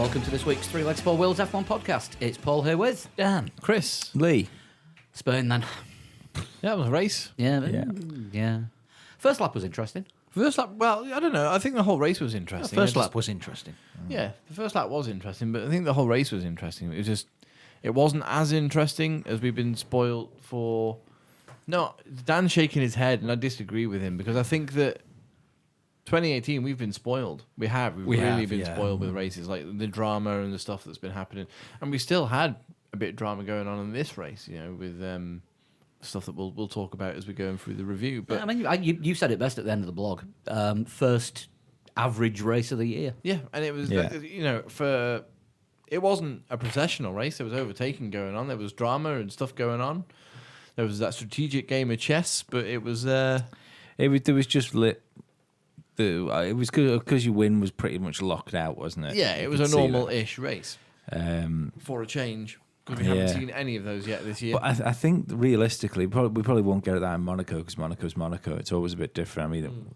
welcome to this week's Three Legs, Four Wheels F1 podcast. It's Paul here with Dan. Chris. Lee. Spain then. Yeah, it was a race. Yeah. First lap was interesting. First lap, well, I don't know. I think the whole race was interesting. First lap was interesting. Yeah, the first lap was interesting, but I think the whole race was interesting. It wasn't as interesting as we've been spoiled for. No, Dan's shaking his head, and I disagree with him because I think that 2018 we've been spoiled. We've really been spoiled with races, like the drama and the stuff that's been happening, and we still had a bit of drama going on in this race, with stuff that we'll talk about as we're going through the review. But I mean, you said it best at the end of the blog. First average race of the year. Yeah, and it was it wasn't a processional race. There was overtaking going on. There was drama and stuff going on. There was that strategic game of chess, but it was there was just lit. It was because your win was pretty much locked out, wasn't it? Yeah, it was a normal-ish race for a change. Because we haven't seen any of those yet this year. But I think realistically, we probably won't get that in Monaco because Monaco's Monaco. It's always a bit different. I mean,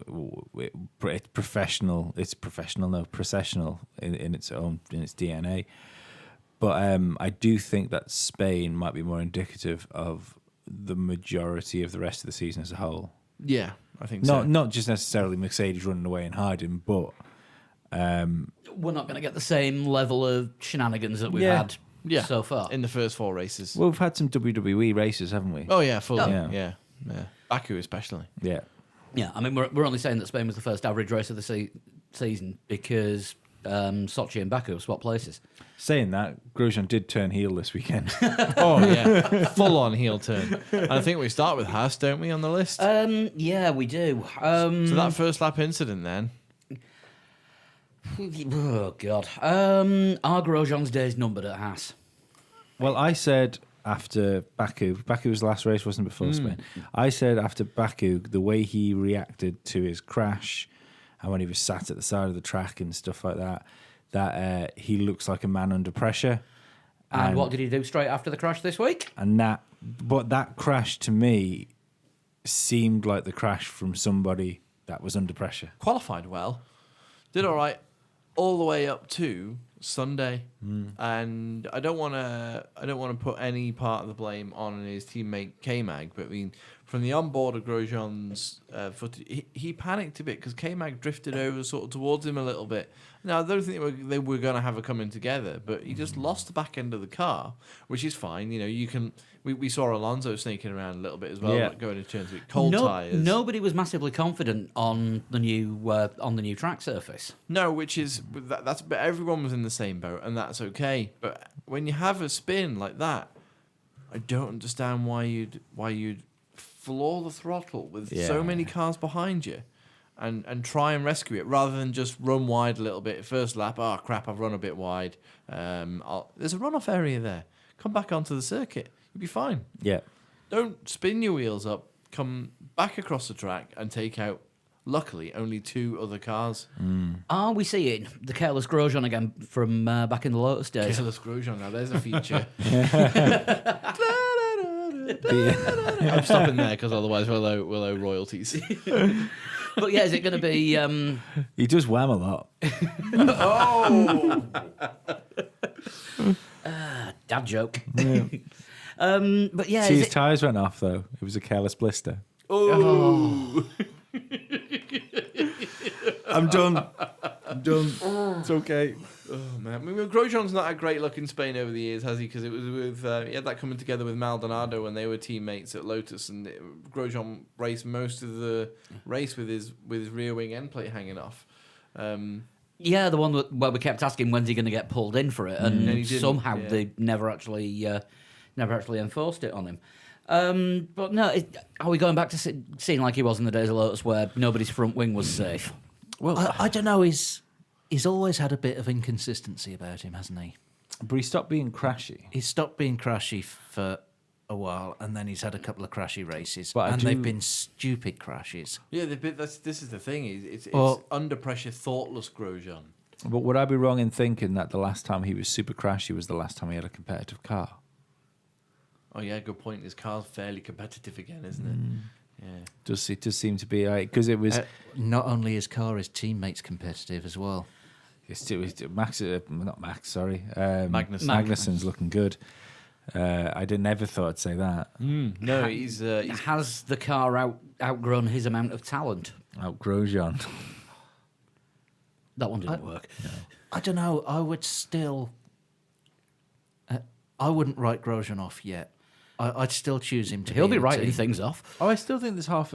it's professional. It's processional in its DNA. But I do think that Spain might be more indicative of the majority of the rest of the season as a whole. Yeah, I think so. Not just necessarily Mercedes running away and hiding, but we're not going to get the same level of shenanigans that we've had so far in the first four races. Well, we've had some WWE races, haven't we? Oh yeah, fully. Oh. Yeah. Baku especially. Yeah. Yeah, I mean, we're only saying that Spain was the first average race of the season because Sochi and Baku have swapped places. Saying that, Grosjean did turn heel this weekend. Oh yeah, full on heel turn. And I think we start with Haas, don't we, on the list? Yeah, we do. So that first lap incident then. Oh God, are Grosjean's days numbered at Haas? Well, I said after Baku was the last race, wasn't it, before Spain? I said after Baku, the way he reacted to his crash and when he was sat at the side of the track and stuff like that, that he looks like a man under pressure. And what did he do straight after the crash this week? But that crash to me seemed like the crash from somebody that was under pressure. Qualified well, did all right, all the way up to Sunday, and I don't want to put any part of the blame on his teammate K-Mag, but I mean, from the onboard of Grosjean's footage, he panicked a bit because K-Mag drifted over sort of towards him a little bit. Now I don't think they were going to have a coming together, but he just lost the back end of the car, which is fine. You can. We saw Alonso snaking around a little bit as well, like going into turns with cold tyres. Nobody was massively confident on the new track surface. No, which is that's. But everyone was in the same boat, and that's okay. But when you have a spin like that, I don't understand why you'd floor the throttle with so many cars behind you, and try and rescue it rather than just run wide a little bit. First lap, oh crap, I've run a bit wide. There's a runoff area there. Come back onto the circuit. You'll be fine. Yeah. Don't spin your wheels up. Come back across the track and take out, luckily, only two other cars. Are we seeing the careless Grosjean again from back in the Lotus days? Careless Grosjean, now there's a feature. I'm stopping there because otherwise we'll owe royalties. But yeah, is it going to be... He does wham a lot. Oh! Dad joke. Yeah. But yeah, See, his tyres went off, though. It was a careless blister. Oh! I'm done. It's okay. Oh, man. I mean, Grosjean's not had great luck in Spain over the years, has he? Because it was with he had that coming together with Maldonado when they were teammates at Lotus, and Grosjean raced most of the race with his rear wing end plate hanging off. Yeah, the one where we kept asking when's he going to get pulled in for it, and somehow they never actually enforced it on him. But no, are we going back to seeing like he was in the days of Lotus, where nobody's front wing was safe? Well, I don't know. He's always had a bit of inconsistency about him, hasn't he? but he stopped being crashy. He stopped being crashy for a while, and then he's had a couple of crashy races, But they've been stupid crashes. Yeah, this is the thing. It's under pressure, thoughtless Grosjean. But would I be wrong in thinking that the last time he was super crashy was the last time he had a competitive car? Oh yeah, good point. His car's fairly competitive again, isn't it? Yeah. It does seem to be because it was Not only his car, his teammates competitive as well. Max, not Max, sorry. Magnussen's looking good. I never thought I'd say that. No, he's Has the car outgrown his amount of talent? Grosjean. That one didn't work. I don't know. I would still. I wouldn't write Grosjean off yet. I'd still choose him to. He'll be in the writing team. things off. I still think there's half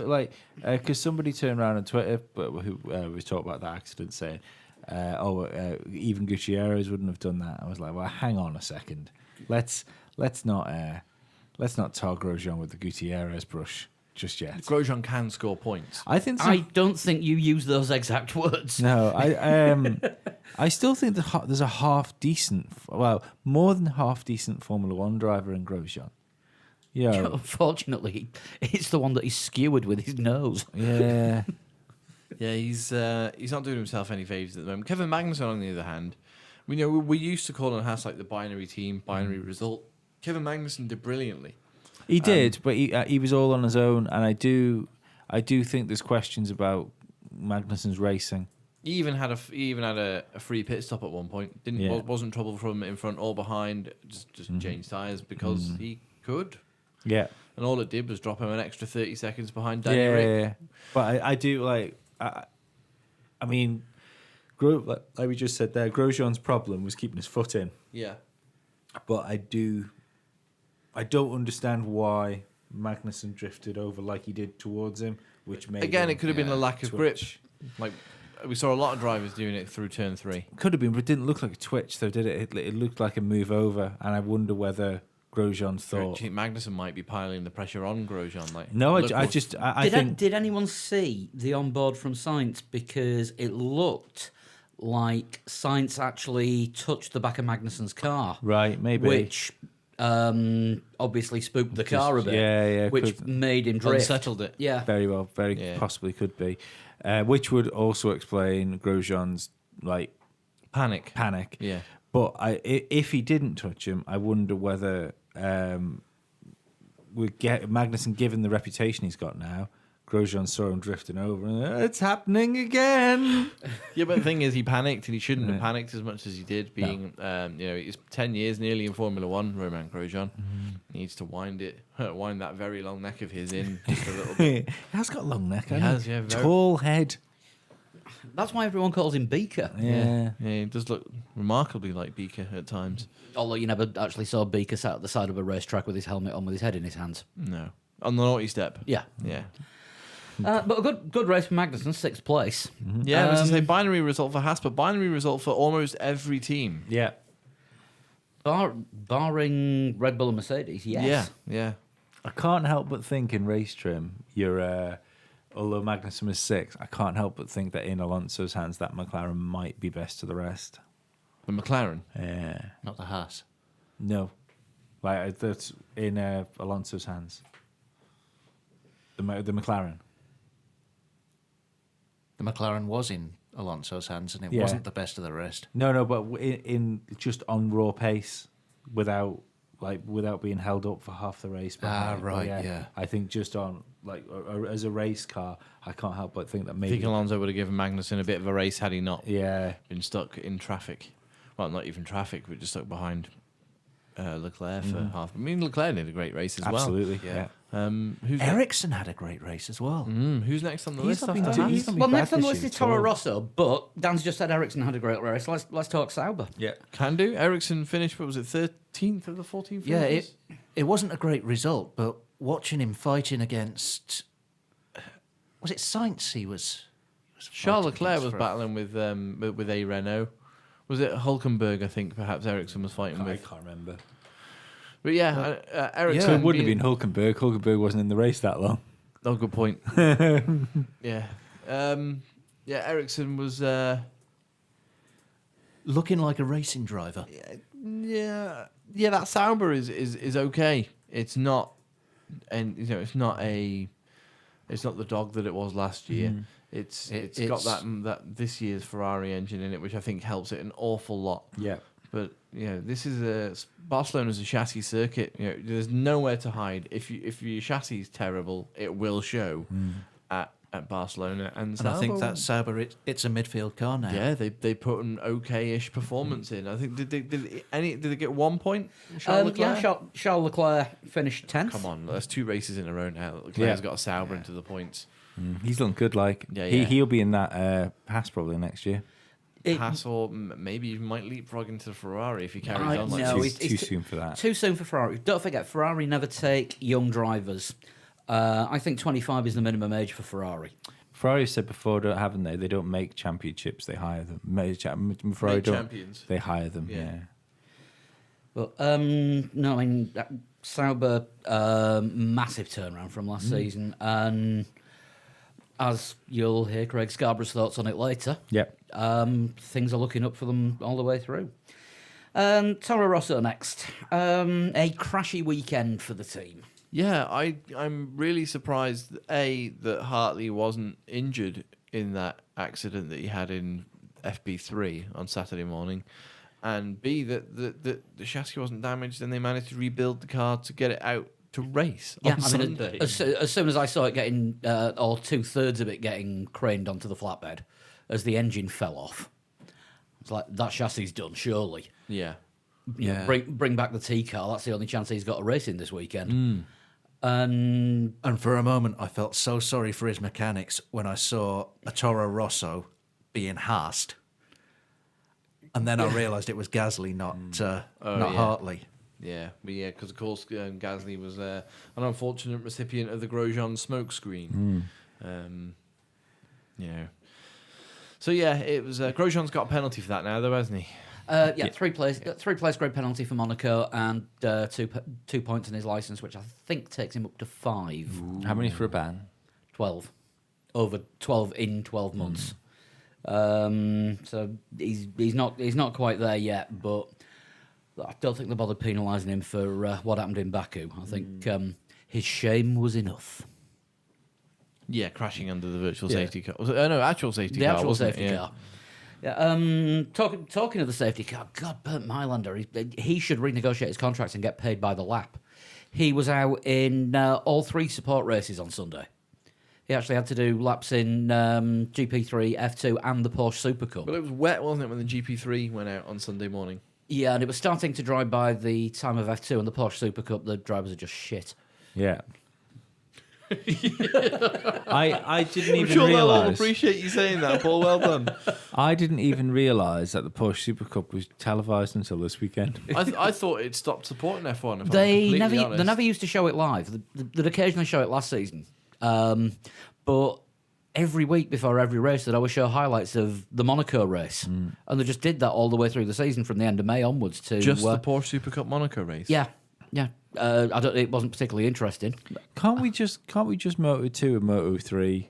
because somebody turned around on Twitter, but who we talked about the accident, saying, even Gutierrez wouldn't have done that. I was like, well, hang on a second, let's not tar Grosjean with the Gutierrez brush just yet. Grosjean can score points. I think. I don't think you use those exact words. No, I still think there's a half decent, more than half decent Formula One driver in Grosjean. Yeah, Unfortunately, it's the one that he's skewered with his nose. yeah. Yeah, he's not doing himself any favours at the moment. Kevin Magnussen, on the other hand, we used to call on Haas like the binary team, binary result. Kevin Magnussen did brilliantly. He did, but he was all on his own, and I do think there's questions about Magnussen's racing. He even had a free pit stop at one point. Wasn't trouble from in front or behind. Just changed tyres because he could. Yeah, and all it did was drop him an extra 30 seconds behind Danny Rick. Yeah. But I do like. I mean, like we just said there, Grosjean's problem was keeping his foot in. Yeah, but I don't understand why Magnussen drifted over like he did towards him, which made again it could have been a lack of grip. twitch. Like we saw a lot of drivers doing it through turn 3. Could have been, but it didn't look like a twitch, though, did it? It looked like a move over, and I wonder whether Grosjean Do thought. you think Magnussen might be piling the pressure on Grosjean? Like, No, look I think. Did anyone see the onboard from Sainz? Because it looked like Sainz actually touched the back of Magnussen's car. Right, maybe. Which obviously spooked the car a bit. Yeah, which made him drift. unsettled it. Yeah. Very well, possibly could be. Which would also explain Grosjean's Panic. Yeah. But if he didn't touch him, I wonder whether we get Magnussen, given the reputation he's got now, Grosjean saw him drifting over, and it's happening again. Yeah, but the thing is, he panicked, and he shouldn't have panicked as much as he did. Being, he's 10 years nearly in Formula One. Romain Grosjean needs to wind that very long neck of his in just a little bit. He has got a long neck. He has, yeah, very- tall head. That's why everyone calls him Beaker. Yeah. He does look remarkably like Beaker at times. Although you never actually saw Beaker sat at the side of a racetrack with his helmet on with his head in his hands. No, on the naughty step. Yeah. Yeah. But a good race for Magnussen, 6th place. Yeah, I was going to say binary result for Haas, but binary result for almost every team. Yeah. Barring Red Bull and Mercedes, yes. Yeah. I can't help but think in race trim, although Magnussen was 6th, I can't help but think that in Alonso's hands, that McLaren might be best of the rest. The McLaren. Yeah. Not the Haas. No. That's in Alonso's hands. The McLaren. The McLaren was in Alonso's hands, and it Yeah. wasn't the best of the rest. No, but in just on raw pace, without being held up for half the race. behind. Right, yeah. I think just on as a race car, I can't help but think that I maybe. think Alonso would have given Magnussen a bit of a race had he not Yeah. been stuck in traffic. Well, not even traffic, but just stuck behind Leclerc for half. I mean, Leclerc did a great race as Absolutely. well. Yeah. Who's Ericsson had a great race as well. Who's next on the He's list not been after too- Haas? he's not been Well, bad next on the this list year is at all. Toro Rosso, but Dan's just said Ericsson had a great race. Let's talk Sauber. Yeah. Can do. Ericsson finished, what was it, 13th of the 14 Yeah, finishes? it wasn't a great result, but watching him fighting against, was it Sainz? He was Charles fighting Leclerc against was for- battling with a Renault. Was it Hulkenberg, I think, perhaps Ericsson was fighting I with? can't remember. But yeah, Ericsson... So it wouldn't have been Hulkenberg. Hulkenberg wasn't in the race that long. Oh, good point. Yeah. Ericsson was... looking like a racing driver. Yeah, that Sauber is okay. It's not, and it's not the dog that it was last year. It's got that this year's Ferrari engine in it, which I think helps it an awful lot. Yeah. But this is Barcelona's a chassis circuit. There's nowhere to hide. If your chassis is terrible, it will show at at Barcelona, and I think Sauber- that Sauber, it's a midfield car now. Yeah, they put an okay-ish performance in. I think did they get 1 point? Charles Leclerc? Yeah, Charles Leclerc finished 10th. Come on, that's 2 races in a row now. Leclerc's got a Sauber into the points. He's looking good. Like he'll be in that pass probably next year. Pass or maybe you might leapfrog into the Ferrari if he carries on like no, this. Too soon for that. Too soon for Ferrari. Don't forget, Ferrari never take young drivers. I think 25 is the minimum age for Ferrari. Ferrari said before, haven't they? They don't make championships; they hire them. Ferrari Make don't. champions. They hire them. Yeah. Yeah. But no, I mean Sauber, massive turnaround from last season, and as you'll hear Craig Scarborough's thoughts on it later, Yep. things are looking up for them all the way through. Toro Rosso next. A crashy weekend for the team. Yeah, I'm really surprised that Hartley wasn't injured in that accident that he had in FP3 on Saturday morning, and B that the chassis wasn't damaged and they managed to rebuild the car to get it out to race on Sunday. As soon as I saw it getting, or 2/3 of it getting craned onto the flatbed, as the engine fell off, it's like that chassis done. Surely, Yeah. You know, bring back the T car. That's the only chance he's got of racing this weekend. And for a moment, I felt so sorry for his mechanics when I saw a Toro Rosso being Haased. And then I realised it was Gasly, not Hartley. Yeah, but because of course Gasly was an unfortunate recipient of the Grosjean smokescreen. So yeah, it was Grosjean's got a penalty for that now, though, hasn't he? three place grade penalty for Monaco and 2 points in his licence, which I think takes him up to 5. How many for a ban? 12. Over 12 in 12 months. So he's not quite there yet, but I don't think they bothered penalising him for what happened in Baku. I think his shame was enough. Yeah, crashing under the virtual safety car. Was it, no, actual safety car. The actual wasn't safety it? car. Yeah. Talking of the safety car, God, Bernd Mailander, he should renegotiate his contract and get paid by the lap. He was out in all 3 support races on Sunday. He actually had to do laps in GP3, F2, and the Porsche Super Cup. But it was wet, wasn't it, when the GP3 went out on Sunday morning? Yeah, and it was starting to dry by the time of F2 and the Porsche Super Cup. The drivers are just shit. Yeah. I didn't I'm even sure they'll all realise. appreciate you saying that, Paul. Well done. I didn't even realise that the Porsche Super Cup was televised until this weekend. I thought it stopped supporting F1. If They I'm never used to show it live. They'd occasionally show it last season, but every week before every race, they'd always show highlights of the Monaco race, and they just did that all the way through the season from the end of May onwards to just the Porsche Super Cup Monaco race. Yeah. It wasn't particularly interesting. Can't we just Moto 2 and Moto 3,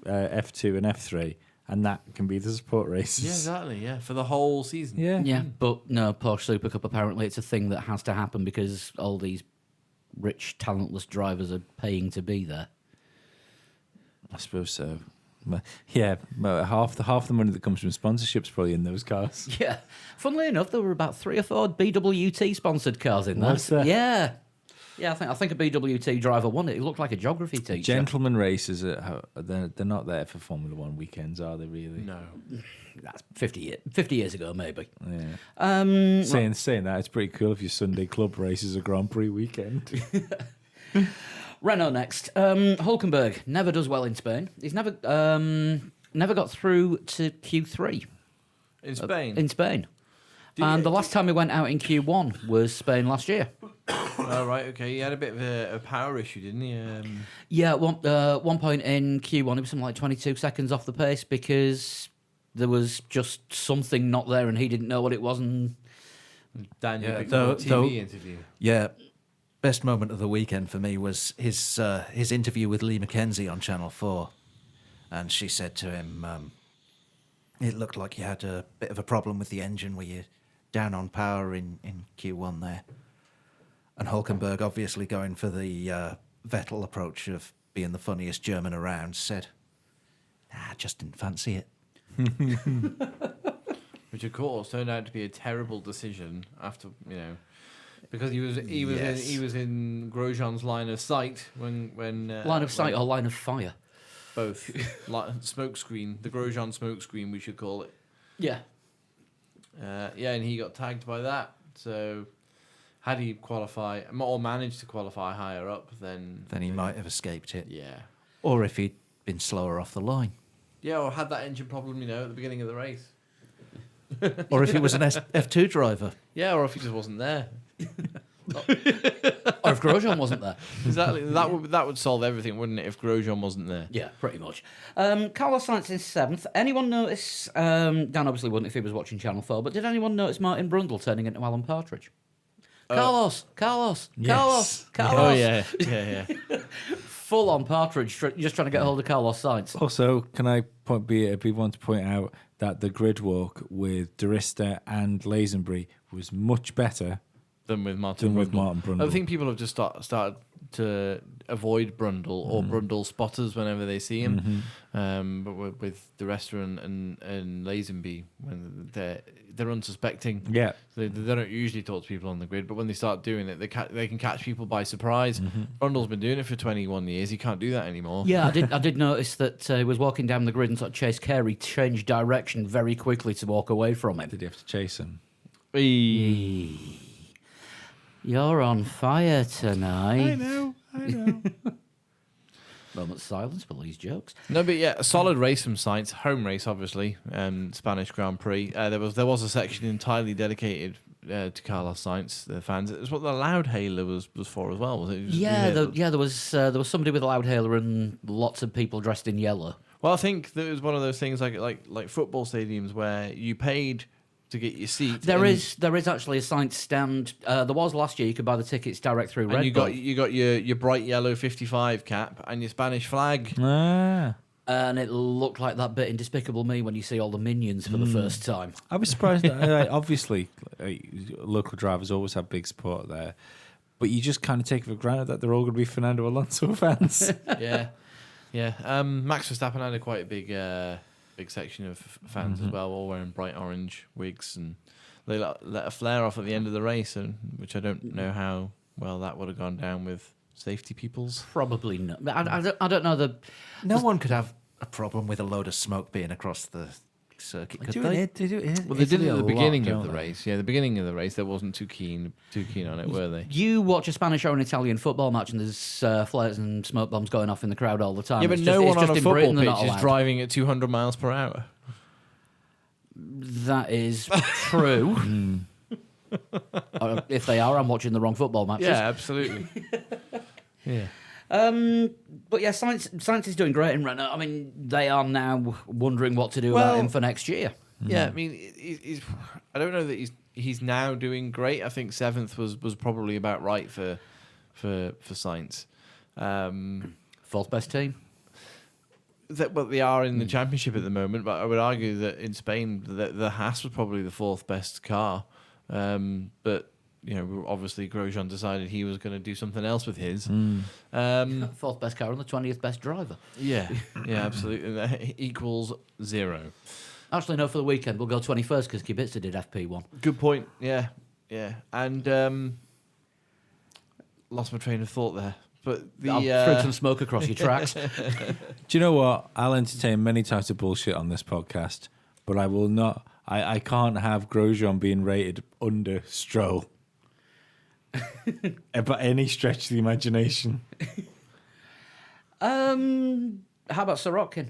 F2 and F3, and that can be the support races? Yeah, exactly. Yeah, for the whole season. Yeah. Yeah, but no, Porsche Super Cup, apparently it's a thing that has to happen because all these rich, talentless drivers are paying to be there. I suppose so. Yeah, half the money that comes from sponsorships probably in those cars. Yeah. Funnily enough, there were about 3 or 4 BWT sponsored cars in Was that. there? Yeah. Yeah, I think a BWT driver won it. It looked like a geography teacher. Gentleman races, they're not there for Formula One weekends, are they really? No. That's 50 years ago, maybe. Yeah. Saying that, it's pretty cool if your Sunday club races a Grand Prix weekend. Renault next. Hülkenberg never does well in Spain. He's never got through to Q3 In Spain? in Spain. And the last time he went out in Q1 was Spain last year. Oh, right, okay. He had a bit of a power issue, didn't he? Yeah, at one point in Q1, it was something like 22 seconds off the pace because there was just something not there and he didn't know what it was. And Daniel, Yeah, TV interview. Yeah, best moment of the weekend for me was his interview with Lee Mackenzie on Channel 4. And she said to him, it looked like you had a bit of a problem with the engine. Were you down on power in Q1 there? And Hülkenberg, obviously going for the Vettel approach of being the funniest German around, said, I just didn't fancy it. Which, of course, turned out to be a terrible decision after, because he was Yes. in Grosjean's line of sight when line of sight or line of fire? both. Like smoke screen, the Grosjean smoke screen, we should call it. Yeah. And he got tagged by that. So had he qualify or managed to qualify higher up, then Then he might have escaped it. yeah. Or if he'd been slower off the line. Yeah, or had that engine problem, at the beginning of the race. Or if he was an F2 driver. Yeah, or if he just wasn't there. Or if Grosjean wasn't there. Exactly. That would solve everything, wouldn't it, if Grosjean wasn't there? Yeah, pretty much. Carlos Sainz in 7th. Anyone notice, Dan obviously wouldn't if he was watching Channel 4, but did anyone notice Martin Brundle turning into Alan Partridge? Carlos. Yes. Oh, yeah. Full on Partridge, just trying to get hold of Carlos Sainz. Also, can I be one to point out that the grid walk with Durista and Lazenby was much better than with Martin Brundle. I think people have just started to avoid Brundle or Brundle spotters whenever they see him. But with Duresta and Lazenby, when they're unsuspecting. Yeah. They don't usually talk to people on the grid, but when they start doing it, they can catch people by surprise. Brundle's been doing it for 21 years. He can't do that anymore. Yeah, I did notice that he was walking down the grid and sort of chased Carey, changed direction very quickly to walk away from him. Did you have to chase him? You're on fire tonight. I know. Moment of silence for these jokes. No, but yeah, a solid race from Sainz. Home race, obviously. Spanish Grand Prix. There was a section entirely dedicated to Carlos Sainz, the fans. It's what the loudhailer was for as well, was it? There was somebody with a loudhailer and lots of people dressed in yellow. Well, I think there was one of those things like football stadiums where you paid to get your seat. There is actually a Sainz stand. There was last year. You could buy the tickets direct through Red and Bull. you got your bright yellow 55 cap and your Spanish flag. And it looked like that bit in Despicable Me when you see all the minions for the first time. I was surprised that, obviously, local drivers always have big support there. But you just kind of take it for granted that they're all going to be Fernando Alonso fans. Yeah. Max Verstappen had a quite big section of fans as well, all wearing bright orange wigs, and they let a flare off at the end of the race, which I don't know how well that would have gone down with safety peoples. Probably not. I don't know. No one could have a problem with a load of smoke being across the circuit, could they? Well, they did it at the beginning of the race. Yeah, the beginning of the race, they wasn't too keen on it, were they? You watch a Spanish or an Italian football match, and there's flares and smoke bombs going off in the crowd all the time. Yeah, but no one on a football pitch is driving at 200 miles per hour. That is true. If they are, I'm watching the wrong football matches. Yeah, absolutely. Yeah. But yeah, Sainz is doing great in Renault. I mean, they are now wondering what to do about him for next year. Yeah, I mean, he's I don't know that he's now doing great. I think 7th was probably about right for Sainz. Fourth best team. They are in the championship at the moment, but I would argue that in Spain, the Haas was probably the 4th best car. But obviously Grosjean decided he was going to do something else with his. 4th best car and the 20th best driver. Yeah, absolutely. That equals 0. Actually, no, for the weekend we'll go 21st because Kubica did FP1. Good point. Yeah. And lost my train of thought there. But I'll throw some smoke across your tracks. Do you know what? I'll entertain many types of bullshit on this podcast, but I will not. I can't have Grosjean being rated under Stroll. By any stretch of the imagination. How about Sorokin?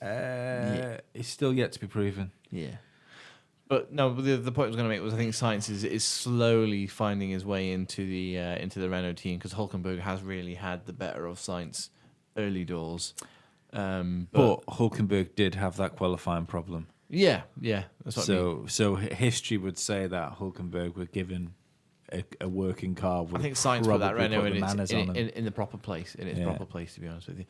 It's still yet to be proven. Yeah. But no, the point I was going to make was I think Sainz is slowly finding his way into the Renault team because Hülkenberg has really had the better of Sainz early doors. But Hülkenberg did have that qualifying problem. Yeah, that's what I mean. So history would say that Hülkenberg were given a working car. I think Sainz put that Renault in the proper place, proper place, to be honest with you.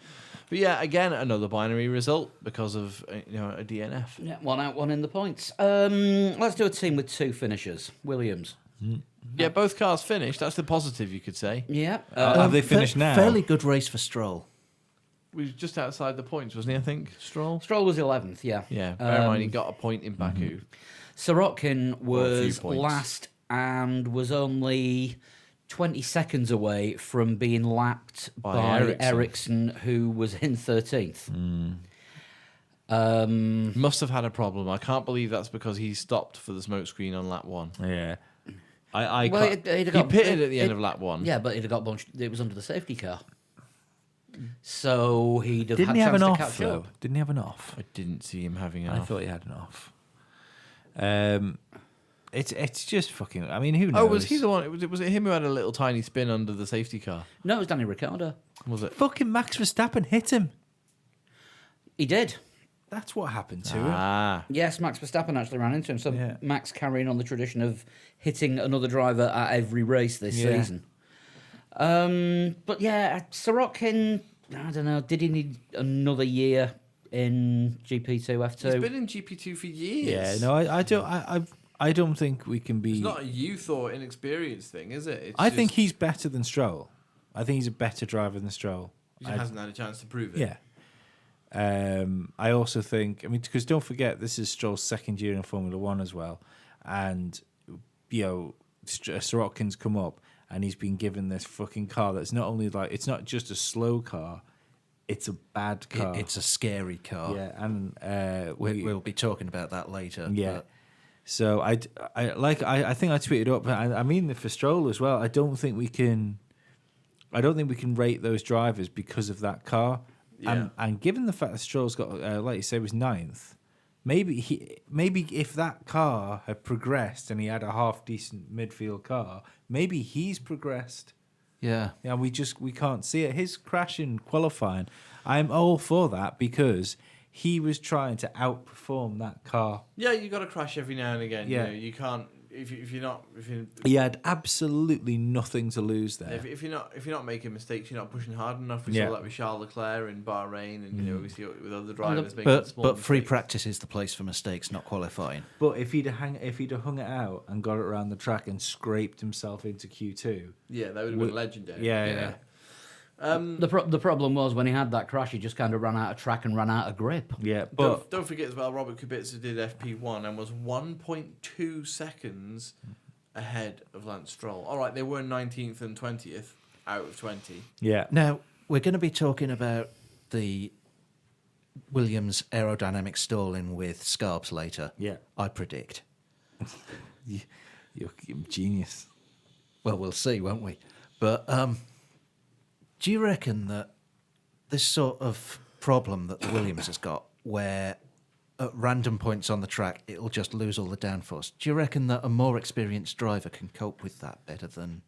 But yeah, again, another binary result because of a DNF. Yeah, one out, one in the points. Let's do a team with 2 finishers. Williams. Yeah, both cars finished. That's the positive, you could say. Yeah. Have they finished now? Fairly good race for Stroll. We was just outside the points, wasn't he? I think Stroll. Stroll was 11th. Yeah. Yeah. Bear in mind, he got a point in Baku. Sorokin was last and was only 20 seconds away from being lapped by Ericsson, who was in 13th. Must have had a problem. I can't believe that's because he stopped for the smoke screen on lap 1. Yeah. Well, He pitted at the end of lap 1. Yeah, but he'd have got bunched. It was under the safety car. So he'd have Didn't had he have chance an to off, catch though? up. Didn't he have an off? I didn't see him having an I off. thought he had an off. It's just fucking... I mean, who knows? Oh, was he the one? Was it him who had a little tiny spin under the safety car? No, it was Danny Ricciardo. Was it? Fucking Max Verstappen hit him. He did. That's what happened to him. Ah. Yes, Max Verstappen actually ran into him. So Yeah. Max carrying on the tradition of hitting another driver at every race this season. But yeah, Sorokin, I don't know, did he need another year in GP2, F2? He's been in GP2 for years. Yeah, no, I don't think we can be... It's not a youth or inexperienced thing, is it? It's I think just- he's better than Stroll. I think he's a better driver than Stroll. he just hasn't had a chance to prove it. Yeah. I also think, I mean, because don't forget, this is Stroll's second year in Formula One as well. And, you know, Sorokin's come up and he's been given this fucking car that's not only like, it's not just a slow car, it's a bad car. It's a scary car. Yeah, and We'll be talking about that later. yeah. but- So I think I tweeted up. I mean for Stroll as well. I don't think we can rate those drivers because of that car. Yeah. And given the fact that Stroll's got, like you say, was 9th, maybe if that car had progressed and he had a half decent midfield car, maybe he's progressed. Yeah. Yeah, we can't see it. His crash in qualifying, I'm all for that because he was trying to outperform that car. Yeah, you got to crash every now and again. Yeah. You know, you can't if you're not He had absolutely nothing to lose there. if you're not making mistakes, you're not pushing hard enough. We Yeah. saw that with Charles Leclerc in Bahrain, and you know we see it with other drivers making But small free mistakes. practice is the place for mistakes, not qualifying. But if he'd hung it out and got it around the track and scraped himself into Q2, Yeah, that would have been legendary. yeah. The problem was when he had that crash, he just kind of ran out of track and ran out of grip. But Don't forget as well, Robert Kubica did FP1 and was 1.2 seconds ahead of Lance Stroll. All right, they were 19th and 20th out of 20. yeah, Now, we're going to be talking about the Williams aerodynamic stalling with Scarbs later. yeah, I predict. you're genius. Well, we'll see, won't we? But do you reckon that this sort of problem that the Williams has got, where at random points on the track it'll just lose all the downforce, do you reckon that a more experienced driver can cope with that better than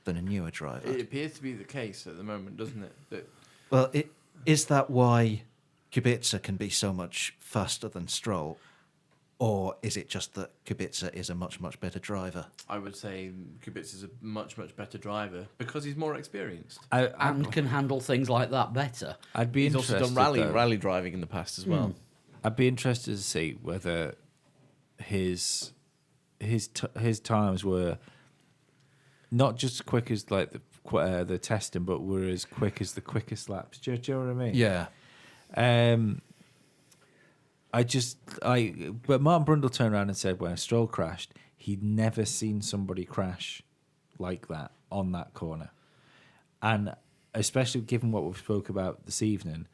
a newer driver? It appears to be the case at the moment, doesn't it? That Well, is that why Kubica can be so much faster than Stroll? Or is it just that Kubica is a much, much better driver? I would say Kubica is a much, much better driver because he's more experienced. And can handle things like that better. I'd be He's interested. also done though. rally driving in the past as well. I'd be interested to see whether his times were not just as quick as like the testing, but were as quick as the quickest laps. Do you know what I mean? Yeah. But Martin Brundle turned around and said when Stroll crashed, he'd never seen somebody crash like that on that corner. And especially given what we've spoke about this evening,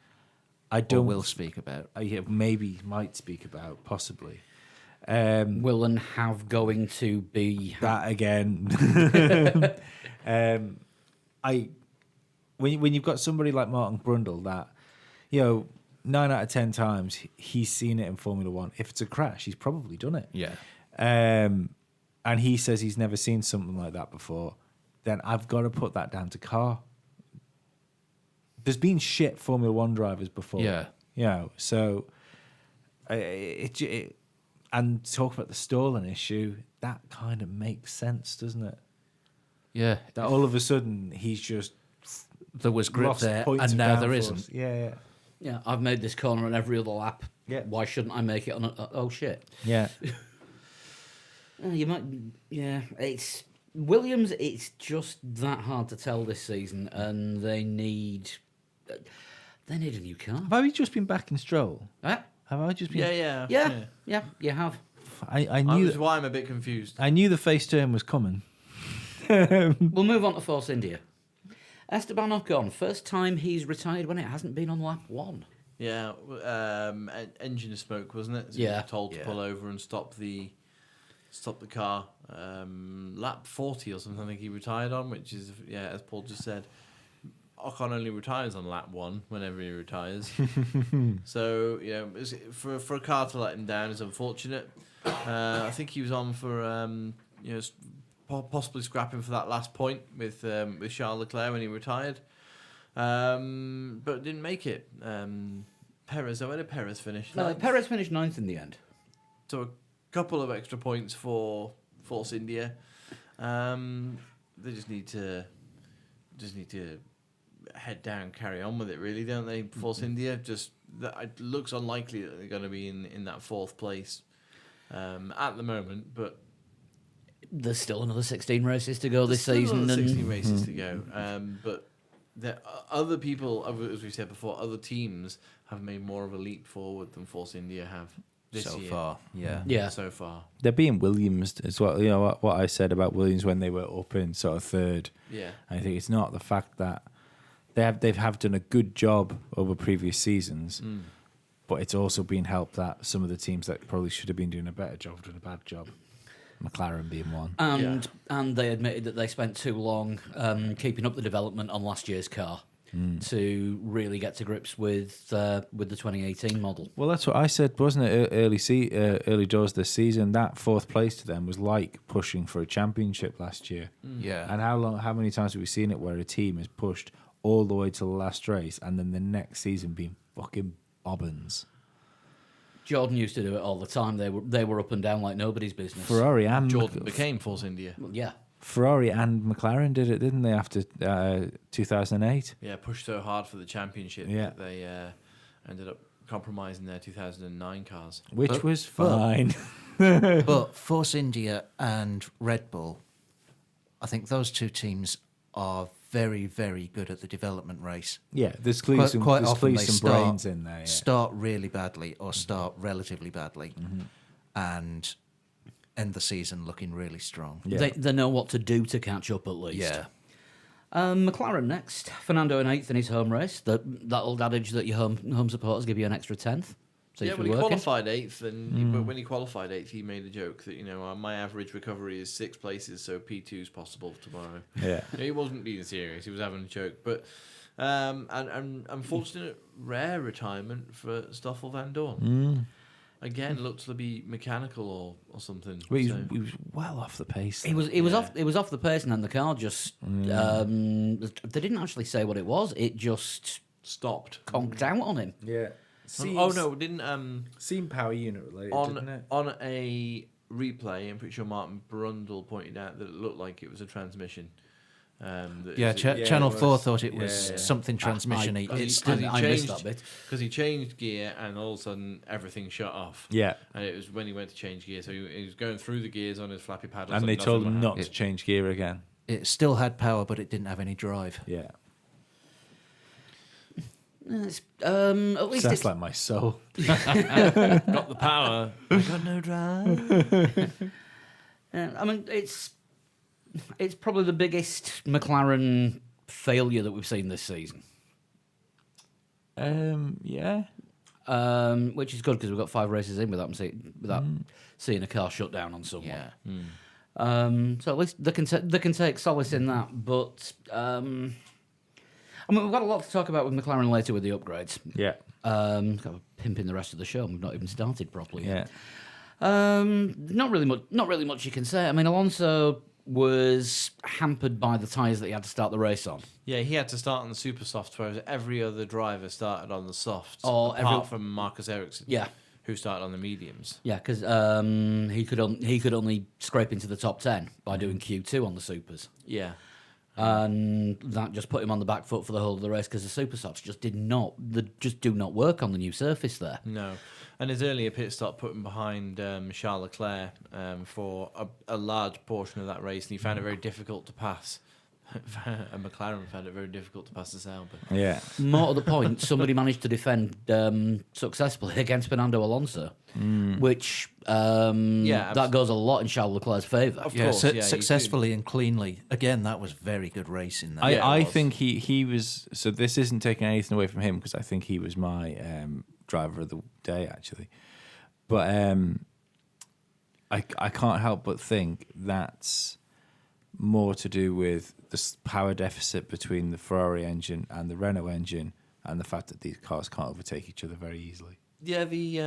I don't... will speak about. might speak about, possibly. Will and have going to be... That again. When you've got somebody like Martin Brundle that, 9 out of 10 times he's seen it in Formula One. If it's a crash, he's probably done it. Yeah. And he says he's never seen something like that before. Then I've got to put that down to car. There's been shit Formula One drivers before. Yeah. So and talk about the stalling issue, that kind of makes sense, doesn't it? Yeah. That all of a sudden he's just There was grip lost there, points and of now there downforce. isn't. Yeah. Yeah, I've made this corner on every other lap. Yeah. Why shouldn't I make it on oh, shit. Yeah. You might... Yeah, it's... Williams, it's just that hard to tell this season, and they need a new car. Have I just been back in Stroll? Ah, Have I just been? yeah, you have. I Which knew is why I'm a bit confused. I knew the face turn was coming. We'll move on to Force India. Esteban Ocon, first time he's retired when it hasn't been on lap 1. Yeah, engine of smoke, wasn't it? So he Yeah. was told to pull over and stop the car. Lap 40 or something, I think he retired on, which is, as Paul just said, Ocon only retires on lap 1 whenever he retires. So, for a car to let him down is unfortunate. I think he was on for, possibly scrapping for that last point with Charles Leclerc when he retired. But didn't make it. Perez, where did Perez finish? Perez finished 9th in the end. So a couple of extra points for Force India. They just need to head down, carry on with it, really, don't they? Force India, it looks unlikely that they're going to be in that 4th place at the moment, but There's still another 16 races to go this there's still season. another 16 races to go. But there other people, as we said before, other teams have made more of a leap forward than Force India have this so year. far. Yeah. So far. They're being Williams as well. You know what I said about Williams when they were up in sort of 3rd. Yeah. I think it's not the fact that they've done a good job over previous seasons, but it's also been helped that some of the teams that probably should have been doing a better job have done a bad job. McLaren being one. And they admitted that they spent too long keeping up the development on last year's car to really get to grips with the 2018 model. Well, that's what I said, wasn't it? Early doors this season, that 4th place to them was like pushing for a championship last year. Yeah. And how many times have we seen it where a team has pushed all the way to the last race and then the next season being fucking bobbins? Jordan used to do it all the time. They were up and down like nobody's business. Ferrari and Jordan became Force India. Well, yeah. Ferrari and McLaren did it, didn't they? After 2008. Yeah, pushed so hard for the championship that they ended up compromising their 2009 cars. Which was fine. But Force India and Red Bull, I think those two teams are very, very good at the development race. Yeah, there's clearly some brains in there. Yeah. Start really badly or start relatively badly and end the season looking really strong. Yeah. They know what to do to catch up at least. Yeah. McLaren next. Fernando in 8th in his home race. That old adage that your home supporters give you an extra 10th. Yeah, when he qualified 8th, and when he qualified 8th, he made a joke that my average recovery is 6 places, so P2 is possible tomorrow. Yeah, he wasn't being serious; he was having a joke. But and unfortunate rare retirement for Stoffel Van Dorn. Again, looked to be mechanical or something. well, he was well off the pace. He was off the pace, and then the car just they didn't actually say what it was. It just stopped, conked out on him. Yeah. Didn't seemed power unit related, didn't it? On a replay, I'm pretty sure Martin Brundle pointed out that it looked like it was a transmission. Channel 4 thought it was something transmission-y. I missed that bit. Because he changed gear and all of a sudden everything shut off. Yeah. And it was when he went to change gear. So he was going through the gears on his flappy paddles. And they told him not to change gear again. It still had power, but it didn't have any drive. Yeah. At least That's like my soul. Got the power. I got no drive. I mean, it's probably the biggest McLaren failure that we've seen this season. Yeah. Which is good because we've got 5 races in without seeing a car shut down on someone. Yeah. So at least they can take solace in that. But I mean, we've got a lot to talk about with McLaren later with the upgrades. Yeah. Kind of pimping the rest of the show. We've not even started properly Yeah. yet. Not really much you can say. I mean, Alonso was hampered by the tyres that he had to start the race on. Yeah, he had to start on the super softs, whereas every other driver started on the softs, apart from Marcus Ericsson, who started on the mediums. Yeah, because he could only scrape into the top 10 by doing Q2 on the supers. Yeah. And that just put him on the back foot for the whole of the race because the super softs just do not work on the new surface there. No. And his earlier pit stop put him behind Charles Leclerc for a large portion of that race, and he found it very difficult to pass and McLaren found it very difficult to pass the Sauber. Yeah. More to the point, somebody managed to defend successfully against Fernando Alonso, which that goes a lot in Charles Leclerc's favour. Of course, successfully and cleanly. Again, that was very good racing. There. I think he was. So this isn't taking anything away from him because I think he was my driver of the day actually, but I can't help but think that's more to do with the power deficit between the Ferrari engine and the Renault engine, and the fact that these cars can't overtake each other very easily. Yeah, the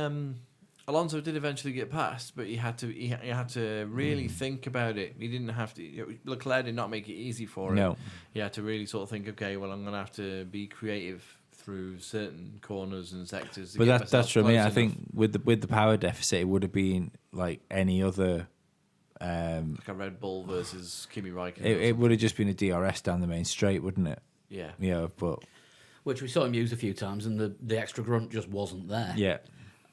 Alonso did eventually get past, but he had to really think about it. He didn't have to. Leclerc did not make it easy for him. No, he had to really sort of think. Okay, well, I'm going to have to be creative through certain corners and sectors. To but that's for me. I think with the power deficit, it would have been like any other. Like a Red Bull versus Kimi Räikkönen. It would have just been a DRS down the main straight, wouldn't it? Yeah. Yeah, but Which we saw him use a few times, and the extra grunt just wasn't there. yeah.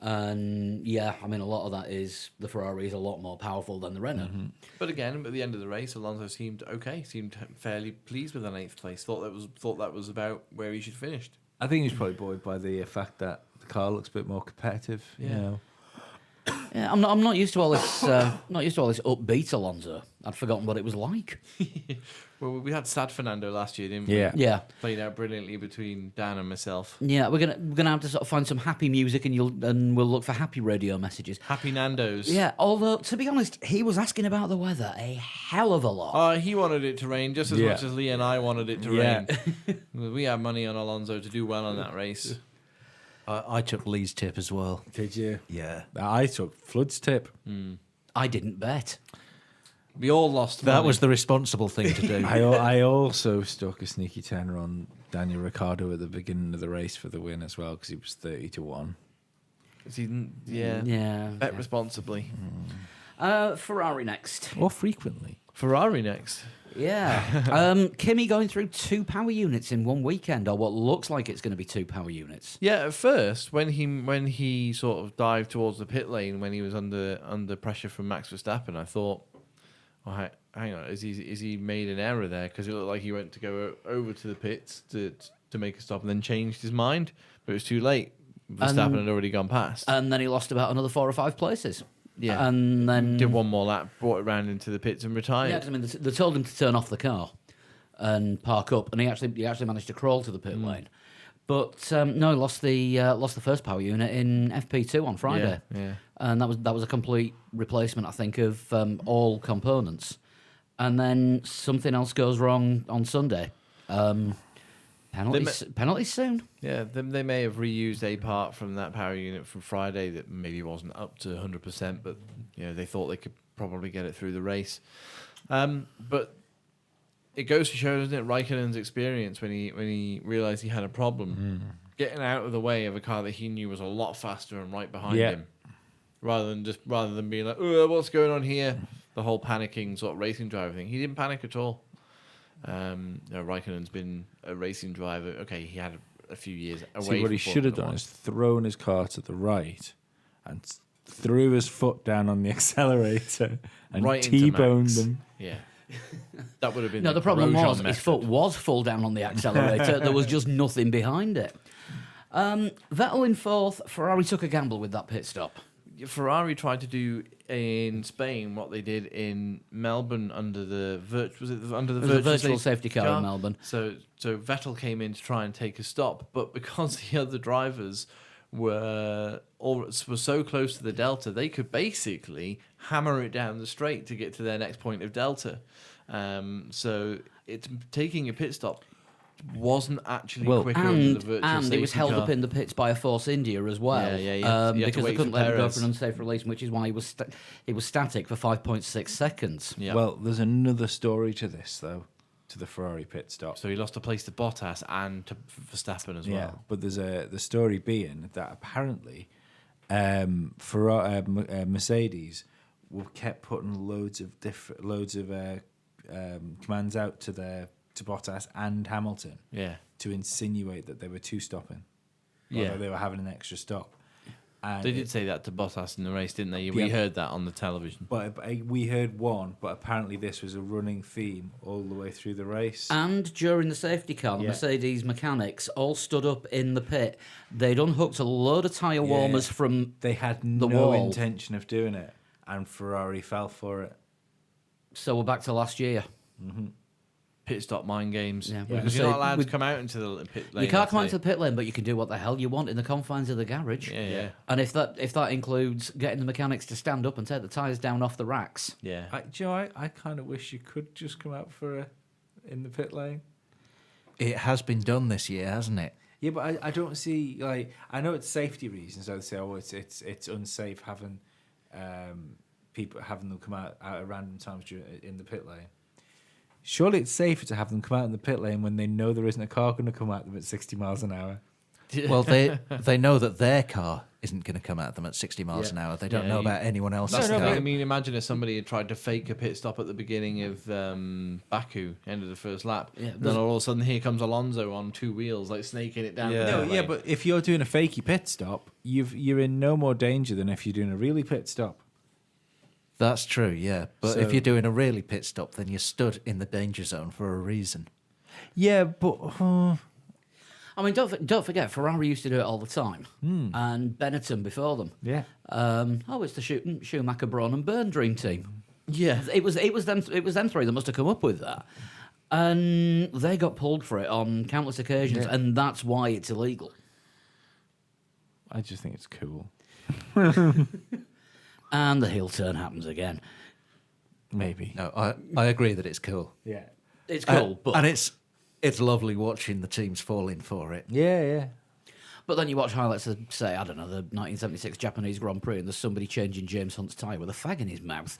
And yeah, I mean, a lot of that is the Ferrari is a lot more powerful than the Renault. But again, at the end of the race, Alonso seemed okay. Seemed fairly pleased with an 8th place. Thought that was about where he should finished. I think he's probably buoyed by the fact that the car looks a bit more competitive. Yeah. You know. Yeah, I'm not used to all this. Not used to all this upbeat Alonso. I'd forgotten what it was like. Well, we had Sad Fernando last year, didn't we? Yeah. Yeah, Played out brilliantly between Dan and myself. yeah. We're gonna have to sort of find some happy music, and we'll look for happy radio messages. Happy Nando's. Yeah. Although to be honest, he was asking about the weather a hell of a lot. He wanted it to rain just as Yeah. much as Lee and I wanted it to Yeah. rain. We had money on Alonso to do well on that race. I took Lee's tip as well. Did you? Yeah. I took Flood's tip. I didn't bet. We all lost That money. was the responsible thing to do. I also stuck a sneaky tenner on Daniel Ricciardo at the beginning of the race for the win as well because he was 30-1. Yeah. Bet responsibly. Ferrari next. Or frequently. Ferrari next. Yeah. Kimi going through 2 power units in one weekend, or what looks like it's going to be 2 power units. Yeah, at first when he sort of dived towards the pit lane when he was under pressure from Max Verstappen, I thought, oh, hang on, is he made an error there? Because it looked like he went to go over to the pits to make a stop and then changed his mind, but it was too late. Verstappen had already gone past. And then he lost about another 4 or 5 places. Yeah. And then Did one more lap, brought it round into the pits and retired. Yeah, 'cause, I mean, they told him to turn off the car and park up, and he actually managed to crawl to the pit lane. But no, he lost the first power unit in FP2 on Friday. Yeah. And that was a complete replacement, I think, of all components. And then something else goes wrong on Sunday. Penalties soon. Yeah, they may have reused a part from that power unit from Friday that maybe wasn't up to 100%, but they thought they could probably get it through the race. But it goes to show, doesn't it, Raikkonen's experience when he realised he had a problem, getting out of the way of a car that he knew was a lot faster and right behind him, rather than being like, oh, what's going on here? The whole panicking sort of racing driver thing. He didn't panic at all. Raikkonen's been a racing driver. Okay, he had a few years away. See, what he should have done is thrown his car to the right and threw his foot down on the accelerator and Right into T-boned Max. them. Yeah. That would have been No, the problem Grosjean was his method. foot was full down on the accelerator. There was just nothing behind it. Vettel in 4th. Ferrari took a gamble with that pit stop. Ferrari tried to do in Spain what they did in Melbourne under the virtual safety car in Melbourne. So Vettel came in to try and take a stop, but because the other drivers were so close to the delta, they could basically hammer it down the straight to get to their next point of delta. So it's taking a pit stop wasn't actually quicker than the virtual And safety it was held car. up in the pits by a Force India as well. Yeah. You had to because they wait couldn't for let him go Perez. for an unsafe release, which is why he was static for 5.6 seconds. Yeah. Well, there's another story to this, though, to the Ferrari pit stop. So he lost a place to Bottas and to Verstappen as well. Yeah, but there's the story being that apparently Mercedes kept putting loads of commands out to Bottas and Hamilton Yeah. to insinuate that they were two-stopping. Yeah. Although they were having an extra stop. And They did say that to Bottas in the race, didn't they? We Yeah. heard that on the television. But we heard one, but apparently this was a running theme all the way through the race. And during the safety car, the Yeah. Mercedes mechanics all stood up in the pit. They'd unhooked a load of tyre warmers from They had the no wall. intention of doing it, and Ferrari fell for it. So we're back to last year. Pit stop mind games. Yeah. Because So you're not allowed we- to come out into the pit lane. You can't that's come out it. to the pit lane, but you can do what the hell you want in the confines of the garage. Yeah. And if that includes getting the mechanics to stand up and take the tyres down off the racks, Do you Do you know, I kind of wish you could just come out in the pit lane. It has been done this year, hasn't it? Yeah, but I don't see, like, I know it's safety reasons. I would say, it's unsafe having people having them come out at random times in the pit lane. Surely it's safer to have them come out in the pit lane when they know there isn't a car going to come at them at 60 miles an hour. Well, they know that their car isn't going to come at them at 60 miles an hour. They don't Yeah, know you- about anyone else's That's the car. thing. I mean, imagine if somebody had tried to fake a pit stop at the beginning of Baku, end of the first lap. Yeah, Then all of a sudden, here comes Alonso on two wheels, like snaking it down. Yeah. the No, pit yeah, lane. but if you're doing a fakey pit stop, you're in no more danger than if you're doing a really pit stop. That's true, yeah. But So- if you're doing a really pit stop, then you're stood in the danger zone for a reason. Yeah, but I mean, don't forget, Ferrari used to do it all the time, and Benetton before them. yeah, It's the Schumacher, Braun, and Byrne dream team. yeah. It was them three that must have come up with that, and they got pulled for it on countless occasions, Yeah. and that's why it's illegal. I just think it's cool. And the heel turn happens again. Maybe. No, I agree that it's cool. Yeah. It's cool, but And it's lovely watching the teams fall in for it. Yeah. But then you watch highlights of, say, I don't know, the 1976 Japanese Grand Prix, and there's somebody changing James Hunt's tyre with a fag in his mouth.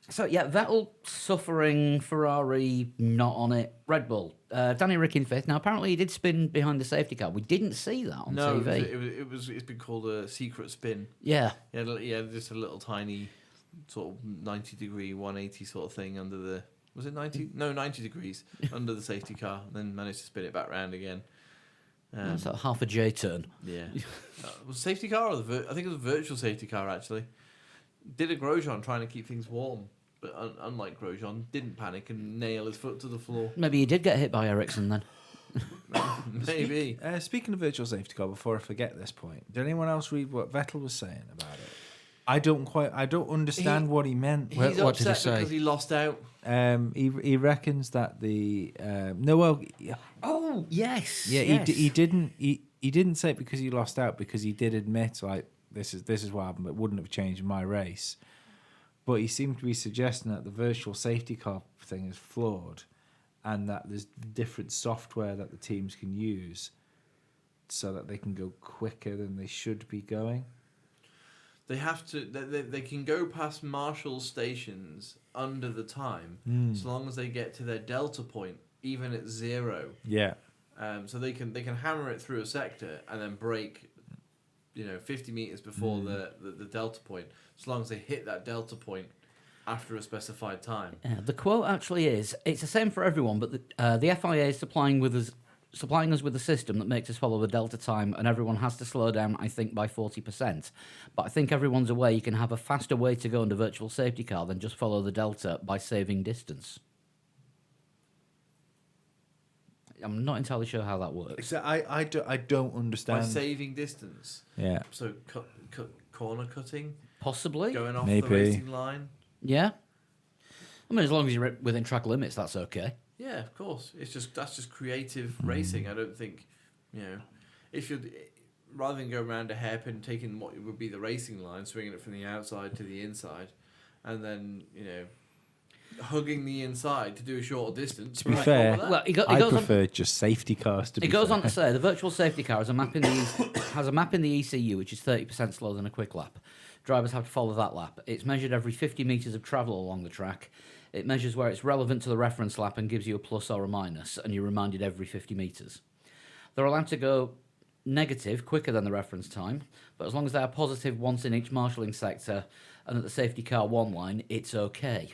So, yeah, Vettel suffering, Ferrari not on it, Red Bull. Danny Rick in fifth. Now, apparently he did spin behind the safety car. We didn't see that on No, TV. it's been called a secret spin. Yeah. Yeah, just a little tiny sort of 90-degree, 180 sort of thing under the... Was it 90? No, 90 degrees under the safety car. Then managed to spin it back round again. That's like half a J turn. Yeah. Was it safety car or I think it was a virtual safety car, actually. Did a Grosjean trying to keep things warm. But unlike Grosjean, didn't panic and nail his foot to the floor. Maybe he did get hit by Ericsson then. Maybe. Speaking of virtual safety car, before I forget this point, did anyone else read what Vettel was saying about it? I don't understand what he meant. He's What did he upset say? because he lost out. He reckons that the Oh, yes. yeah, yes. he didn't say it because he lost out, because he did admit, like, this is what happened, but it wouldn't have changed my race. But he seemed to be suggesting that the virtual safety car thing is flawed, and that there's different software that the teams can use so that they can go quicker than they should be going. They have to. They can go past Marshall stations under the time, as long as they get to their delta point, even at 0. Yeah. So they can hammer it through a sector and then brake, 50 meters before the delta point. As long as they hit that delta point after a specified time. Yeah, the quote actually is, it's the same for everyone, but the FIA is supplying us with a system that makes us follow the delta time, and everyone has to slow down, I think, by 40%. But I think everyone's aware you can have a faster way to go in a virtual safety car than just follow the delta by saving distance. I'm not entirely sure how that works. So I don't By understand. saving distance. Yeah. So corner cutting, Possibly. going off Maybe. the racing line. Yeah. I mean, as long as you're within track limits, that's okay. Yeah, of course. That's just creative racing. I don't think, if you're rather than go around a hairpin, taking what would be the racing line, swinging it from the outside to the inside, and then hugging the inside to do a shorter distance. To be right, fair, over that. Well, it I goes on. prefer just safety cars to be It goes fair. on to say the virtual safety car has a map in the ECU, which is 30% slower than a quick lap. Drivers have to follow that lap. It's measured every 50 metres of travel along the track. It measures where it's relevant to the reference lap and gives you a plus or a minus, and you're reminded every 50 metres. They're allowed to go negative quicker than the reference time, but as long as they are positive once in each marshalling sector and at the safety car 1 line, it's okay.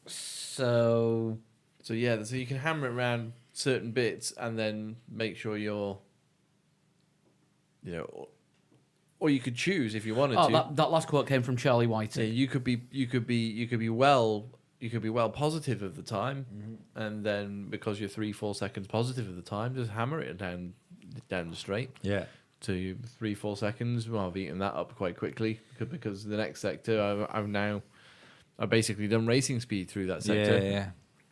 So So you can hammer it around certain bits and then make sure you're, or you could choose if you wanted to. That last quote came from Charlie Whiting. Yeah, you could be well positive of the time, and then because you're 3-4 seconds positive of the time, just hammer it down the straight. Yeah. To 3-4 seconds. Well, I've eaten that up quite quickly because the next sector I've basically done racing speed through that sector. Yeah.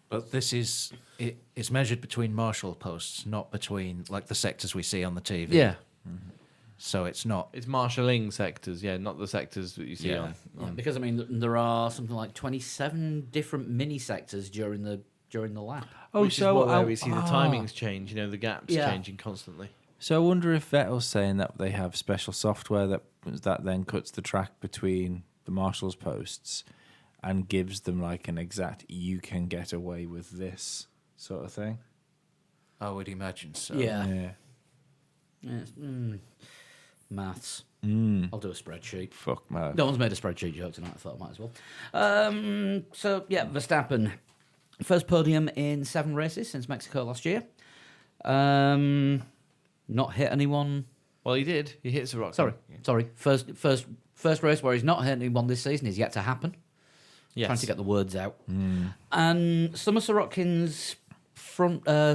But it's measured between marshal posts, not between like the sectors we see on the TV. Yeah. So it's not. It's marshalling sectors, not the sectors that you see on. Yeah, because I mean, there are something like 27 different mini sectors during the lap. Which is where we see the timings change. The gaps changing constantly. So I wonder if Vettel's saying that they have special software that then cuts the track between the marshals posts and gives them like an exact you can get away with this sort of thing. I would imagine so. Yeah. Maths. I'll do a spreadsheet. Fuck man. No one's made a spreadsheet joke tonight. I thought I might as well. So yeah, Verstappen, first podium in 7 races since Mexico last year. Not hit anyone. Well, he did. He hit Sirocco. Sorry. First race where he's not hit anyone this season is yet to happen. Yes. Trying to get the words out. And Summer Sirotkin's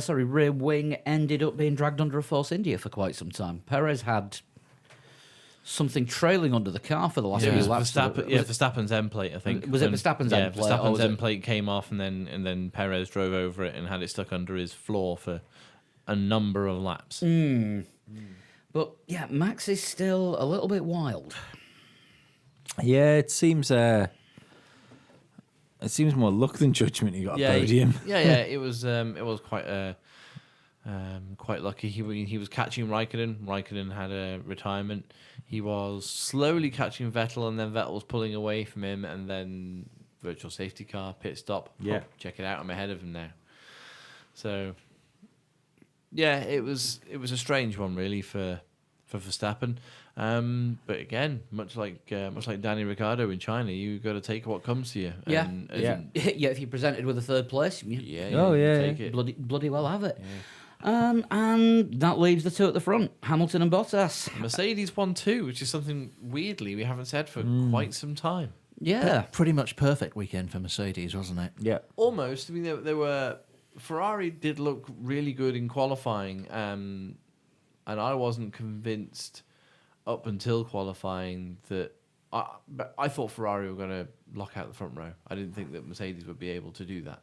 rear wing ended up being dragged under a Force India for quite some time. Perez had something trailing under the car for the last few laps. Verstappen's end plate, I think. Was it Verstappen's end plate? Verstappen's end plate came off, and then Perez drove over it and had it stuck under his floor for a number of laps. But yeah, Max is still a little bit wild. Yeah, it seems more luck than judgment. He got a podium. It was quite lucky. He was catching Raikkonen. Raikkonen had a retirement. He was slowly catching Vettel, and then Vettel was pulling away from him, and then virtual safety car, pit stop. Yeah. Oh, check it out, I'm ahead of him now. So yeah, it was a strange one really for Verstappen. But again, much like Danny Ricciardo in China, you got to take what comes to you. Yeah. And If you're presented with a third place, take it. Bloody well have it. Yeah. And that leaves the two at the front, Hamilton and Bottas. Mercedes won too, which is something weirdly we haven't said for quite some time. Yeah. Pretty much perfect weekend for Mercedes, wasn't it? Yeah. Almost. I mean, there were Ferrari did look really good in qualifying, and I wasn't convinced up until qualifying that I thought Ferrari were going to lock out the front row. I didn't think that Mercedes would be able to do that.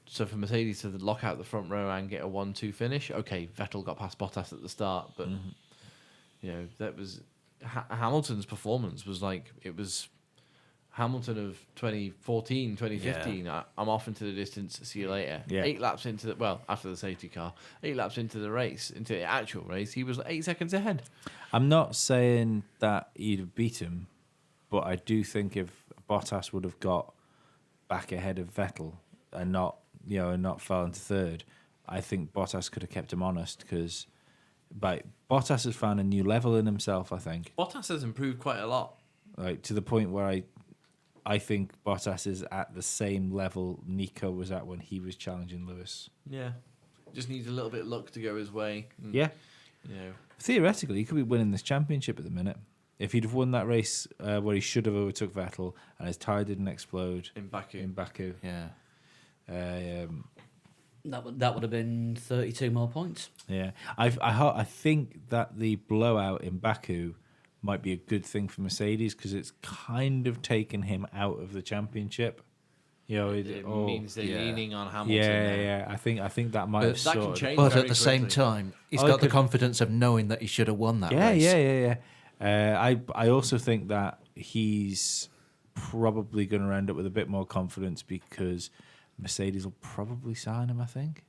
So for Mercedes to lock out the front row and get a 1-2 finish, okay, Vettel got past Bottas at the start, but that was Hamilton's performance was like it was Hamilton of 2014, 2015. I'm off into the distance. See you later. Yeah. 8 laps into after the safety car, 8 laps into the race, into the actual race, he was 8 seconds ahead. I'm not saying that he'd have beat him, but I do think if Bottas would have got back ahead of Vettel and not fell into third, I think Bottas could have kept him honest because Bottas has found a new level in himself, I think. Bottas has improved quite a lot. Like to the point where I think Bottas is at the same level Nico was at when he was challenging Lewis. Yeah. Just needs a little bit of luck to go his way. Yeah. Theoretically, he could be winning this championship at the minute. If he'd have won that race where he should have overtook Vettel and his tyre didn't explode in Baku. Yeah. That would have been 32 more points. Yeah. I think that the blowout in Baku might be a good thing for Mercedes because it's kind of taken him out of the championship. It means they're leaning on Hamilton. Yeah. I think that might have that can sorted. change. But at the same time, he's got the confidence of knowing that he should have won that race. Yeah. I also think that he's probably going to end up with a bit more confidence because Mercedes will probably sign him, I think,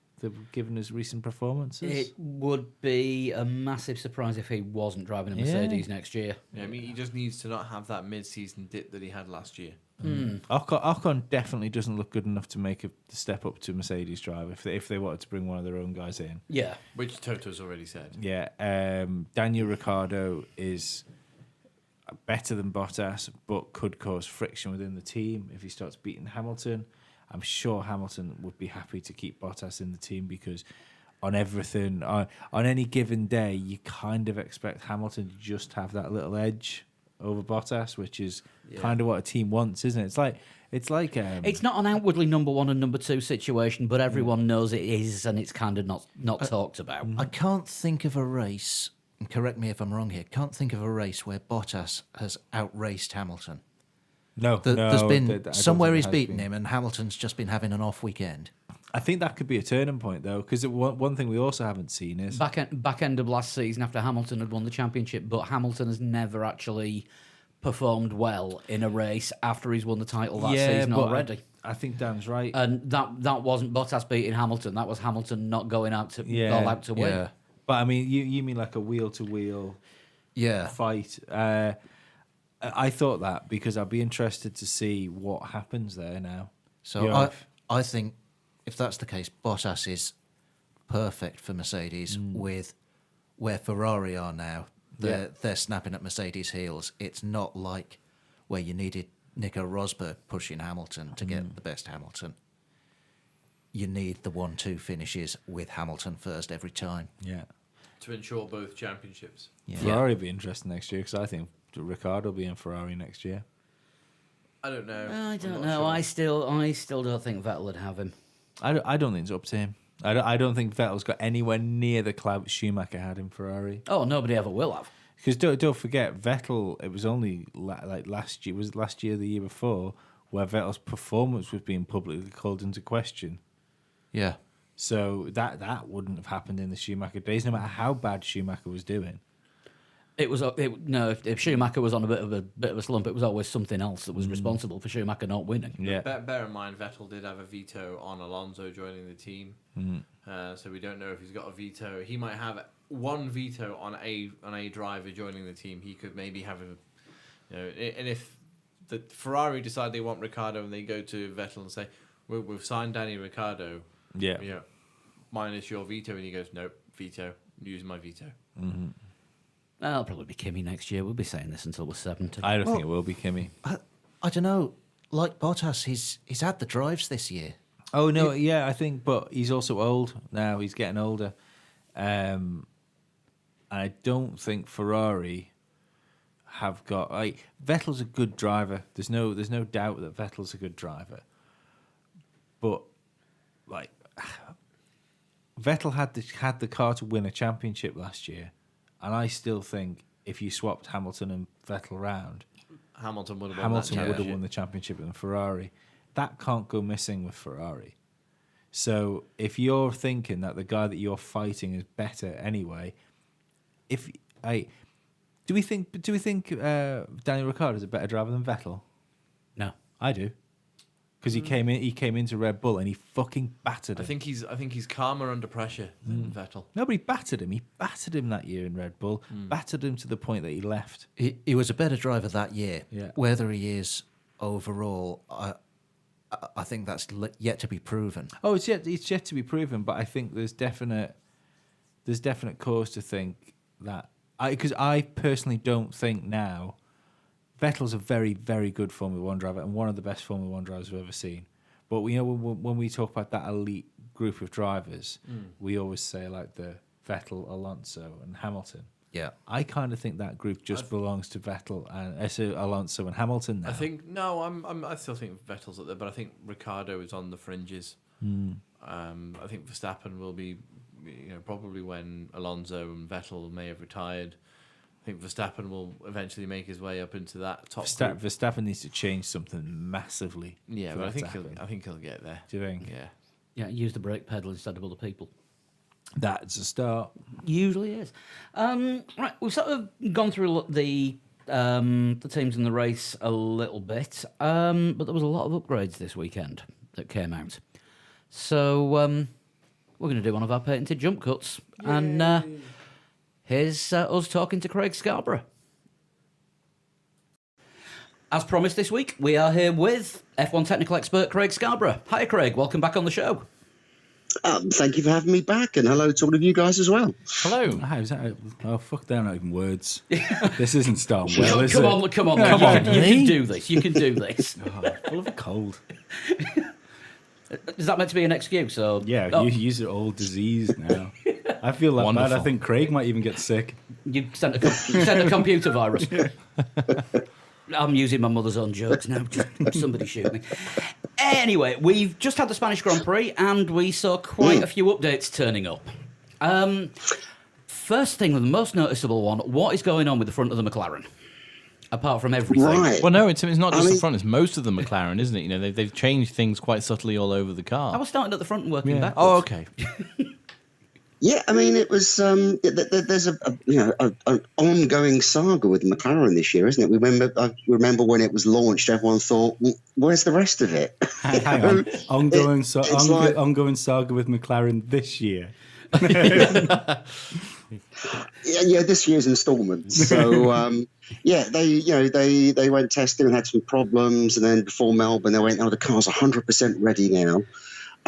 given his recent performances. It would be a massive surprise if he wasn't driving a Mercedes next year. Yeah, I mean, he just needs to not have that mid-season dip that he had last year. Ocon definitely doesn't look good enough to make a step up to Mercedes drive if they wanted to bring one of their own guys in. Yeah. Which Toto's already said. Yeah. Daniel Ricciardo is better than Bottas, but could cause friction within the team if he starts beating Hamilton. I'm sure Hamilton would be happy to keep Bottas in the team because on everything, on any given day, you kind of expect Hamilton to just have that little edge over Bottas, which is kind of what a team wants, isn't it? It's like it's not an outwardly number one and number two situation, but everyone knows it is, and it's kind of not talked about. I can't think of a race, and correct me if I'm wrong here, can't think of a race where Bottas has outraced Hamilton. No, There's been I don't somewhere think he's there has beaten been. him, and Hamilton's just been having an off weekend. I think that could be a turning point, though, because one thing we also haven't seen is... Back end of last season after Hamilton had won the championship, but Hamilton has never actually performed well in a race after he's won the title that season but already. I think Dan's right. And that wasn't Bottas beating Hamilton. That was Hamilton not going out to all out to win. Yeah. But I mean, you mean like a wheel-to-wheel fight? I thought that because I'd be interested to see what happens there now. So I think if that's the case, Bottas is perfect for Mercedes with where Ferrari are now. They're snapping at Mercedes' heels. It's not like where you needed Nico Rosberg pushing Hamilton to get the best Hamilton. You need the 1-2 finishes with Hamilton first every time. Yeah. To ensure both championships. Yeah. Ferrari will be interesting next year because I think Ricciardo will be in Ferrari next year. I don't know. I don't know. Sure. I still don't think Vettel would have him. I don't think it's up to him. I don't think Vettel's got anywhere near the clout Schumacher had in Ferrari. Oh, nobody ever will have. Because don't forget, Vettel, it was only like last year, was it last year, the year before, where Vettel's performance was being publicly called into question. Yeah. So that wouldn't have happened in the Schumacher days, no matter how bad Schumacher was doing. If Schumacher was on a bit of a slump, it was always something else that was responsible for Schumacher not winning. Yeah. Bear in mind, Vettel did have a veto on Alonso joining the team, so we don't know if he's got a veto. He might have one veto on a driver joining the team. He could maybe have and if the Ferrari decide they want Ricciardo and they go to Vettel and say, we've signed Danny Ricciardo, minus your veto, and he goes, nope, veto, use my veto. Mm-hmm. It'll probably be Kimi next year. We'll be saying this until we're 70. I don't think it will be Kimi. I don't know. Like Bottas, he's had the drives this year. Oh no, I think, but he's also old now. He's getting older. I don't think Ferrari have got Vettel's a good driver. There's no doubt that Vettel's a good driver. But Vettel had the car to win a championship last year, and I still think if you swapped Hamilton and Vettel around, Hamilton would have won the championship in Ferrari. That can't go missing with Ferrari. So if you're thinking that the guy that you're fighting is better anyway, do we think Daniel Ricciardo is a better driver than Vettel? No, I do. Because he came into Red Bull and he fucking battered him. I think he's calmer under pressure than Vettel. No, but he battered him. He battered him that year in Red Bull. Battered him to the point that he left. He was a better driver that year. Yeah. Whether he is overall, I think that's yet to be proven. Oh, it's yet to be proven. But I think there's definite cause to think that because I personally don't think now. Vettel's a very, very good Formula One driver and one of the best Formula One drivers we've ever seen. But when we talk about that elite group of drivers, we always say like the Vettel, Alonso, and Hamilton. Yeah, I kind of think that group just belongs to Vettel and Alonso and Hamilton now. I still think Vettel's up there, but I think Ricciardo is on the fringes. I think Verstappen will be, probably when Alonso and Vettel may have retired. I think Verstappen will eventually make his way up into that top group. Verstappen needs to change something massively. Yeah, but I think he'll get there. Do you think? Yeah. Yeah, use the brake pedal instead of other people. That's a start. Usually is. Right, we've sort of gone through the teams in the race a little bit, but there was a lot of upgrades this weekend that came out. So we're going to do one of our patented jump cuts, and here's us talking to Craig Scarborough. As promised this week, we are here with F1 technical expert Craig Scarborough. Hi, Craig. Welcome back on the show. Thank you for having me back, and hello to all of you guys as well. Hello. Oh, fuck, they're not even words. This isn't starting well, is it? Come on, you can do this. You can do this. Full of a cold. Is that meant to be an excuse? Or Yeah, oh, you use it all disease now. I feel that bad. Wonderful. I think Craig might even get sick. you sent a computer virus. I'm using my mother's own jokes now. Just somebody shoot me. Anyway, we've just had the Spanish Grand Prix, and we saw quite a few updates turning up. First thing, the most noticeable one, what is going on with the front of the McLaren? Apart from everything. Right. Well, no, it's not just the front; it's most of the McLaren, isn't it? You know, they've changed things quite subtly all over the car. I was starting at the front and working backwards. Oh, okay. Yeah, I mean, it was. There's an ongoing saga with McLaren this year, isn't it? I remember when it was launched, everyone thought, "Where's the rest of it?" Hang on. Ongoing saga with McLaren this year. Yeah, this year's instalments. So they went testing and had some problems, and then before Melbourne, they went, "Oh, the car's 100% ready now."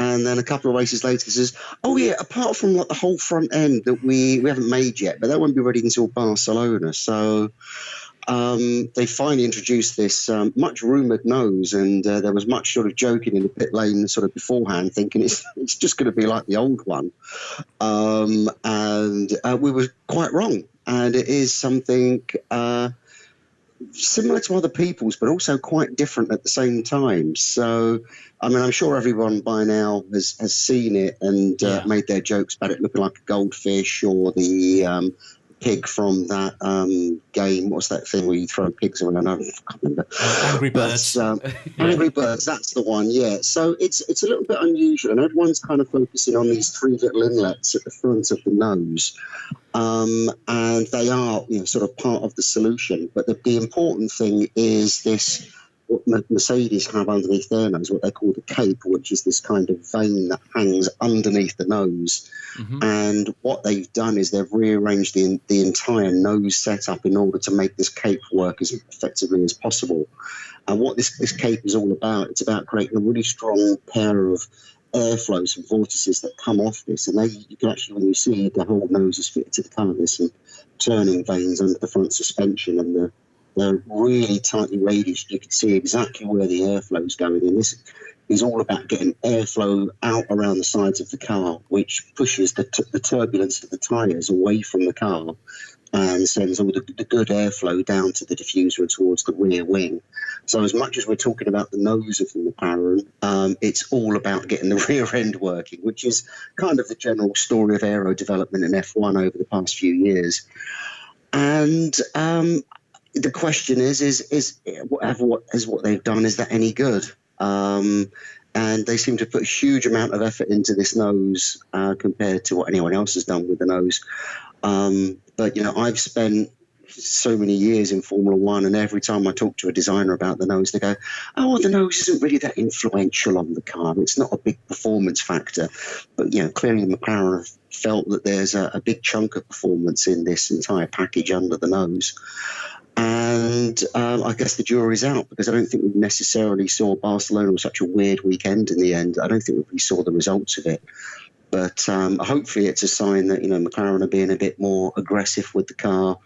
And then a couple of races later, it says, "Oh yeah, apart from like the whole front end that we haven't made yet, but that won't be ready until Barcelona." So they finally introduced this much rumoured nose, and there was much sort of joking in the pit lane sort of beforehand, thinking it's just going to be like the old one. And we were quite wrong, and it is something similar to other people's, but also quite different at the same time. So, I mean, I'm sure everyone by now has seen it and made their jokes about it looking like a goldfish, or the pig from that game. What's that thing where you throw pigs around? I can't remember. Angry Birds. Angry Birds, that's the one, yeah. So it's a little bit unusual, and everyone's kind of focusing on these three little inlets at the front of the nose. And they are, sort of part of the solution. But the important thing is this, what Mercedes have underneath their nose, what they call the cape, which is this kind of vein that hangs underneath the nose. Mm-hmm. And what they've done is they've rearranged the entire nose setup in order to make this cape work as effectively as possible. And what this cape is all about, it's about creating a really strong pair of airflows and vortices that come off this, and you can actually, when you see the whole nose is fitted to the car, there's some turning vanes under the front suspension, and they're really tightly radiused. You can see exactly where the airflow is going in. This is all about getting airflow out around the sides of the car, which pushes the turbulence of the tyres away from the car and sends all the good airflow down to the diffuser and towards the rear wing. So as much as we're talking about the nose of the McLaren, it's all about getting the rear end working, which is kind of the general story of aero development in F1 over the past few years. And the question is what they've done, is that any good? And they seem to put a huge amount of effort into this nose compared to what anyone else has done with the nose. But, I've spent so many years in Formula One, and every time I talk to a designer about the nose, they go, "Oh, the nose isn't really that influential on the car. It's not a big performance factor." But, clearly McLaren have felt that there's a big chunk of performance in this entire package under the nose. And I guess the jury's out, because I don't think we necessarily saw Barcelona was such a weird weekend in the end. I don't think we really saw the results of it. But hopefully it's a sign that, McLaren are being a bit more aggressive with the car,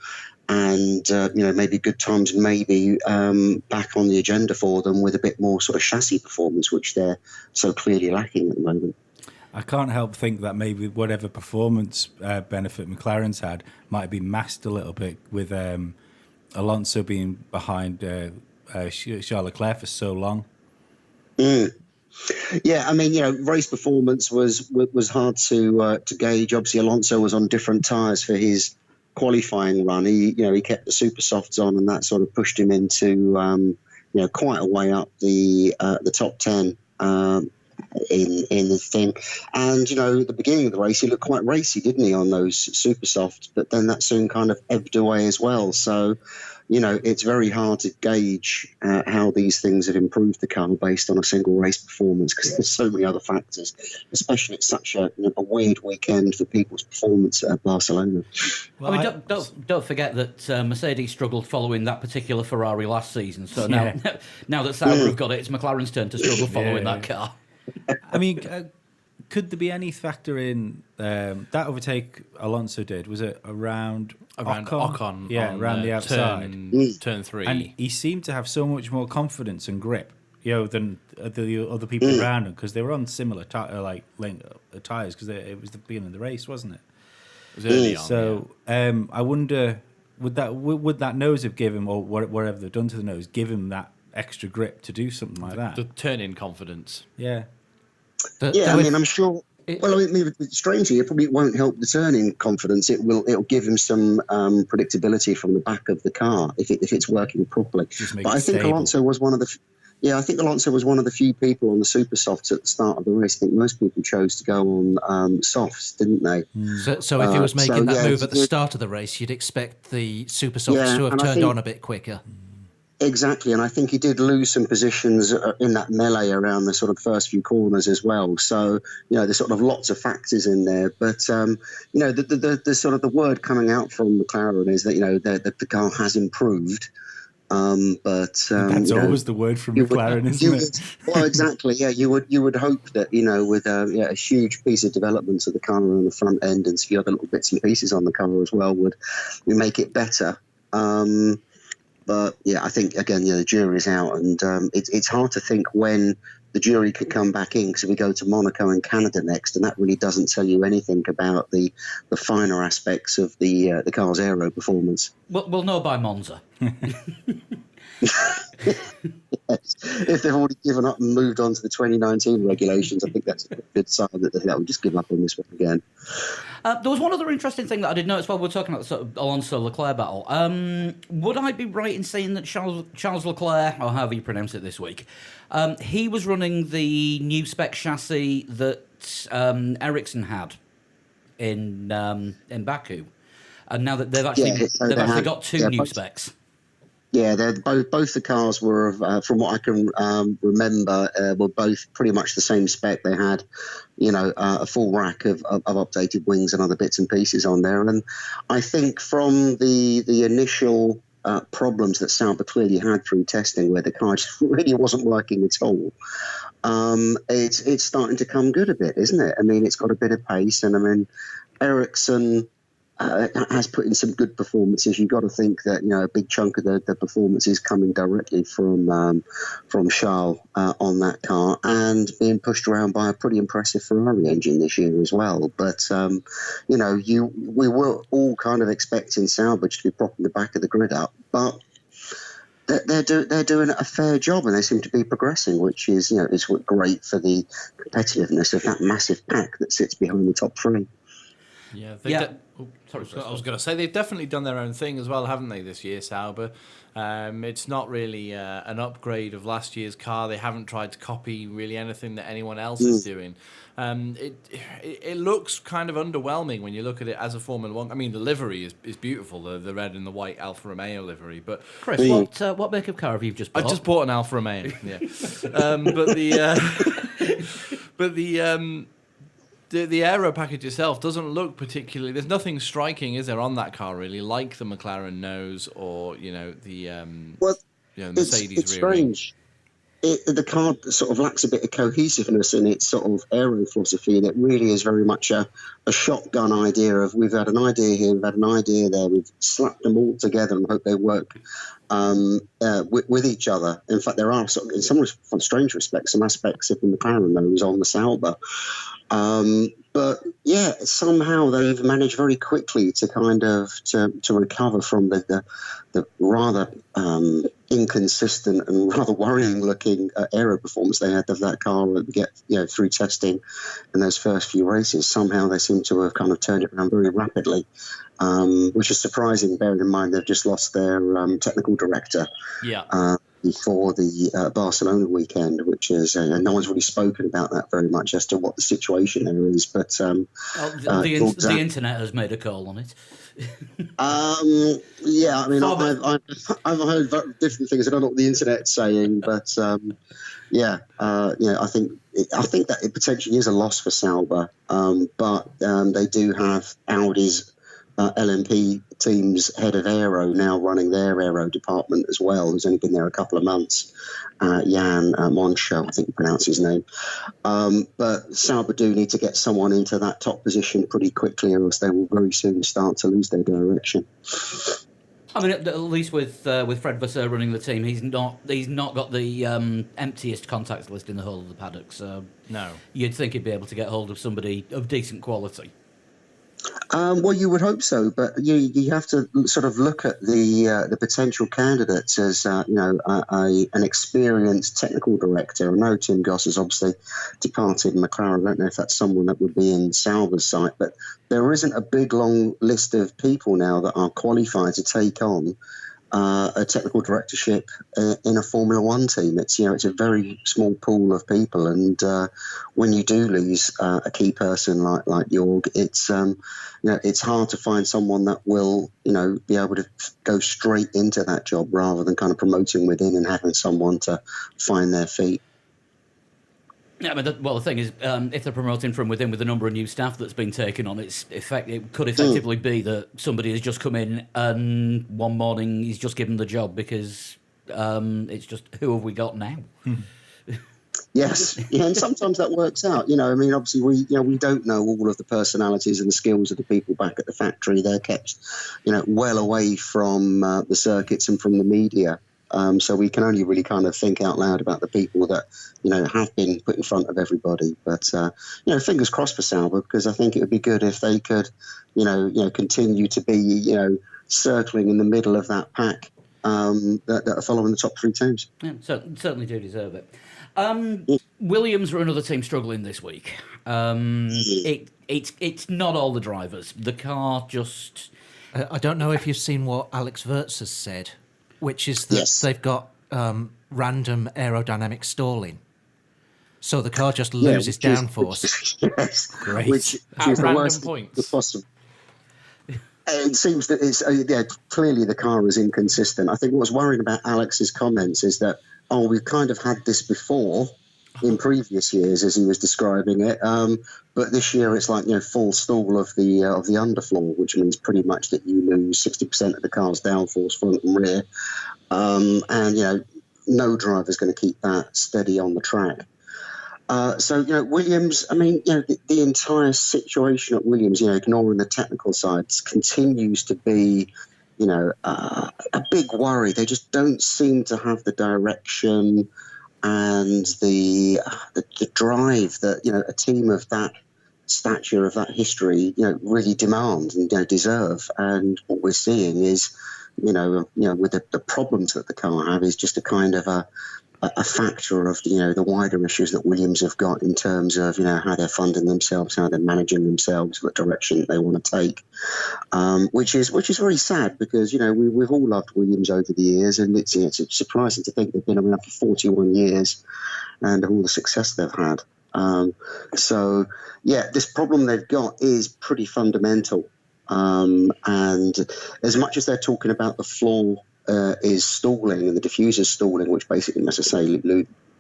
and, maybe good times maybe back on the agenda for them with a bit more sort of chassis performance, which they're so clearly lacking at the moment. I can't help think that maybe whatever performance benefit McLaren's had might have been masked a little bit with Alonso being behind Charles Leclerc for so long. Yeah, I mean, race performance was hard to gauge. Obviously, Alonso was on different tyres for his qualifying run. He kept the super softs on, and that sort of pushed him into quite a way up the top 10 in the thing. And at the beginning of the race, he looked quite racy, didn't he, on those super softs? But then that soon kind of ebbed away as well. So, it's very hard to gauge how these things have improved the car based on a single race performance, because there's so many other factors, especially it's such a weird weekend for people's performance at Barcelona. Well, I mean, don't forget that Mercedes struggled following that particular Ferrari last season. So now that Sauber have got it, it's McLaren's turn to struggle following that car. I mean, could there be any factor in that overtake Alonso did? Was it around Ocon? Yeah, around the outside. Turn 3. And he seemed to have so much more confidence and grip than the other people around them because they were on similar tires because it was the beginning of the race, wasn't it? It was early on. So I wonder would that nose have given, or whatever they've done to the nose, give him that extra grip to do something like that? The turn-in confidence. Yeah. I'm sure. Strangely, it probably won't help the turning confidence. It'll give him some predictability from the back of the car if it's working properly. But I think Alonso was one of the. Yeah, I think Alonso was one of the few people on the super softs at the start of the race. I think most people chose to go on softs, didn't they? So if he was making that move at the start of the race, you'd expect the super softs to have turned on a bit quicker. Exactly, and I think he did lose some positions in that melee around the sort of first few corners as well. So, there's sort of lots of factors in there. But, the sort of the word coming out from McLaren is that, the car has improved. That's always the word from McLaren, isn't it? Well, exactly. Yeah, you would hope that with a huge piece of development of the car on the front end and a few other little bits and pieces on the car as well would make it better. But yeah, I think again, the jury's out, and it's hard to think when the jury could come back in because we go to Monaco and Canada next, and that really doesn't tell you anything about the finer aspects of the car's aero performance. We'll know by Monza. Yes. If they've already given up and moved on to the 2019 regulations, I think that's a good sign that they will just give up on this one again. There was one other interesting thing that I did notice while we were talking about the sort of Alonso-Leclerc battle. Would I be right in saying that Charles Leclerc, or however you pronounce it this week, he was running the new spec chassis that Ericsson had in Baku, and now that they've actually got two new specs. Yeah, they're both the cars were, from what I can remember, were both pretty much the same spec. They had, a full rack of updated wings and other bits and pieces on there. And I think from the initial problems that Sauber clearly had through testing, where the car just really wasn't working at all, it's starting to come good a bit, isn't it? I mean, it's got a bit of pace, and Ericsson has put in some good performances. You've got to think that a big chunk of the performance is coming directly from Charles on that car, and being pushed around by a pretty impressive Ferrari engine this year as well. But we were all kind of expecting Sauber to be propping the back of the grid up, but they're doing a fair job, and they seem to be progressing, which is is great for the competitiveness of that massive pack that sits behind the top three. Yeah, I was going to say they've definitely done their own thing as well, haven't they, this year, Sauber? It's not really an upgrade of last year's car. They haven't tried to copy really anything that anyone else is doing. It looks kind of underwhelming when you look at it as a Formula One. I mean, the livery is beautiful, the red and the white Alfa Romeo livery. But Chris, what make of car have you just bought? I just bought an Alfa Romeo. Yeah, The aero package itself doesn't look particularly. There's nothing striking, is there, on that car really, like the McLaren nose or the Mercedes. It's strange. The car sort of lacks a bit of cohesiveness in its sort of aero philosophy, and it really is very much a shotgun idea of we've had an idea here, we've had an idea there, we've slapped them all together and hope they work with each other. In fact, there are in some strange respects some aspects of the McLaren nose on the Sauber. But yeah, somehow they've managed very quickly to kind of to recover from the rather inconsistent and rather worrying looking aero performance they had of that car through testing in those first few races. Somehow they seem to have kind of turned it around very rapidly, which is surprising, bearing in mind they've just lost their technical director. Yeah. Before the Barcelona weekend, which is no one's really spoken about that very much as to what the situation there is. But the internet has made a call on it. Yeah, I mean, I've heard different things. I don't know what the internet's saying, but I think that it potentially is a loss for Sauber. But they do have Audi's LMP team's head of aero now running their aero department as well, who's only been there a couple of months, Jan Moncho, I think you pronounce his name. But Sauber do need to get someone into that top position pretty quickly, or else they will very soon start to lose their direction. I mean, at least with Fred Vasseur running the team, he's not got the emptiest contacts list in the whole of the paddock. So No. you'd think he'd be able to get hold of somebody of decent quality. Well, you would hope so, but you have to sort of look at the potential candidates as an experienced technical director. I know Tim Goss has obviously departed McLaren. I don't know if that's someone that would be in Sauber's sight, but there isn't a big long list of people now that are qualified to take on a technical directorship in a Formula One team. It's a very small pool of people, and when you do lose a key person like Jorg, it's hard to find someone that will be able to go straight into that job rather than kind of promoting within and having someone to find their feet. Yeah, but the thing is, if they're promoting from within with the number of new staff that's been taken on, it could effectively be that somebody has just come in and one morning he's just given the job because it's just, who have we got now? Yes, yeah, and sometimes that works out. Obviously we don't know all of the personalities and the skills of the people back at the factory. They're kept, well away from the circuits and from the media. So we can only really kind of think out loud about the people that, have been put in front of everybody. But, fingers crossed for Sauber, because I think it would be good if they could, continue to be, circling in the middle of that pack that are following the top three teams. Yeah, certainly do deserve it. Williams are another team struggling this week. It's not all the drivers. The car just... I don't know if you've seen what Alex Wirtz has said, which is that they've got random aerodynamic stalling. So the car just loses downforce. Yes. Great. Which At is the random worst points. possible. It seems that it's clearly the car is inconsistent. I think what's worrying about Alex's comments is that, we've kind of had this before in previous years, as he was describing it. But this year it's like, full stall of the underfloor, which means pretty much that you lose 60% of the car's downforce front and rear. And no driver's going to keep that steady on the track. So Williams, the entire situation at Williams, ignoring the technical sides, continues to be, a big worry. They just don't seem to have the direction and the drive that, a team of that stature, of that history, really demand and deserve. And what we're seeing is, with the problems that the car have, is just a kind of a factor of the wider issues that Williams have got in terms of how they're funding themselves, how they're managing themselves, what direction they want to take, which is very sad, because we've all loved Williams over the years, and it's surprising to think they've been around for 41 years and all the success they've had. This problem they've got is pretty fundamental, and as much as they're talking about the flaw is stalling and the diffuser stalling, which basically, as I say,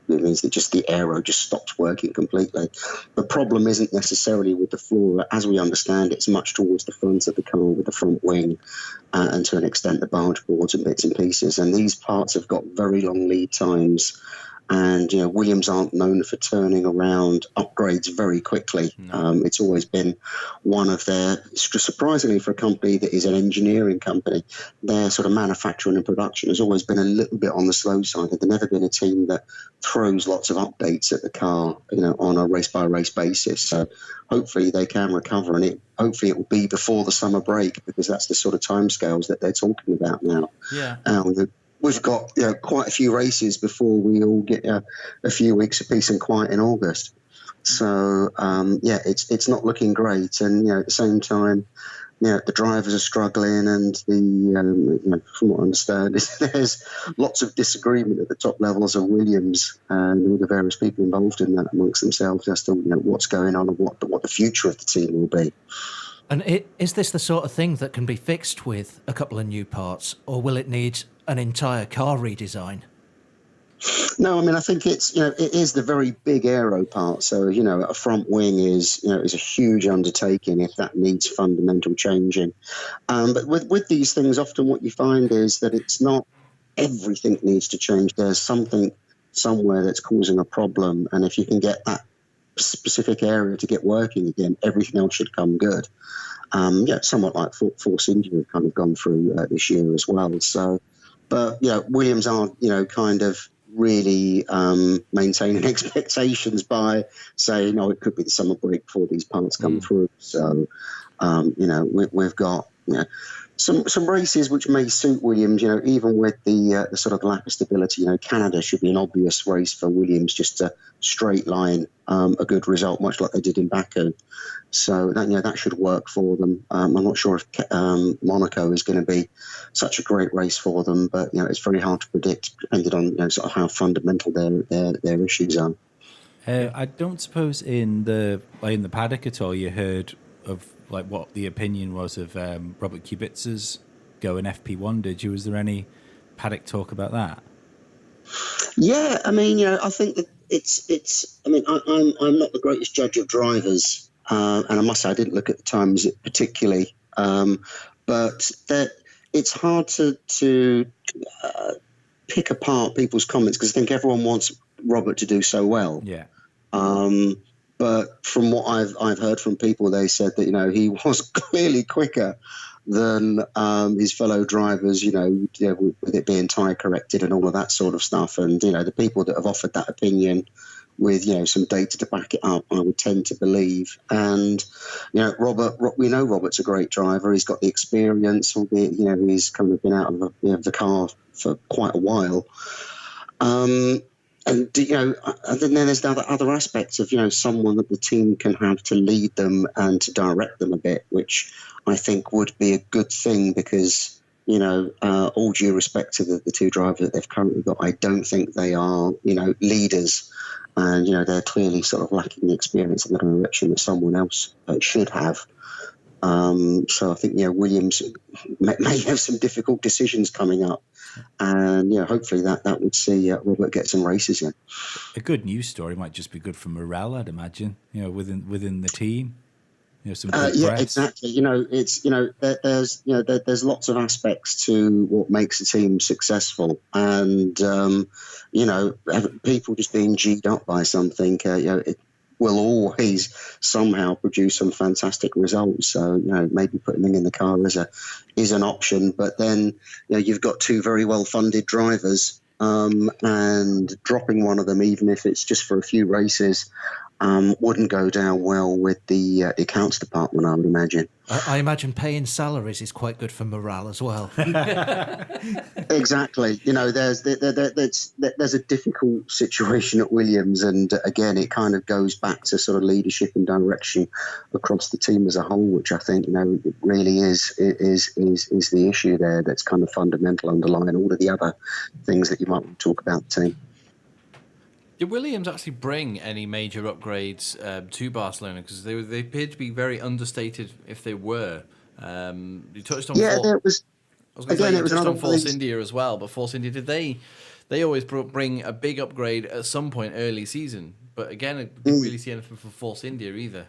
means that just the aero just stops working completely. The problem isn't necessarily with the floor. As we understand, it's much towards the front of the car with the front wing and to an extent the barge boards and bits and pieces. And these parts have got very long lead times. And, Williams aren't known for turning around upgrades very quickly. No. It's always been one of their, surprisingly for a company that is an engineering company, their sort of manufacturing and production has always been a little bit on the slow side. They've never been a team that throws lots of updates at the car, on a race-by-race basis. So hopefully they can recover, and hopefully it will be before the summer break, because that's the sort of timescales that they're talking about now. Yeah. We've got quite a few races before we all get a few weeks of peace and quiet in August. So, it's not looking great. And, at the same time, the drivers are struggling, and from what I understand, there's lots of disagreement at the top levels of Williams and all the various people involved in that amongst themselves as to what's going on and what the future of the team will be. And is this the sort of thing that can be fixed with a couple of new parts, or will it need an entire car redesign? No, I think it is the very big aero part. So, a front wing is a huge undertaking if that needs fundamental changing. But with these things, often what you find is that it's not everything needs to change. There's something somewhere that's causing a problem. And if you can get that specific area to get working again, everything else should come good. Somewhat like Force India have kind of gone through this year as well. So, but Williams are kind of really maintaining expectations by saying, it could be the summer break before these parts come through. So, we've got some races which may suit Williams. Even with the sort of lack of stability, Canada should be an obvious race for Williams, just to straight line a good result, much like they did in Baku. So that should work for them. I'm not sure if Monaco is going to be such a great race for them, but it's very hard to predict, depending on sort of how fundamental their issues are. I don't suppose in the paddock at all you heard of what the opinion was of Robert Kubica's going FP1. Did you? Was there any paddock talk about that? Yeah, I mean, I think that it's. I mean, I'm not the greatest judge of drivers, and I must say I didn't look at the times particularly, but that it's hard to pick apart people's comments, because I think everyone wants Robert to do so well. Yeah. But from what I've heard from people, they said that he was clearly quicker than his fellow drivers. With it being tyre corrected and all of that sort of stuff. And the people that have offered that opinion with some data to back it up, I would tend to believe. And Robert, we know Robert's a great driver. He's got the experience, albeit he's kind of been out of the car for quite a while. And then there's the other aspects of someone that the team can have to lead them and to direct them a bit, which I think would be a good thing, because all due respect to the two drivers that they've currently got, I don't think they are leaders, and they're clearly sort of lacking the experience in the direction that someone else should have. So I think Williams may have some difficult decisions coming up, and hopefully that would see Robert get some races in. A good news story might just be good for morale, I'd imagine. Within the team, some good press. Exactly. There's lots of aspects to what makes a team successful, and people just being G'd up by something, it will always somehow produce some fantastic results. So, maybe putting them in the car is an option. But then, you've got two very well-funded drivers, and dropping one of them, even if it's just for a few races, wouldn't go down well with the accounts department, I would imagine. I imagine paying salaries is quite good for morale as well. Exactly. There's a difficult situation at Williams, and again, it kind of goes back to sort of leadership and direction across the team as a whole, which I think it really is the issue there. That's kind of fundamental, underlying all of the other things that you might want to talk about the team. Did Williams actually bring any major upgrades to Barcelona? Because they appeared to be very understated if they were. You touched on there was. Again, it was on Force India as well. But Force India, did they always bring a big upgrade at some point early season? But again, I didn't really see anything from Force India either.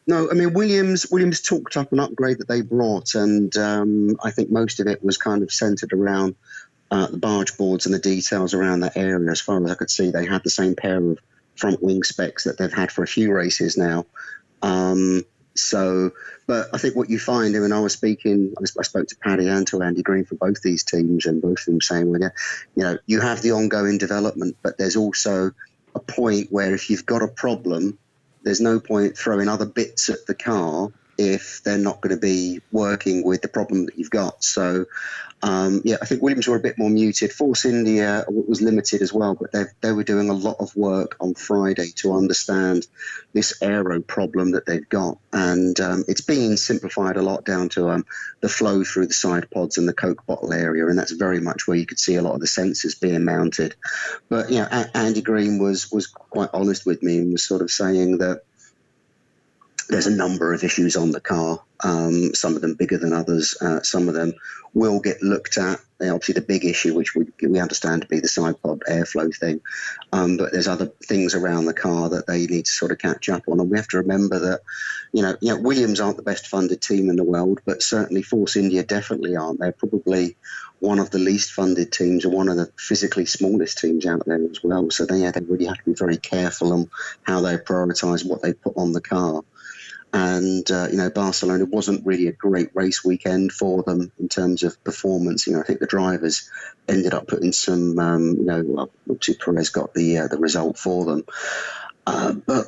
No, I mean, Williams talked up an upgrade that they brought, and I think most of it was kind of centred around the barge boards and the details around that area. As far as I could see, they had the same pair of front wing specs that they've had for a few races now. But I think what you find, when I spoke to Paddy and to Andy Green for both these teams, and both of them saying, you have the ongoing development, but there's also a point where if you've got a problem, there's no point throwing other bits at the car if they're not going to be working with the problem that you've got. So, I think Williams were a bit more muted. Force India was limited as well, but they were doing a lot of work on Friday to understand this aero problem that they've got. And it's being simplified a lot down to the flow through the side pods and the Coke bottle area, and that's very much where you could see a lot of the sensors being mounted. But, Andy Green was quite honest with me and was sort of saying that there's a number of issues on the car, some of them bigger than others. Some of them will get looked at. Obviously, the big issue, which we understand to be the side pod airflow thing, but there's other things around the car that they need to sort of catch up on. And we have to remember that, Williams aren't the best funded team in the world, but certainly Force India definitely aren't. They're probably one of the least funded teams and one of the physically smallest teams out there as well. So they really have to be very careful on how they prioritise what they put on the car. And, Barcelona wasn't really a great race weekend for them in terms of performance. I think the drivers ended up putting some, obviously Perez got the result for them. But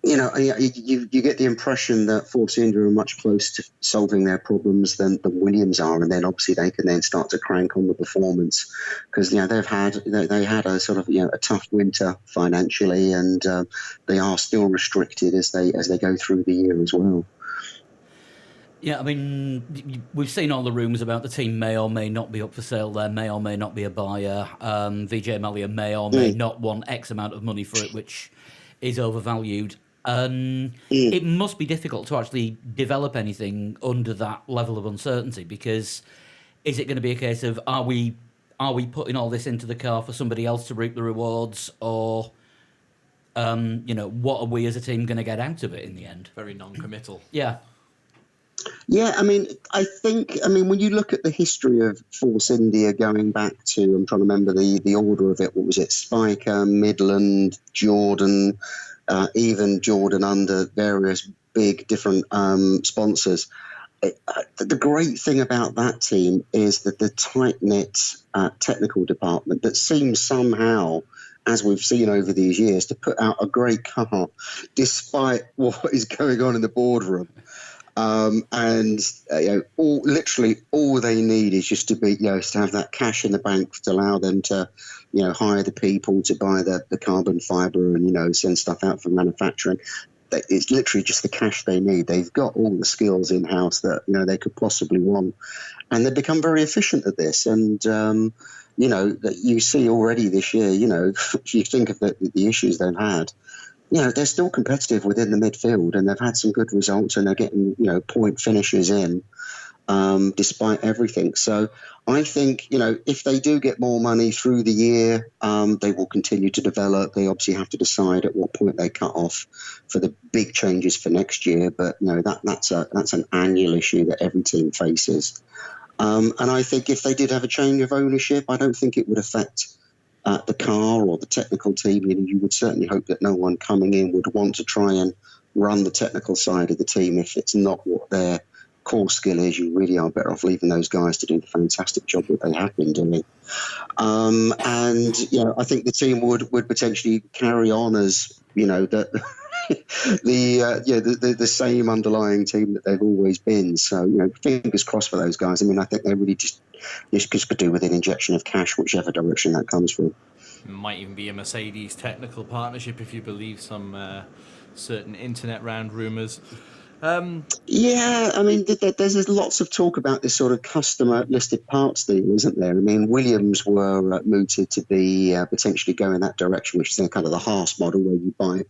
you get the impression that Force India are much closer to solving their problems than Williams are, and then obviously they can then start to crank on the performance because they had a sort of a tough winter financially, and they are still restricted as they go through the year as well. Yeah, I mean, we've seen all the rumours about the team may or may not be up for sale. There may or may not be a buyer. Vijay Mallya may or may not want X amount of money for it, which is overvalued. It must be difficult to actually develop anything under that level of uncertainty, because is it going to be a case of are we putting all this into the car for somebody else to reap the rewards, or what are we as a team going to get out of it in the end? Very non-committal. Yeah. Yeah, I think when you look at the history of Force India going back to, I'm trying to remember the order of it, what was it, Spiker, Midland, Jordan, even Jordan under various big different sponsors. The great thing about that team is that the tight-knit technical department that seems somehow, as we've seen over these years, to put out a great car despite what is going on in the boardroom. Literally all they need is just to be, to have that cash in the bank to allow them to, hire the people to buy the carbon fibre and, send stuff out for manufacturing. It's literally just the cash they need. They've got all the skills in-house that, they could possibly want. And they've become very efficient at this. And, that you see already this year, if you think of the issues they've had, they're still competitive within the midfield, and they've had some good results, and they're getting, point finishes in despite everything. So I think, if they do get more money through the year, they will continue to develop. They obviously have to decide at what point they cut off for the big changes for next year. But, that's an annual issue that every team faces. And I think if they did have a change of ownership, I don't think it would affect the car or the technical team. You would certainly hope that no one coming in would want to try and run the technical side of the team if it's not what their core skill is. You really are better off leaving those guys to do the fantastic job that they have been doing. I think the team would potentially carry on as the same underlying team that they've always been. So fingers crossed for those guys. I think they really just could do with an injection of cash, whichever direction that comes from. Might even be a Mercedes technical partnership if you believe some certain internet round rumours. There's lots of talk about this sort of customer listed parts deal, isn't there? Williams were mooted to be potentially go in that direction, which is kind of the Haas model where you buy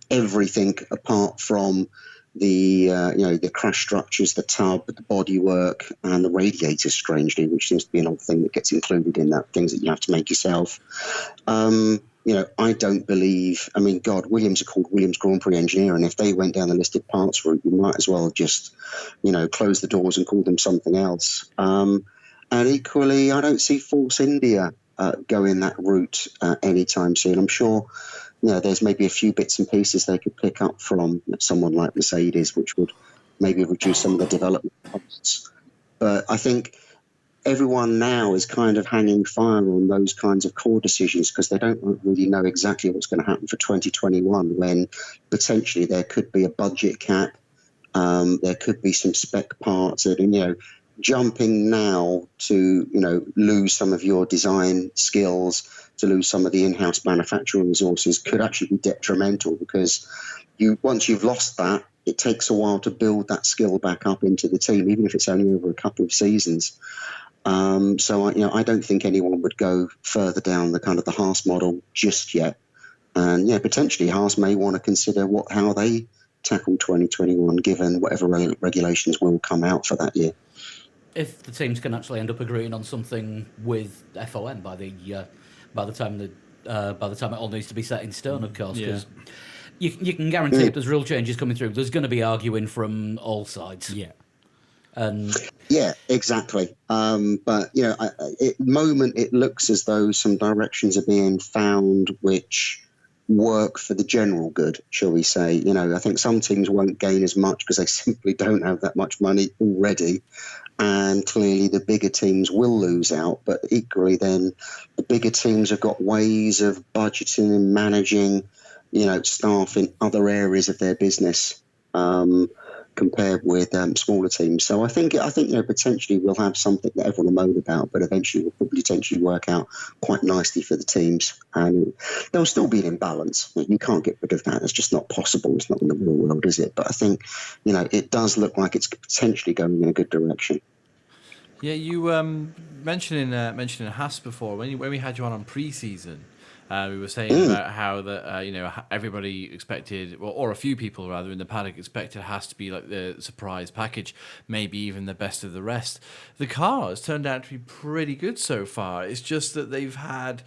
everything apart from the crash structures, the tub, the bodywork, and the radiators, strangely, which seems to be an odd thing that gets included in that, things that you have to make yourself. I don't believe, Williams are called Williams Grand Prix Engineer, and if they went down the listed parts route, you might as well just, close the doors and call them something else. And equally, I don't see Force India going that route anytime soon. I'm sure there's maybe a few bits and pieces they could pick up from someone like Mercedes, which would maybe reduce some of the development costs. But I think everyone now is kind of hanging fire on those kinds of core decisions because they don't really know exactly what's going to happen for 2021, when potentially there could be a budget cap, there could be some spec parts that, jumping now to, lose some of your design skills, to lose some of the in-house manufacturing resources could actually be detrimental, because once you've lost that, it takes a while to build that skill back up into the team, even if it's only over a couple of seasons. I don't think anyone would go further down the kind of the Haas model just yet. And potentially Haas may want to consider how they tackle 2021, given whatever regulations will come out for that year. If the teams can actually end up agreeing on something with FOM by the time it all needs to be set in stone, of course, because you can guarantee if there's rule changes coming through, there's going to be arguing from all sides. Yeah. Yeah, exactly. But moment it looks as though some directions are being found which work for the general good, shall we say. I think some teams won't gain as much because they simply don't have that much money already. And clearly the bigger teams will lose out. But equally then the bigger teams have got ways of budgeting and managing, staff in other areas of their business. Compared with smaller teams. So I think potentially we'll have something that everyone will moan about, but eventually will probably potentially work out quite nicely for the teams. And there'll still be an imbalance. You can't get rid of that. It's just not possible. It's not in the real world, is it? But I think, it does look like it's potentially going in a good direction. Yeah, you mentioning Haas before, when we had you on pre-season, we were saying about how that everybody expected, or a few people rather in the paddock expected Haas to be like the surprise package, maybe even the best of the rest. The car has turned out to be pretty good so far. It's just that they've had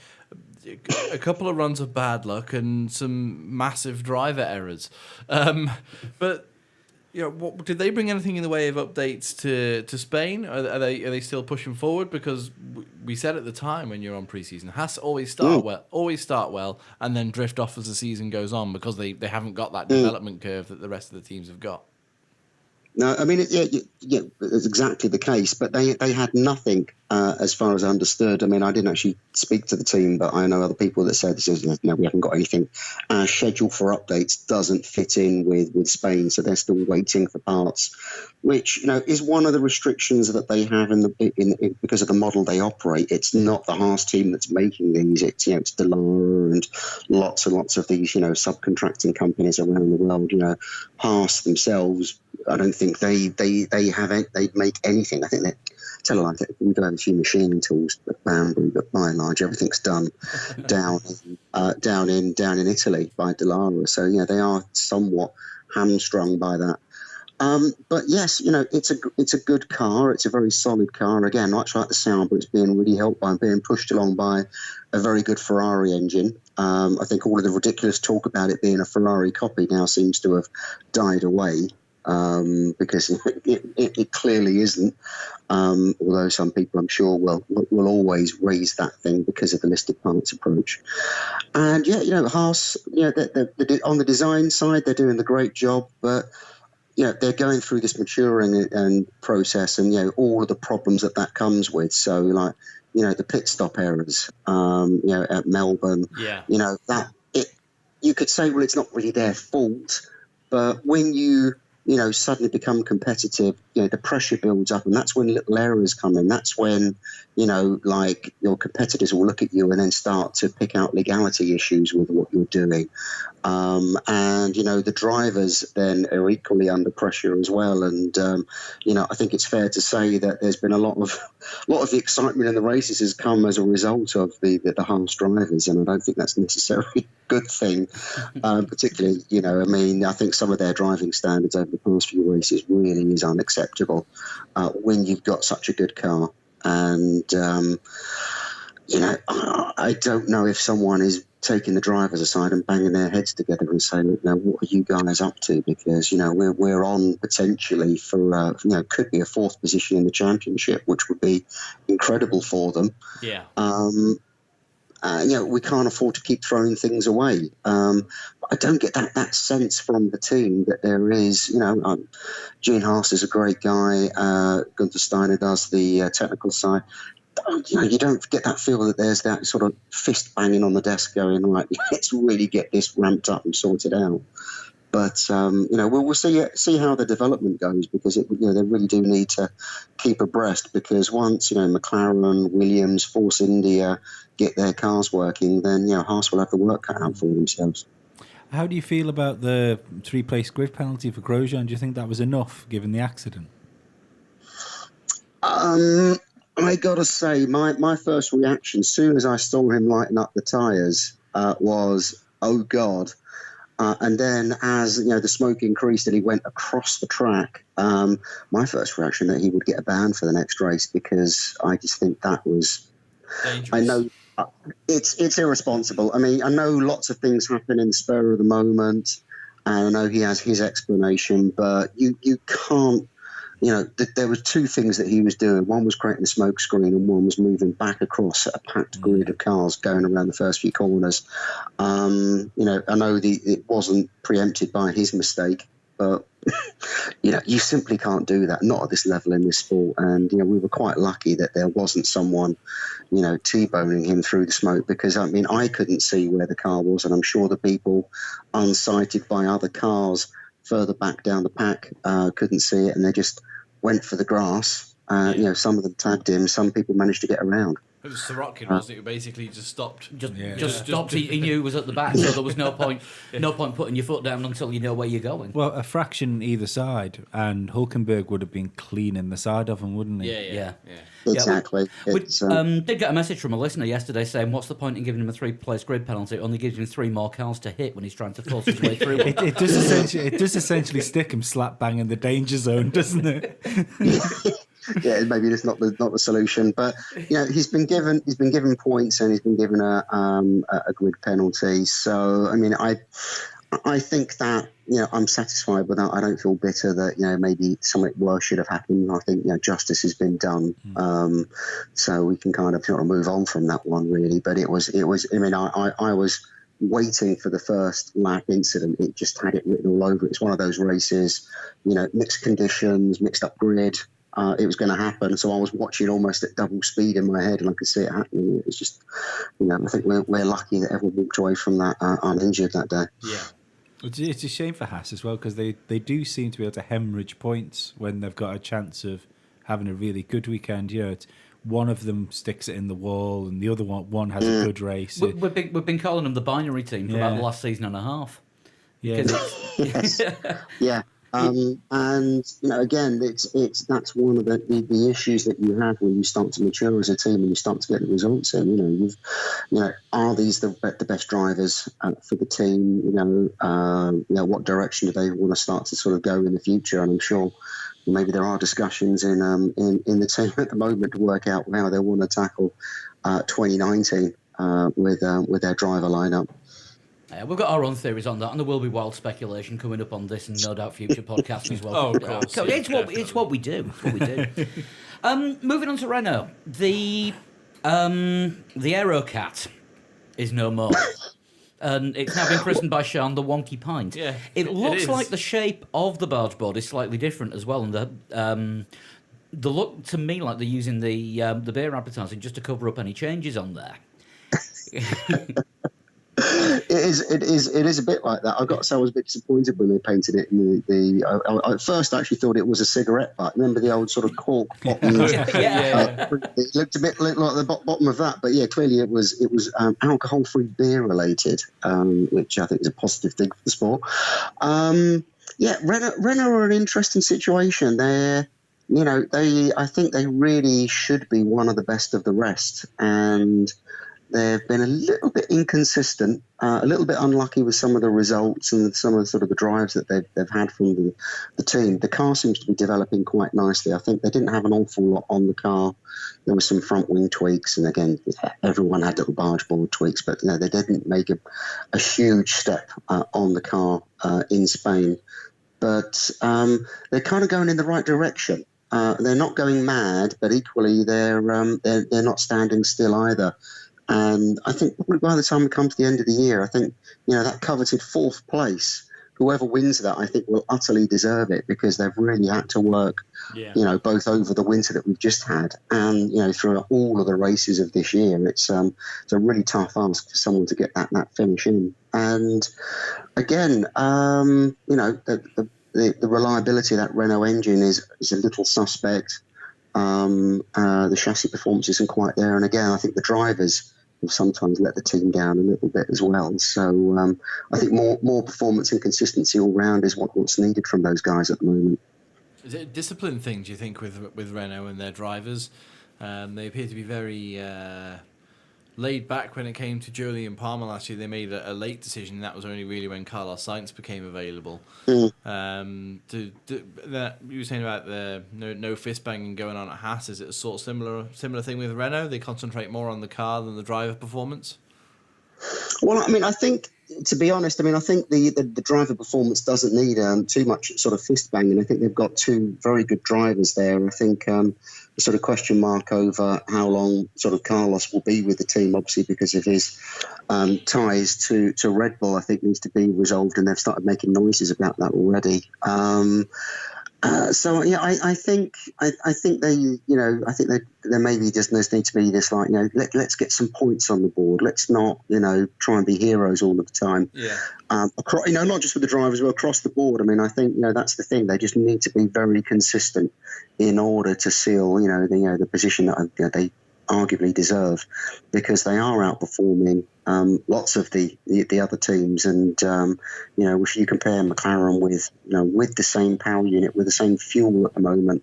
a couple of runs of bad luck and some massive driver errors. But did they bring anything in the way of updates to Spain? Are they still pushing forward? Because we said at the time when you're on preseason, Haas always start well, and then drift off as the season goes on because they haven't got that development curve that the rest of the teams have got. No, I mean, it's exactly the case. But they had nothing, as far as I understood. I mean, I didn't actually speak to the team, but I know other people that said we haven't got anything. Our schedule for updates doesn't fit in with Spain, so they're still waiting for parts, which is one of the restrictions that they have in because of the model they operate. It's not the Haas team that's making these. It's it's Dallara and lots and lots of these subcontracting companies around the world. Haas themselves, I don't think they make anything. I think we do have a few machining tools at Banbury, but by and large everything's done down in Italy by Dallara. So they are somewhat hamstrung by that. But yes, it's a good car. It's a very solid car. Again, much like the Sauber, it's being really helped by being pushed along by a very good Ferrari engine. I think all of the ridiculous talk about it being a Ferrari copy now seems to have died away. Because it clearly isn't. Although some people, I'm sure, will always raise that thing because of the listed parts approach. And Haas, they're on the design side, they're doing the great job, but they're going through this maturing and process, and all of the problems that comes with. So the pit stop errors, at Melbourne, you could say, well, it's not really their fault, but when you suddenly become competitive, the pressure builds up, and that's when little errors come in. That's when, your competitors will look at you and then start to pick out legality issues with what you're doing. And the drivers then are equally under pressure as well. And, I think it's fair to say that there's been a lot of the excitement in the races has come as a result of the Haas drivers. And I don't think that's necessarily a good thing, particularly, I think some of their driving standards over the past few races really is unacceptable when you've got such a good car. And, I don't know if someone is taking the drivers aside and banging their heads together and saying, look, now, what are you guys up to? Because, we're on potentially for, could be a fourth position in the championship, which would be incredible for them. Yeah. We can't afford to keep throwing things away. I don't get that sense from the team that there is, Gene Haas is a great guy. Gunther Steiner does the technical side. You don't get that feel that there's that sort of fist banging on the desk going, like, let's really get this ramped up and sorted out. But we'll see how the development goes, because they really do need to keep abreast, because once McLaren, Williams, Force India get their cars working, then Haas will have the work cut out for themselves. How do you feel about the 3-place grid penalty for Grosjean? Do you think that was enough given the accident? I gotta say, my first reaction, as soon as I saw him lighting up the tyres, was, oh God. And then as the smoke increased and he went across the track, my first reaction that he would get a ban for the next race, because I just think that was dangerous. I know it's irresponsible. I mean, I know lots of things happen in the spur of the moment, and I know he has his explanation, but you can't. There were two things that he was doing. One was creating a smoke screen, and one was moving back across a packed grid of cars going around the first few corners. I know it wasn't preempted by his mistake, but you simply can't do that, not at this level in this sport. And we were quite lucky that there wasn't someone T-boning him through the smoke, because I mean I couldn't see where the car was, and I'm sure the people unsighted by other cars further back down the pack couldn't see it, and they just went for the grass. Some of them tagged him, some people managed to get around. It was Sorokin, wasn't it? Who basically just stopped. Just stopped. He knew he was at the back, so there was no point putting your foot down until you know where you're going. Well, a fraction either side, and Hulkenberg would have been cleaning the side of him, wouldn't he? Yeah. Exactly. We did get a message from a listener yesterday saying, "What's the point in giving him a 3-place grid penalty? It only gives him 3 more cars to hit when he's trying to force his way through." It does essentially stick him slap bang in the danger zone, doesn't it? Yeah, maybe it's not the solution, but he's been given points, and he's been given a grid penalty. So I mean, I think that I'm satisfied with that. I don't feel bitter that maybe something worse should have happened. I think justice has been done, so we can kind of move on from that one really. But it was. I mean, I was waiting for the first lap incident. It just had it written all over it. It's one of those races, mixed conditions, mixed up grid. It was going to happen, so I was watching almost at double speed in my head, and I could see it happening. It was just, I think we're lucky that everyone walked away from that uninjured that day. Yeah. It's a shame for Haas as well, because they do seem to be able to hemorrhage points when they've got a chance of having a really good weekend. It's one of them sticks it in the wall, and the other one has a good race. We've been calling them the binary team for about the last season and a half. Yeah. Yes. Yeah. And again, that's one of the issues that you have when you start to mature as a team and you start to get the results in. Are these the best drivers for the team? What direction do they want to start to sort of go in the future? And I'm sure maybe there are discussions in the team at the moment to work out how they want to tackle 2019 with their driver lineup. We've got our own theories on that, and there will be wild speculation coming up on this, and no doubt future podcasts as well. Oh, of course. It's what we do. Moving on to Renault, the Aerocat is no more, and it's now been christened by Sean the Wonky Pint. Yeah, it looks is. like the shape of the barge board is slightly different as well, and the look to me like they're using the beer advertising just to cover up any changes on there. It is a bit like that. I got to say I was a bit disappointed when they painted it in I at first actually thought it was a cigarette butt. Remember the old sort of cork bottom? It looked like the bottom of that, but yeah, clearly it was alcohol-free beer related, which I think is a positive thing for the sport. Renault are an interesting situation. I think they really should be one of the best of the rest, and they've been a little bit inconsistent, a little bit unlucky with some of the results and some of the sort of the drives that they've had from the team. The car seems to be developing quite nicely. I think they didn't have an awful lot on the car. There were some front wing tweaks, and again, everyone had little barge board tweaks, but they didn't make a huge step on the car in Spain. But they're kind of going in the right direction. They're not going mad, but equally they're not standing still either. And I think probably by the time we come to the end of the year, I think, that coveted 4th place, whoever wins that, I think will utterly deserve it, because they've really had to work, both over the winter that we've just had and, through all of the races of this year. It's a really tough ask for someone to get that finish in. And again, the reliability of that Renault engine is a little suspect. The chassis performance isn't quite there, and again, I think the drivers have sometimes let the team down a little bit as well. So I think more performance and consistency all round is what's needed from those guys at the moment. Is it a discipline thing, do you think, with Renault and their drivers? They appear to be very laid back when it came to Julian Palmer last year. They made a late decision. That was only really when Carlos Sainz became available. That you were saying about the no fist banging going on at Haas. Is it a sort of similar thing with Renault? They concentrate more on the car than the driver performance. Well, I mean, I think, to be honest, I think the driver performance doesn't need too much sort of fist banging. I think they've got two very good drivers there. I think the sort of question mark over how long sort of Carlos will be with the team, obviously because of his ties to Red Bull, I think needs to be resolved, and they've started making noises about that already. So yeah, I think they, I think there maybe just need to be this, like, let's get some points on the board. Let's not, try and be heroes all of the time. Yeah. Across, not just with the drivers, but across the board. I mean, I think that's the thing. They just need to be very consistent in order to seal, the position that they arguably deserve, because they are outperforming lots of the other teams. And if you compare McLaren with the same power unit, with the same fuel at the moment,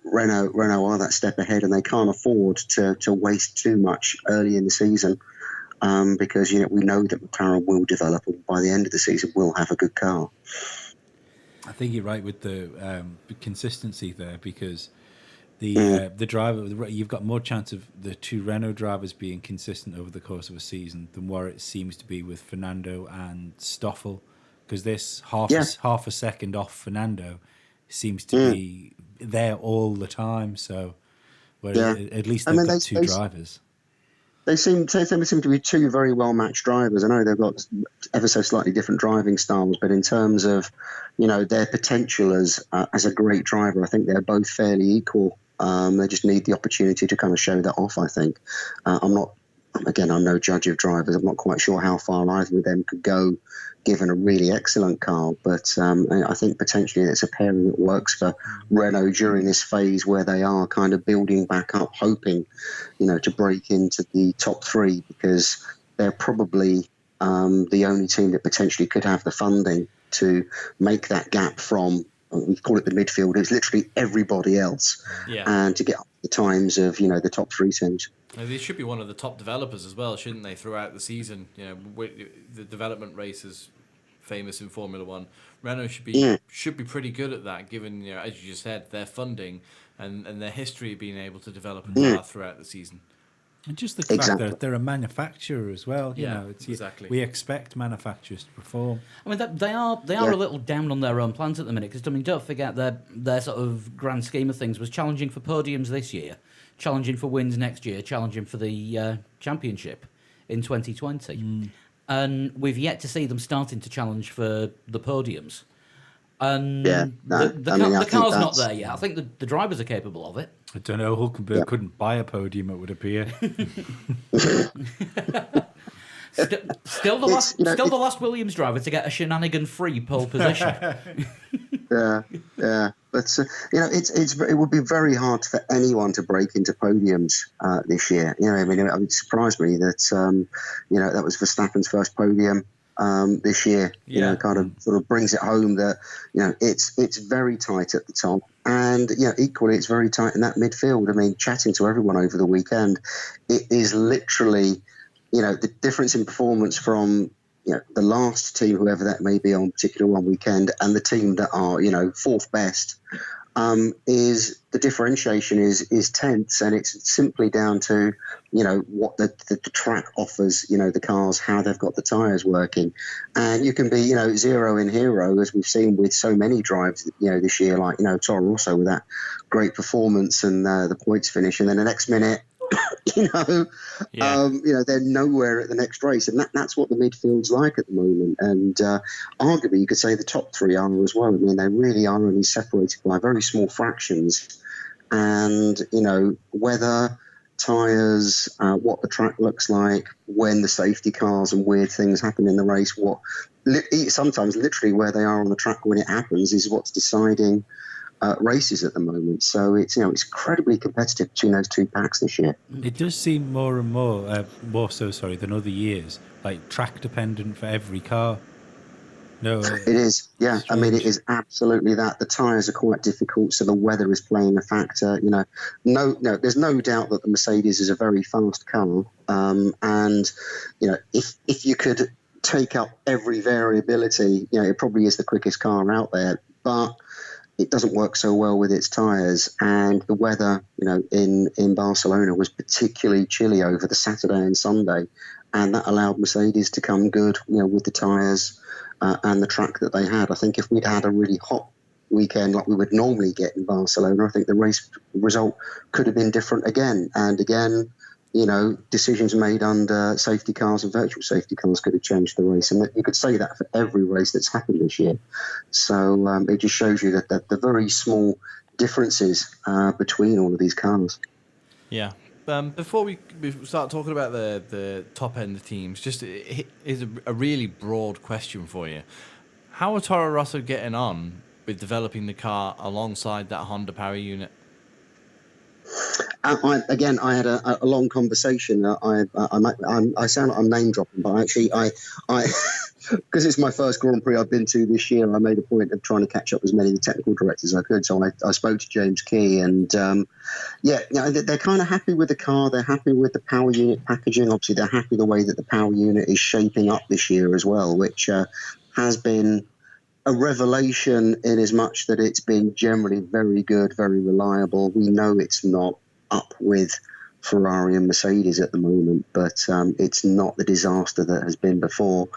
Renault are that step ahead, and they can't afford to waste too much early in the season, because we know that McLaren will develop, and by the end of the season will have a good car. I think you're right with the consistency there, because the driver, you've got more chance of the two Renault drivers being consistent over the course of a season than what it seems to be with Fernando and Stoffel, because this half a second off Fernando seems to be there all the time. So, at least they've got two drivers. They seem to be two very well matched drivers. I know they've got ever so slightly different driving styles, but in terms of their potential as a great driver, I think they're both fairly equal. They just need the opportunity to kind of show that off, I think. I'm no judge of drivers. I'm not quite sure how far either of them could go given a really excellent car, but I think potentially it's a pairing that works for Renault during this phase where they are kind of building back up, hoping to break into the top three, because they're probably the only team that potentially could have the funding to make that gap from, we call it the midfield, it's literally everybody else, and to get up the times of the top three teams. They should be one of the top developers as well, shouldn't they, throughout the season? The development race is famous in Formula One. Renault should be pretty good at that, given, as you just said, their funding and their history of being able to develop a car throughout the season. And just the fact that they're a manufacturer as well. Exactly. We expect manufacturers to perform. I mean, they are a little down on their own plans at the minute, because don't forget their sort of grand scheme of things was challenging for podiums this year, challenging for wins next year, challenging for the championship in 2020. And we've yet to see them starting to challenge for the podiums. And the car's not there yet. I think the drivers are capable of it. I don't know. Hulkenberg couldn't buy a podium, it would appear. Still the last Williams driver to get a shenanigan-free pole position. But it would be very hard for anyone to break into podiums this year. It surprised me that that was Verstappen's first podium this year. Kind of sort of brings it home that it's very tight at the top, and equally it's very tight in that midfield. I mean, chatting to everyone over the weekend, it is literally the difference in performance from the last team, whoever that may be on particular one weekend, and the team that are fourth best, is the differentiation is tenths, and it's simply down to what the track offers the cars, how they've got the tyres working. And you can be zero in hero, as we've seen with so many drives this year, like Toro Rosso with that great performance and the points finish, and then the next minute they're nowhere at the next race, and that's what the midfield's like at the moment. And arguably, you could say the top three are as well. I mean, they really are only separated by very small fractions. And whether tyres, what the track looks like, when the safety cars and weird things happen in the race, sometimes literally where they are on the track when it happens is what's deciding races at the moment. So it's incredibly competitive between those two packs this year. It does seem more and more so than other years, like track dependent for every car. No, it is. Yeah, I mean, it is absolutely that. The tyres are quite difficult, so the weather is playing a factor. No, there's no doubt that the Mercedes is a very fast car, and if you could take up every variability, it probably is the quickest car out there, but it doesn't work so well with its tyres. And the weather, in Barcelona was particularly chilly over the Saturday and Sunday, and that allowed Mercedes to come good, with the tyres and the track that they had. I think if we'd had a really hot weekend like we would normally get in Barcelona, I think the race result could have been different again. And again, decisions made under safety cars and virtual safety cars could have changed the race. And you could say that for every race that's happened this year. So it just shows you that the very small differences between all of these cars. Yeah. Before we start talking about the top end of teams, just is a really broad question for you. How are Toro Rosso getting on with developing the car alongside that Honda power unit? I had a long conversation. I sound like I'm name dropping, but actually, I because it's my first Grand Prix I've been to this year, I made a point of trying to catch up as many of the technical directors as I could. So I spoke to James Key, and they're kind of happy with the car. They're happy with the power unit packaging. Obviously, they're happy the way that the power unit is shaping up this year as well, which has been a revelation in as much that it's been generally very good, very reliable. We know it's not up with Ferrari and Mercedes at the moment, but it's not the disaster that has been before.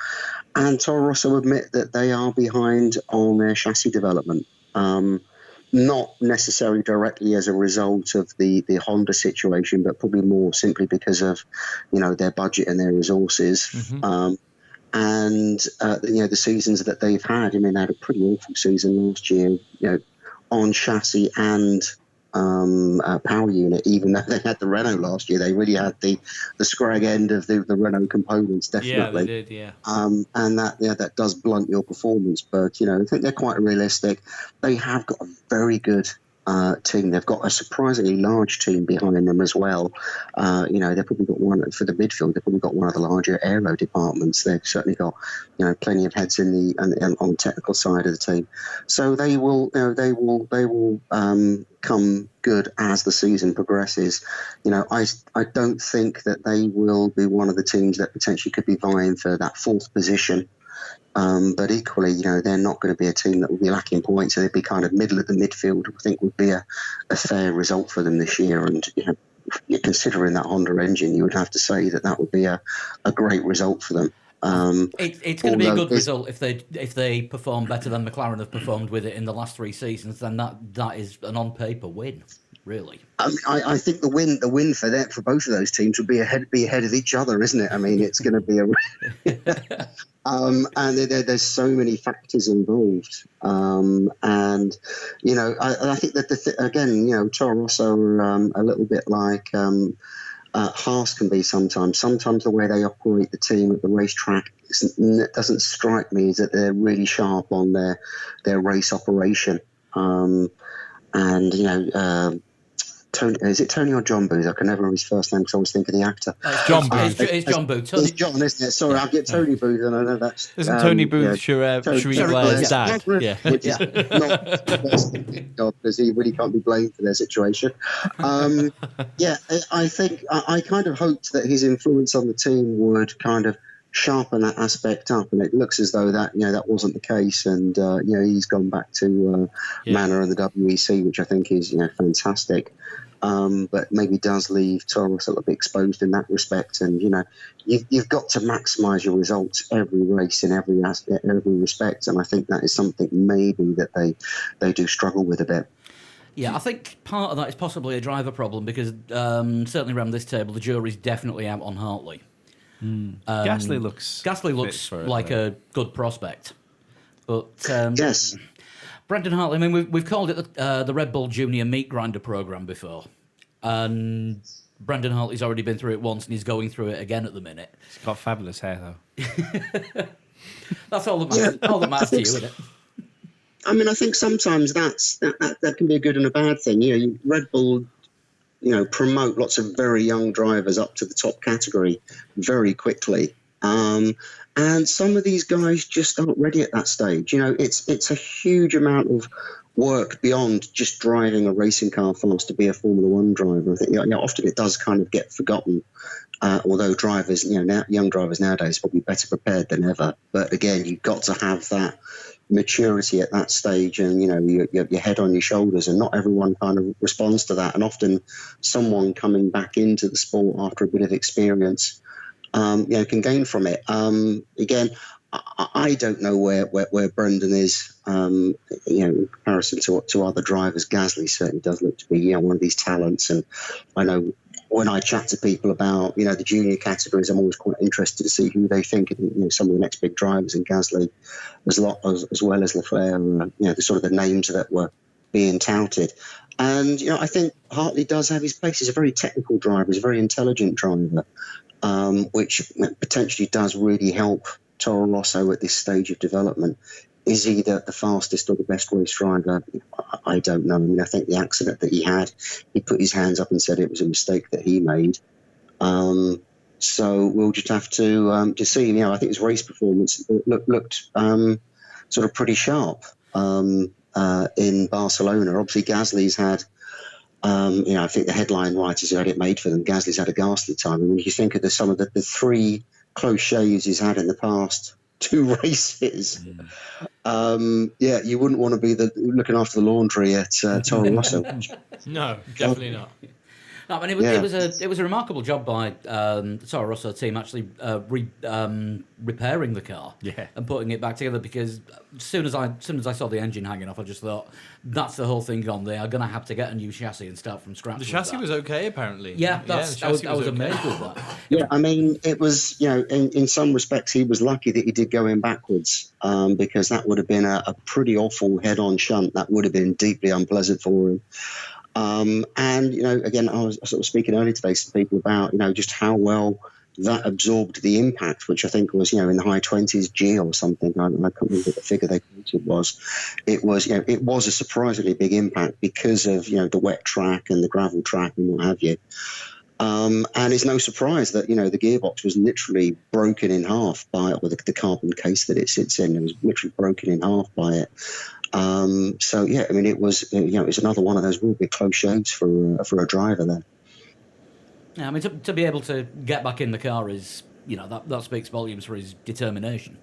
And Toro Rosso admit that they are behind on their chassis development. Not necessarily directly as a result of the Honda situation, but probably more simply because of, their budget and their resources. Mm-hmm. The seasons that they've had. I mean, they had a pretty awful season last year, on chassis and power unit. Even though they had the Renault last year, they really had the scrag end of the Renault components, definitely. Yeah, they did, yeah. And that does blunt your performance. But, I think they're quite realistic. They have got a very good team. They've got a surprisingly large team behind them as well. They've probably got one for the midfield. They've probably got one of the larger aero departments. They've certainly got plenty of heads on the technical side of the team. So they will come good as the season progresses. I don't think that they will be one of the teams that potentially could be vying for that fourth position. But equally, they're not going to be a team that will be lacking points. So they'd be kind of middle of the midfield, I think would be a fair result for them this year. And, considering that Honda engine, you would have to say that would be a great result for them. It's going to be a good result if they perform better than McLaren have performed with it in the last 3 seasons. Then that is an on paper win, really. I think the win for both of those teams would be ahead of each other, isn't it? I mean, it's going to be a. And there's so many factors involved, and I think that again, Toro Rosso are a little bit like Haas can be sometimes. Sometimes the way they operate the team at the racetrack doesn't strike me as that they're really sharp on their race operation. Tony, is it Tony or John Booth? I can never remember his first name because I always think of the actor. John Booth. It's John Booth. It's John, isn't it? Sorry, I get Tony Booth, and I know that's... Isn't Tony Booth Cherie Blair's dad? Yeah. Which is not the best thing, because he really can't be blamed for their situation. I think I kind of hoped that his influence on the team would kind of sharpen that aspect up, and it looks as though that wasn't the case, and he's gone back to Manor and the WEC, which I think is fantastic. But maybe does leave Toro Rosso a little bit exposed in that respect. And you've got to maximise your results every race in every respect. And I think that is something maybe that they do struggle with a bit. Yeah, I think part of that is possibly a driver problem because certainly around this table the jury's definitely out on Hartley. Gasly looks like a good prospect, but yes. Brendan Hartley, I mean, we've called it the Red Bull Junior Meat Grinder program before, and Brendan Hartley's already been through it once, and he's going through it again at the minute. He's got fabulous hair, though. That's all that matters. All that matters to you, isn't it? I mean, I think sometimes that can be a good and a bad thing. Red Bull, promote lots of very young drivers up to the top category very quickly. And And some of these guys just aren't ready at that stage. It's a huge amount of work beyond just driving a racing car fast to be a Formula One driver. I think often it does kind of get forgotten. Although drivers, young drivers nowadays are probably better prepared than ever. But again, you've got to have that maturity at that stage, and your head on your shoulders, and not everyone kind of responds to that. And often, someone coming back into the sport after a bit of experience, can gain from it. Again, I don't know where Brendan is, in comparison to other drivers. Gasly certainly does look to be, one of these talents, and I know. When I chat to people about, the junior categories, I'm always quite interested to see who they think, some of the next big drivers in Gasly, as well as Leclerc, the sort of the names that were being touted. And, I think Hartley does have his place. He's a very technical driver. He's a very intelligent driver, which potentially does really help Toro Rosso at this stage of development. Is he the fastest or the best race driver? I don't know. I mean, I think the accident that he had, he put his hands up and said it was a mistake that he made. So we'll just have to see. I think his race performance looked sort of pretty sharp in Barcelona. Obviously, Gasly's had, I think the headline writers who had it made for them, Gasly's had a ghastly time. I mean, if you think of some of the three close shaves he's had in the past 2 races. You wouldn't want to be looking after the laundry at Toro Rosso. No, definitely not. No, I mean, it was a remarkable job by the Toro Rosso team actually repairing the car and putting it back together, because as soon as I saw the engine hanging off, I just thought, that's the whole thing gone. They are going to have to get a new chassis and start from scratch. The chassis was okay, apparently. Yeah, I was amazed with that. Yeah, I mean, it was, in some respects, he was lucky that he did go in backwards, because that would have been a pretty awful head-on shunt. That would have been deeply unpleasant for him. And, again, I was sort of speaking earlier today to people about, just how well that absorbed the impact, which I think was, in the high 20s G or something. I can't remember what the figure they quoted was. It was, it was a surprisingly big impact because of, the wet track and the gravel track and what have you. And it's no surprise that, the gearbox was literally broken in half by it, or the carbon case that it sits in. It was literally broken in half by it. So yeah, I mean, it was it's another one of those real big close shaves for a driver there. Yeah, I mean, to be able to get back in the car is, that speaks volumes for his determination,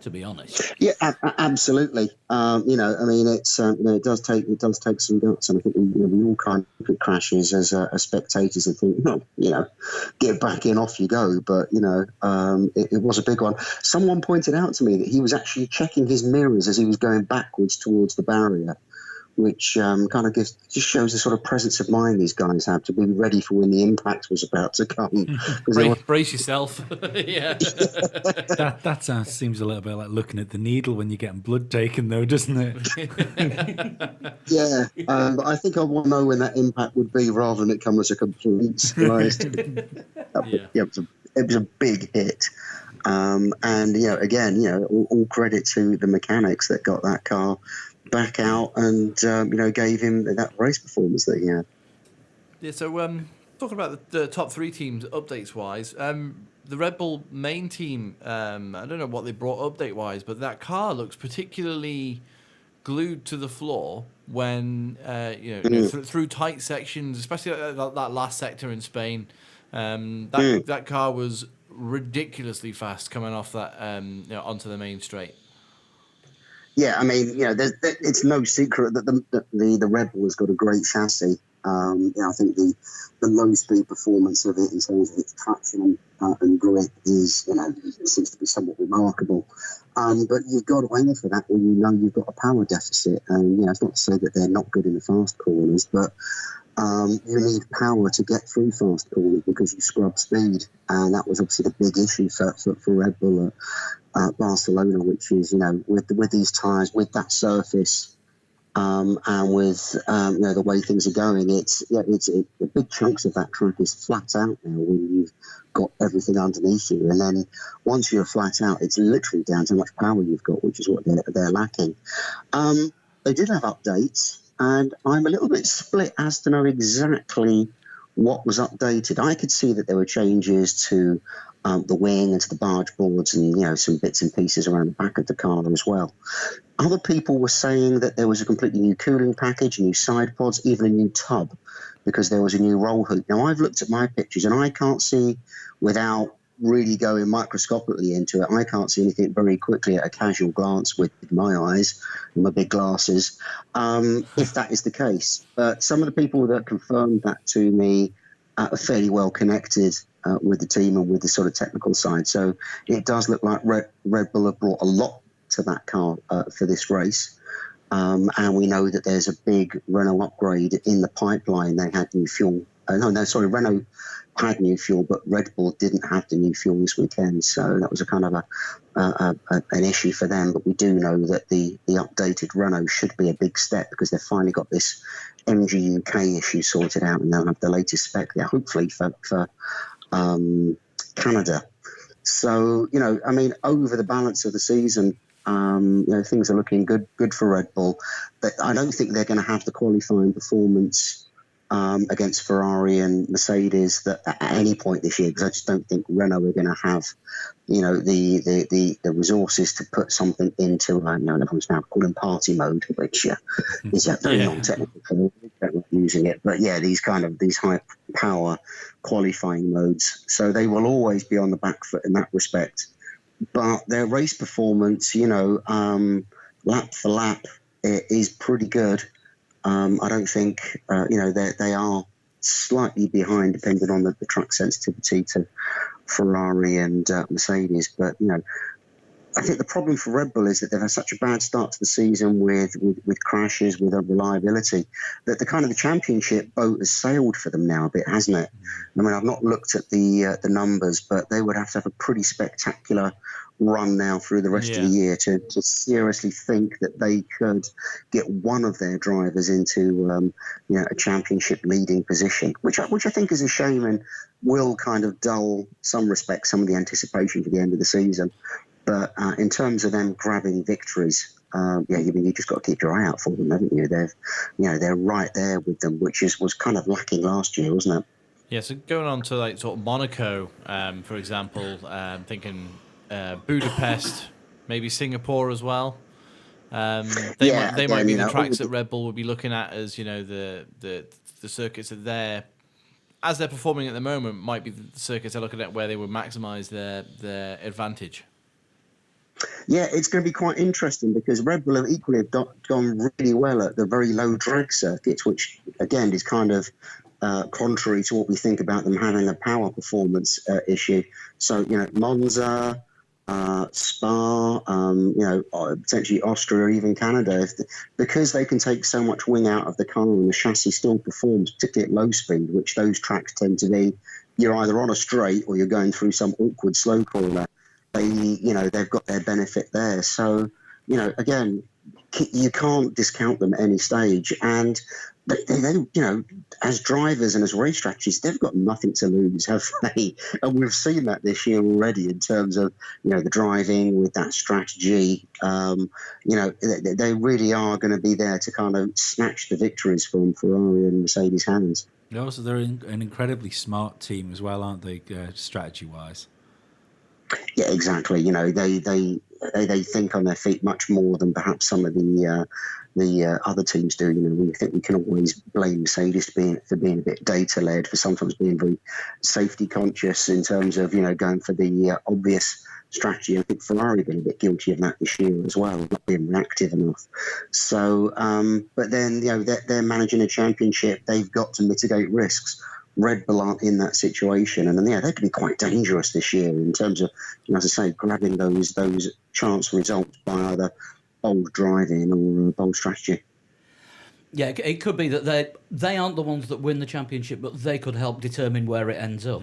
to be honest. Yeah, absolutely. I mean, it's it does take some guts, and I think we all kind of look at crashes as spectators and think, get back in, off you go. But it was a big one. Someone pointed out to me that he was actually checking his mirrors as he was going backwards towards the barrier, which kind of just shows the sort of presence of mind these guys have to be ready for when the impact was about to come. Brace yourself. Yeah. That seems a little bit like looking at the needle when you're getting blood taken, though, doesn't it? Yeah, but I think I want to know when that impact would be rather than it come as a complete surprise. It was a big hit. And, again, all credit to the mechanics that got that car back out and gave him that race performance that he had. Yeah, so talking about the top 3 teams updates wise, the Red Bull main team, I don't know what they brought update wise, but that car looks particularly glued to the floor when through tight sections, especially that last sector in Spain. That car was ridiculously fast coming off that onto the main straight. Yeah, I mean, it's no secret that the Red Bull has got a great chassis. I think the low-speed performance of it in terms of its traction and grip is, seems to be somewhat remarkable. But you've got to aim for that when you've got a power deficit. And, it's not to say that they're not good in the fast corners, but you need power to get through fast corners because you scrub speed. And that was obviously the big issue for Red Bull at Barcelona, which is, with these tyres, with that surface, and with the way things are going, it's the big chunks of that track is flat out now when you've got everything underneath you, and then once you're flat out, it's literally down to how much power you've got, which is what they're lacking. They did have updates, and I'm a little bit split as to know exactly what was updated. I could see that there were changes to the wing and to the barge boards, and some bits and pieces around the back of the car as well. Other people were saying that there was a completely new cooling package, new side pods, even a new tub, because there was a new roll hoop. Now, I've looked at my pictures and I can't see, without really going microscopically into it, I can't see anything very quickly at a casual glance with my eyes and my big glasses, if that is the case. But some of the people that confirmed that to me are fairly well connected with the team and with the sort of technical side. So it does look like Red Bull have brought a lot to that car for this race. And we know that there's a big Renault upgrade in the pipeline. They had new fuel. Renault had new fuel, but Red Bull didn't have the new fuel this weekend. So that was a kind of an issue for them. But we do know that the updated Renault should be a big step, because they've finally got this MG UK issue sorted out, and they'll have the latest spec there, hopefully for Canada. So, over the balance of the season, things are looking good for Red Bull. But I don't think they're going to have the qualifying performance against Ferrari and Mercedes that at any point this year, because I just don't think Renault are going to have, the resources to put something into, everyone's now calling party mode, which is very non-technical for them, using it. But these high power qualifying modes, so they will always be on the back foot in that respect. But their race performance, lap for lap, is pretty good. I don't think, they are slightly behind, depending on the track sensitivity to Ferrari and Mercedes. But, I think the problem for Red Bull is that they've had such a bad start to the season with crashes, with unreliability, that the championship boat has sailed for them now a bit, hasn't it? I mean, I've not looked at the numbers, but they would have to have a pretty spectacular run now through the rest of the year to seriously think that they could get one of their drivers into a championship leading position, which I think is a shame and will kind of dull some respects some of the anticipation for the end of the season. But in terms of them grabbing victories, you just got to keep your eye out for them, haven't you? They're right there with them, which was kind of lacking last year, wasn't it? Yeah. So going on to sort of Monaco, for example, thinking Budapest, maybe Singapore as well. They might be the tracks that Red Bull would be looking at as the circuits that they're performing at the moment might be the circuits they're looking at where they would maximise their advantage. Yeah, it's going to be quite interesting, because Red Bull have equally gone really well at the very low drag circuits, which again is kind of contrary to what we think about them having a power performance issue. So Monza, Spa, potentially Austria or even Canada, because they can take so much wing out of the car and the chassis still performs, particularly at low speed, which those tracks tend to be. You're either on a straight or you're going through some awkward slow corner. They've got their benefit there. So, again, you can't discount them at any stage. And they as drivers and as race strategies, they've got nothing to lose, have they? And we've seen that this year already in terms of, the driving with that strategy. They really are going to be there to kind of snatch the victories from Ferrari and Mercedes' hands. Also, they're an incredibly smart team as well, aren't they, strategy-wise? Yeah, exactly. They think on their feet much more than perhaps some of the other teams do. We think we can always blame Mercedes for being a bit data led, for sometimes being very safety conscious in terms of going for the obvious strategy. I think Ferrari have been a bit guilty of that this year as well, not being reactive enough. So, but then they're managing a championship. They've got to mitigate risks. Red Bull aren't in that situation, and they could be quite dangerous this year in terms of, as I say, grabbing those chance results by either bold driving or bold strategy. Yeah, it could be that they aren't the ones that win the championship, but they could help determine where it ends up.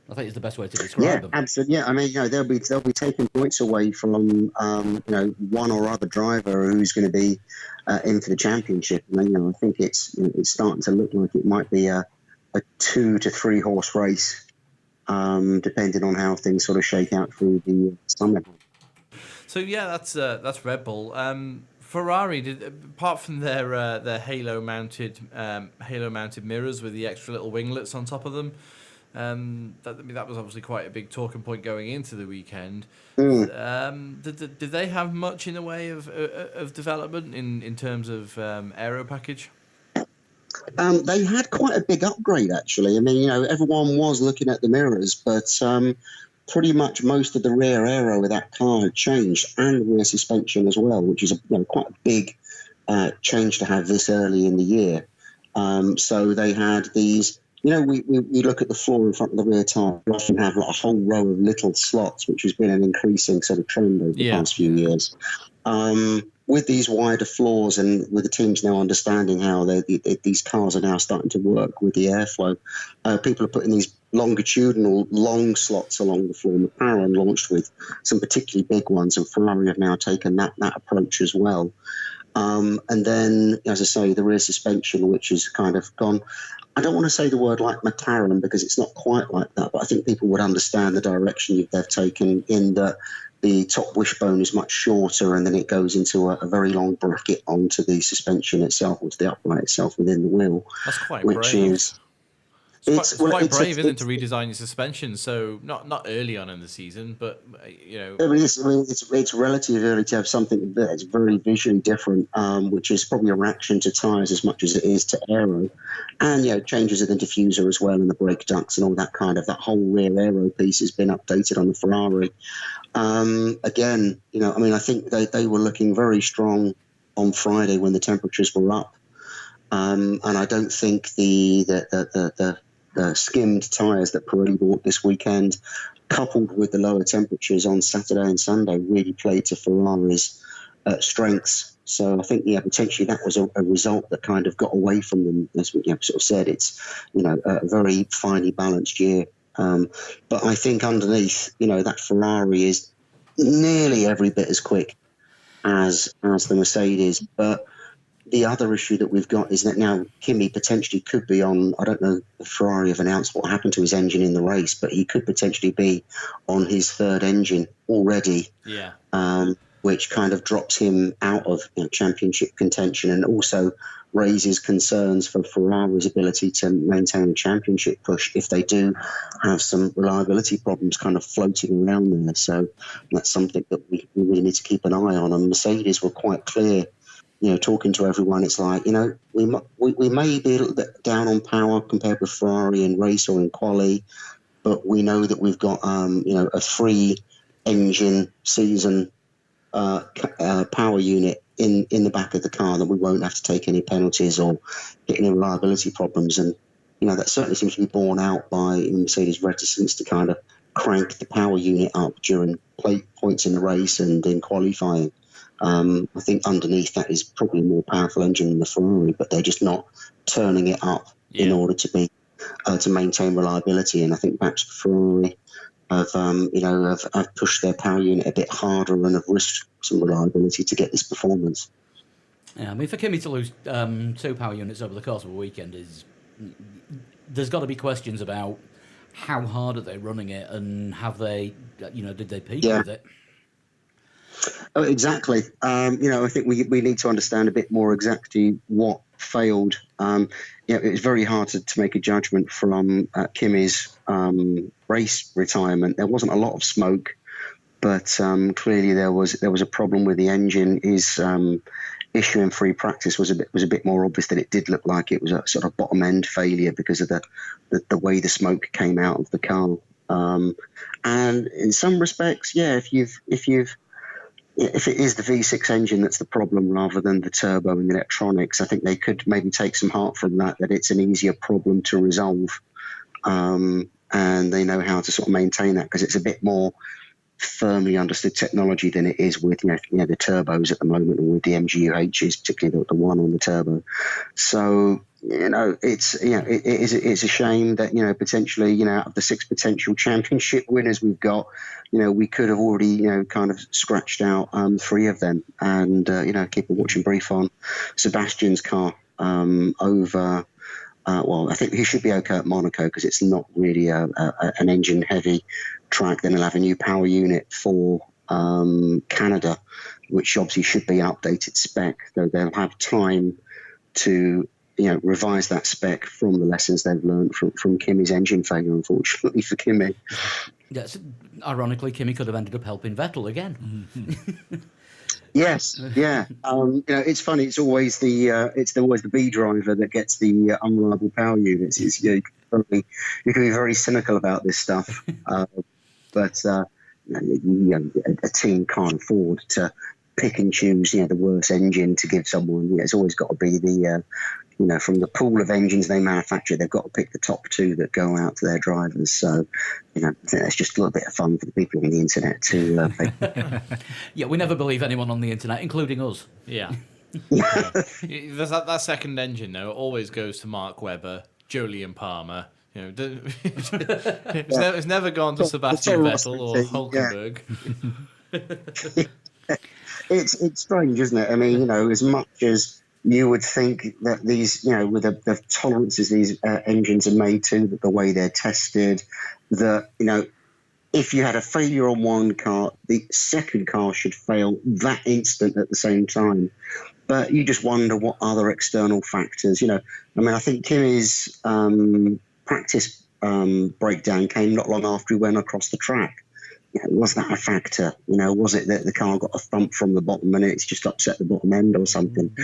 I think it's the best way to describe them. Absolutely. Yeah, I mean, they'll be taking points away from one or other driver who's going to be in for the championship. And I think it's starting to look like it might be a 2 to 3 horse race, depending on how things sort of shake out through the summer. So that's Red Bull. Ferrari apart from their halo mounted mirrors with the extra little winglets on top of them. That was obviously quite a big talking point going into the weekend. Did they have much in the way of development in terms of aero package? They had quite a big upgrade, actually. I mean, everyone was looking at the mirrors, but pretty much most of the rear aero of that car had changed, and the rear suspension as well, which is quite a big change to have this early in the year. So they had these, we look at the floor in front of the rear tyre, we often have like a whole row of little slots, which has been an increasing sort of trend over the past few years. With these wider floors and with the teams now understanding how these cars are now starting to work with the airflow, people are putting these longitudinal long slots along the floor. McLaren launched with some particularly big ones, and Ferrari have now taken that approach as well. And then, as I say, the rear suspension, which has kind of gone, I don't want to say the word like McLaren because it's not quite like that, but I think people would understand the direction they've taken in that the top wishbone is much shorter, and then it goes into a very long bracket onto the suspension itself, or to the upright itself within the wheel. That's quite brave. It's quite brave, isn't it, to redesign your suspension? So not early on in the season, but it's relatively early to have something that's very visually different, which is probably a reaction to tyres as much as it is to aero, and changes in the diffuser as well, and the brake ducts and all that that whole rear aero piece has been updated on the Ferrari. Again, I think they were looking very strong on Friday when the temperatures were up, and I don't think the skimmed tyres that Pirelli bought this weekend, coupled with the lower temperatures on Saturday and Sunday, really played to Ferrari's strengths. So I think, potentially that was a result that kind of got away from them. As we sort of said, it's a very finely balanced year. But I think underneath, that Ferrari is nearly every bit as quick as the Mercedes. But the other issue that we've got is that now Kimi potentially could be on, I don't know if Ferrari have announced what happened to his engine in the race, but he could potentially be on his third engine already. Yeah. Which kind of drops him out of championship contention, and also raises concerns for Ferrari's ability to maintain a championship push if they do have some reliability problems kind of floating around there. So that's something that we really need to keep an eye on. And Mercedes were quite clear, talking to everyone, it's like, we may be a little bit down on power compared with Ferrari in race or in quali, but we know that we've got, a 3-engine season power unit in the back of the car, that we won't have to take any penalties or get any reliability problems. And that certainly seems to be borne out by Mercedes' reticence to kind of crank the power unit up during points in the race and in qualifying. I think underneath that is probably a more powerful engine than the Ferrari, but they're just not turning it up in order to maintain reliability. And I think perhaps Ferrari have pushed their power unit a bit harder and have risked some reliability to get this performance. Yeah, I mean, for Kimi to lose 2 power units over the course of a weekend there's got to be questions about how hard are they running it, and have they, did they peak with it? Oh, exactly. I think we need to understand a bit more exactly what failed. It was very hard to make a judgment from Kimi's race retirement. There wasn't a lot of smoke, but clearly there was a problem with the engine. His issue in free practice was a bit more obvious, that it did look like it was a sort of bottom end failure because of the way the smoke came out of the car. And in some respects, if it is the V6 engine that's the problem rather than the turbo and the electronics, I think they could maybe take some heart from that it's an easier problem to resolve. And they know how to sort of maintain that, because it's a bit more firmly understood technology than it is with the turbos at the moment, or with the MGU-Hs, particularly the one on the turbo. So it's a shame that potentially out of the 6 potential championship winners we've got, we could have already kind of scratched out 3 of them, and keep a watching brief on Sebastian's car over. I think he should be okay at Monaco, because it's not really an engine heavy track. Then he'll have a new power unit for Canada, which obviously should be an updated spec, though they'll have time to revise that spec from the lessons they've learned from Kimi's engine failure, unfortunately for Kimi. Yes, ironically, Kimi could have ended up helping Vettel again. Yes, yeah. It's funny. It's always the B driver that gets the unreliable power units. You can be very cynical about this stuff, but a team can't afford to pick and choose the worst engine to give someone. It's always got to be the from the pool of engines they manufacture, they've got to pick the top 2 that go out to their drivers. So, I think that's just a little bit of fun for the people on the internet to Yeah, we never believe anyone on the internet, including us. Yeah. There's that second engine, though, always goes to Mark Webber, Jolyon Palmer. It's never gone to Sebastian Vettel or Hulkenberg. It's strange, isn't it? I mean, as much as you would think that these, with the tolerances these engines are made to, the way they're tested, that, if you had a failure on one car, the second car should fail that instant at the same time. But you just wonder what other external factors, I think Kimi's practice breakdown came not long after he went across the track. Was that a factor? Was it that the car got a thump from the bottom and it's just upset the bottom end or something?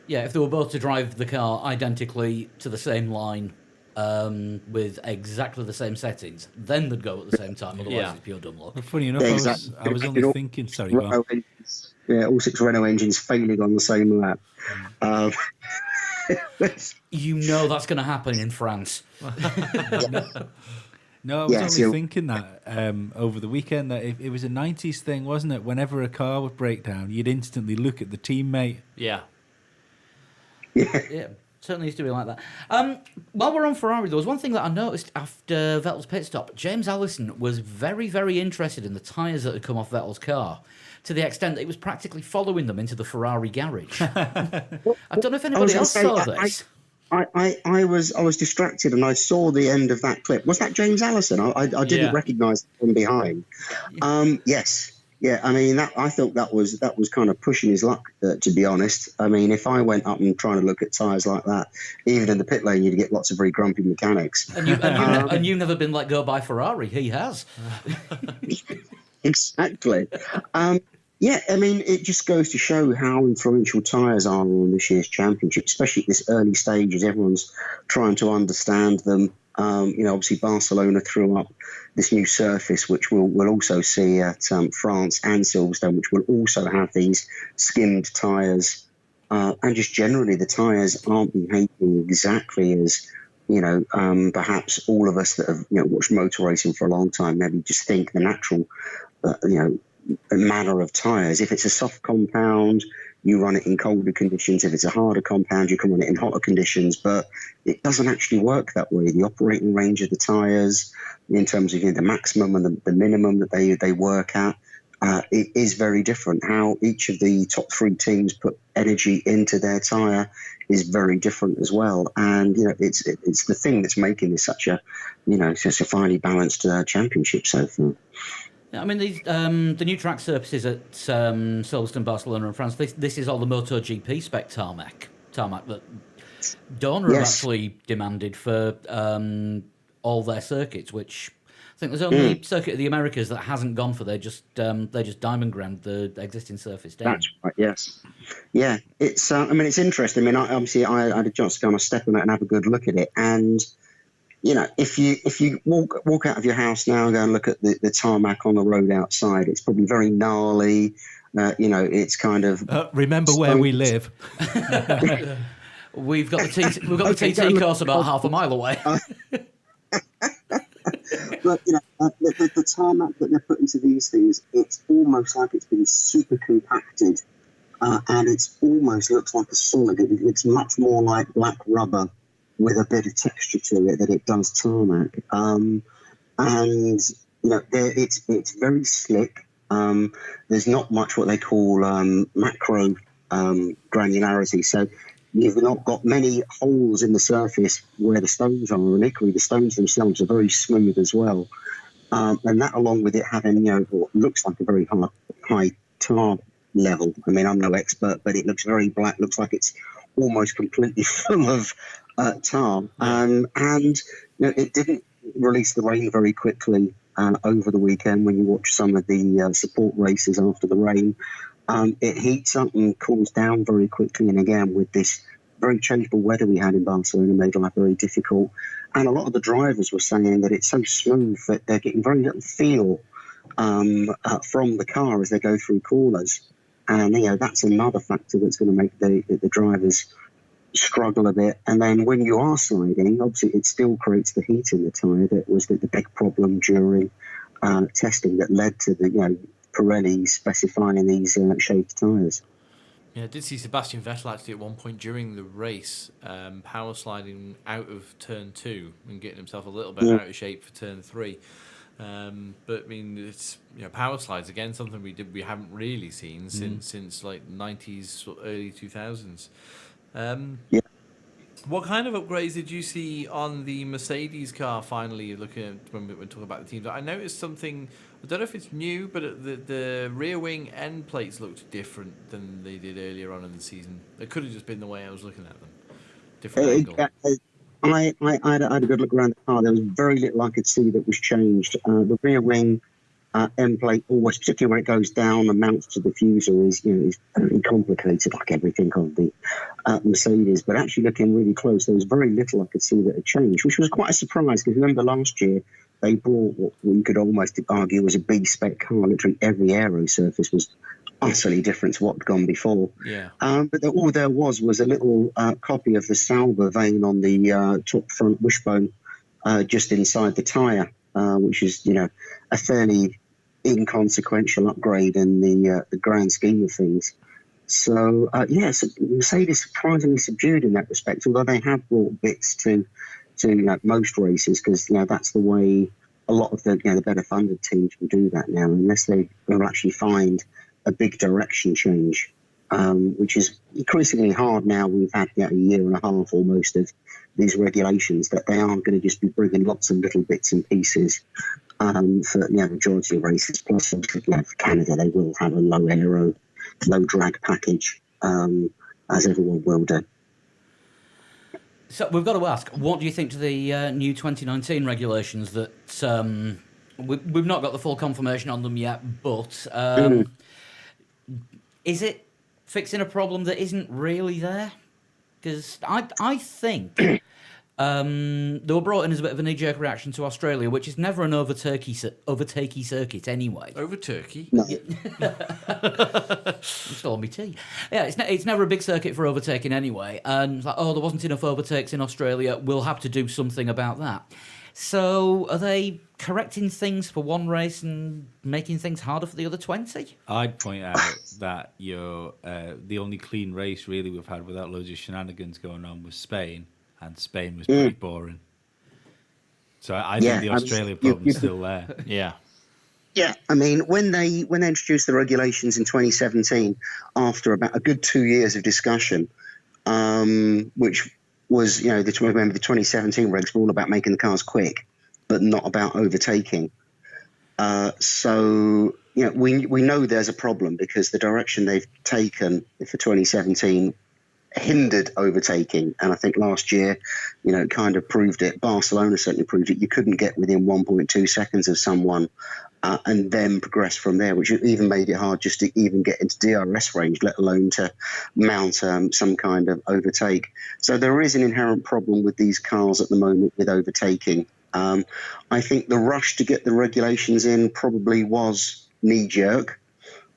Yeah, if they were both to drive the car identically to the same line with exactly the same settings, then they'd go at the same time. Otherwise, it's pure dumb luck. Funny enough, I was only thinking. Sorry, go on. All 6 Renault engines failing on the same lap. That's going to happen in France. No, I was only thinking that over the weekend that it was a 90s thing, wasn't it? Whenever a car would break down, you'd instantly look at the teammate. Yeah, certainly used to be like that. While we're on Ferrari, there was one thing that I noticed after Vettel's pit stop. James Allison was very, very interested in the tyres that had come off Vettel's car, to the extent that he was practically following them into the Ferrari garage. I don't know if anybody else saw this. I was distracted and I saw the end of that clip. Was that James Allison? I didn't recognise from behind. Yes. Yeah, I mean, I thought that was kind of pushing his luck, to be honest. I mean, if I went up and trying to look at tyres like that, even in the pit lane, you'd get lots of very grumpy mechanics. And you've never been let go by Ferrari. He has. Exactly. Yeah, I mean, it just goes to show how influential tyres are on this year's championship, especially at this early stage as everyone's trying to understand them. Obviously Barcelona threw up this new surface, which we'll also see at France and Silverstone, which will also have these skimmed tyres. And just generally, the tyres aren't behaving exactly as, perhaps all of us that have watched motor racing for a long time maybe just think the natural, manner of tyres. If it's a soft compound, you run it in colder conditions. If it's a harder compound, you can run it in hotter conditions. But it doesn't actually work that way. The operating range of the tyres, in terms of the maximum and the minimum that they work at, it is very different. How each of the top 3 teams put energy into their tyre is very different as well. And it's the thing that's making this such a finely balanced championship so far. I mean, the new track surfaces at Silverstone, Barcelona and France, this is all the MotoGP spec tarmac that Dorna have actually demanded for all their circuits, which I think there's only a circuit of the Americas that hasn't gone for. They just diamond ground the existing surface down. That's right, yes. Yeah, it's it's interesting. I had a chance to go on a step on it and have a good look at it. And if you walk out of your house now and go and look at the tarmac on the road outside, it's probably very gnarly. It's kind of remember where we live. We've got the TT course about half a mile away. But the tarmac that they're putting to these things, it's almost like it's been super compacted, and it's almost looks like a solid. It looks much more like black rubber with a bit of texture to it than it does tarmac. It's very slick. There's not much what they call macro granularity. So you've not got many holes in the surface where the stones are, and equally the stones themselves are very smooth as well. And that, along with it having what looks like a very high tar level. I mean, I'm no expert, but it looks very black. Looks like it's almost completely full of tar. And it didn't release the rain very quickly over the weekend. When you watch some of the support races after the rain, it heats up and cools down very quickly. And again, with this very changeable weather we had in Barcelona, made life very difficult. And a lot of the drivers were saying that it's so smooth that they're getting very little feel from the car as they go through corners. And that's another factor that's going to make the drivers struggle a bit. And then when you are sliding, obviously it still creates the heat in the tyre. That was the big problem during testing that led to the Pirelli specifying these shaped tyres. Yeah, I did see Sebastian Vettel actually at one point during the race power sliding out of turn 2 and getting himself a little bit out of shape for turn 3. But I mean, it's power slides again, something we haven't really seen since like 90s, early 2000s. What kind of upgrades did you see on the Mercedes car? Finally, looking at when we're talking about the teams, I noticed something. I don't know if it's new, but the rear wing end plates looked different than they did earlier on in the season. It could have just been the way I was looking at them. Different angle. I had a good look around the car. There was very little I could see that was changed. The rear wing end plate, always, particularly when it goes down and mounts to the diffuser, is very complicated, like everything on the Mercedes. But actually, looking really close, there was very little I could see that had changed, which was quite a surprise. Because remember last year they brought what we could almost argue was a B-spec car. Literally every aero surface was utterly different to what had gone before. Yeah. But all there was a little copy of the Sauber vane on the top front wishbone just inside the tyre, which is, a fairly inconsequential upgrade in the grand scheme of things. So, so Mercedes surprisingly subdued in that respect, although they have brought bits to most races, because that's the way a lot of the better funded teams will do that now, unless they will actually find a big direction change, which is increasingly hard now. We've had a year and a half almost of these regulations, that they aren't going to just be bringing lots of little bits and pieces for the majority of races. Plus, for Canada, they will have a low aero, low drag package, as everyone will do. So we've got to ask, what do you think to the new 2019 regulations that we've not got the full confirmation on them yet, but is it fixing a problem that isn't really there? Because I think they were brought in as a bit of a knee-jerk reaction to Australia, which is never an overtakey circuit anyway. Over Turkey? No. I'm still on my tea. Yeah, it's never a big circuit for overtaking anyway. And it's like, there wasn't enough overtakes in Australia. We'll have to do something about that. So are they correcting things for one race and making things harder for the other 20? I'd point out that the only clean race really we've had without loads of shenanigans going on was Spain, and Spain was pretty boring. So I think the Australia problem's still there. Yeah. Yeah, I mean, when they introduced the regulations in 2017, after about a good 2 years of discussion, which was, the 2017 regs were all about making the cars quick, but not about overtaking. So we know there's a problem, because the direction they've taken for 2017 hindered overtaking. And I think last year, kind of proved it. Barcelona certainly proved it. You couldn't get within 1.2 seconds of someone and then progress from there, which even made it hard just to even get into DRS range, let alone to mount some kind of overtake. So there is an inherent problem with these cars at the moment with overtaking. I think the rush to get the regulations in probably was knee-jerk.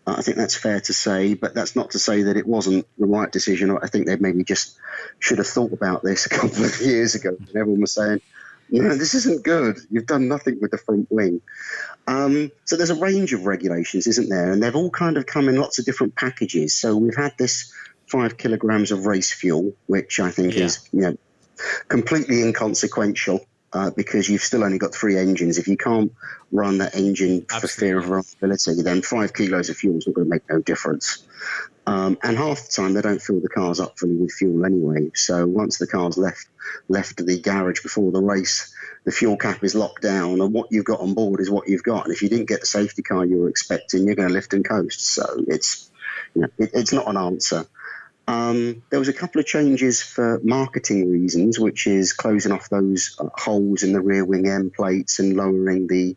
I think that's fair to say, but that's not to say that it wasn't the right decision. I think they maybe just should have thought about this a couple of years ago. And everyone was saying, this isn't good. You've done nothing with the front wing. So there's a range of regulations, isn't there? And they've all kind of come in lots of different packages. So we've had this 5 kilograms of race fuel, which I think is, completely inconsequential. Because you've still only got 3 engines. If you can't run that engine for fear of reliability, then 5 kilos of fuel is not going to make no difference. And half the time, they don't fill the cars up fully with fuel anyway. So once the car's left the garage before the race, the fuel cap is locked down, and what you've got on board is what you've got. And if you didn't get the safety car you were expecting, you're going to lift and coast. So it's It's not an answer. There was a couple of changes for marketing reasons, which is closing off those holes in the rear wing end plates and lowering the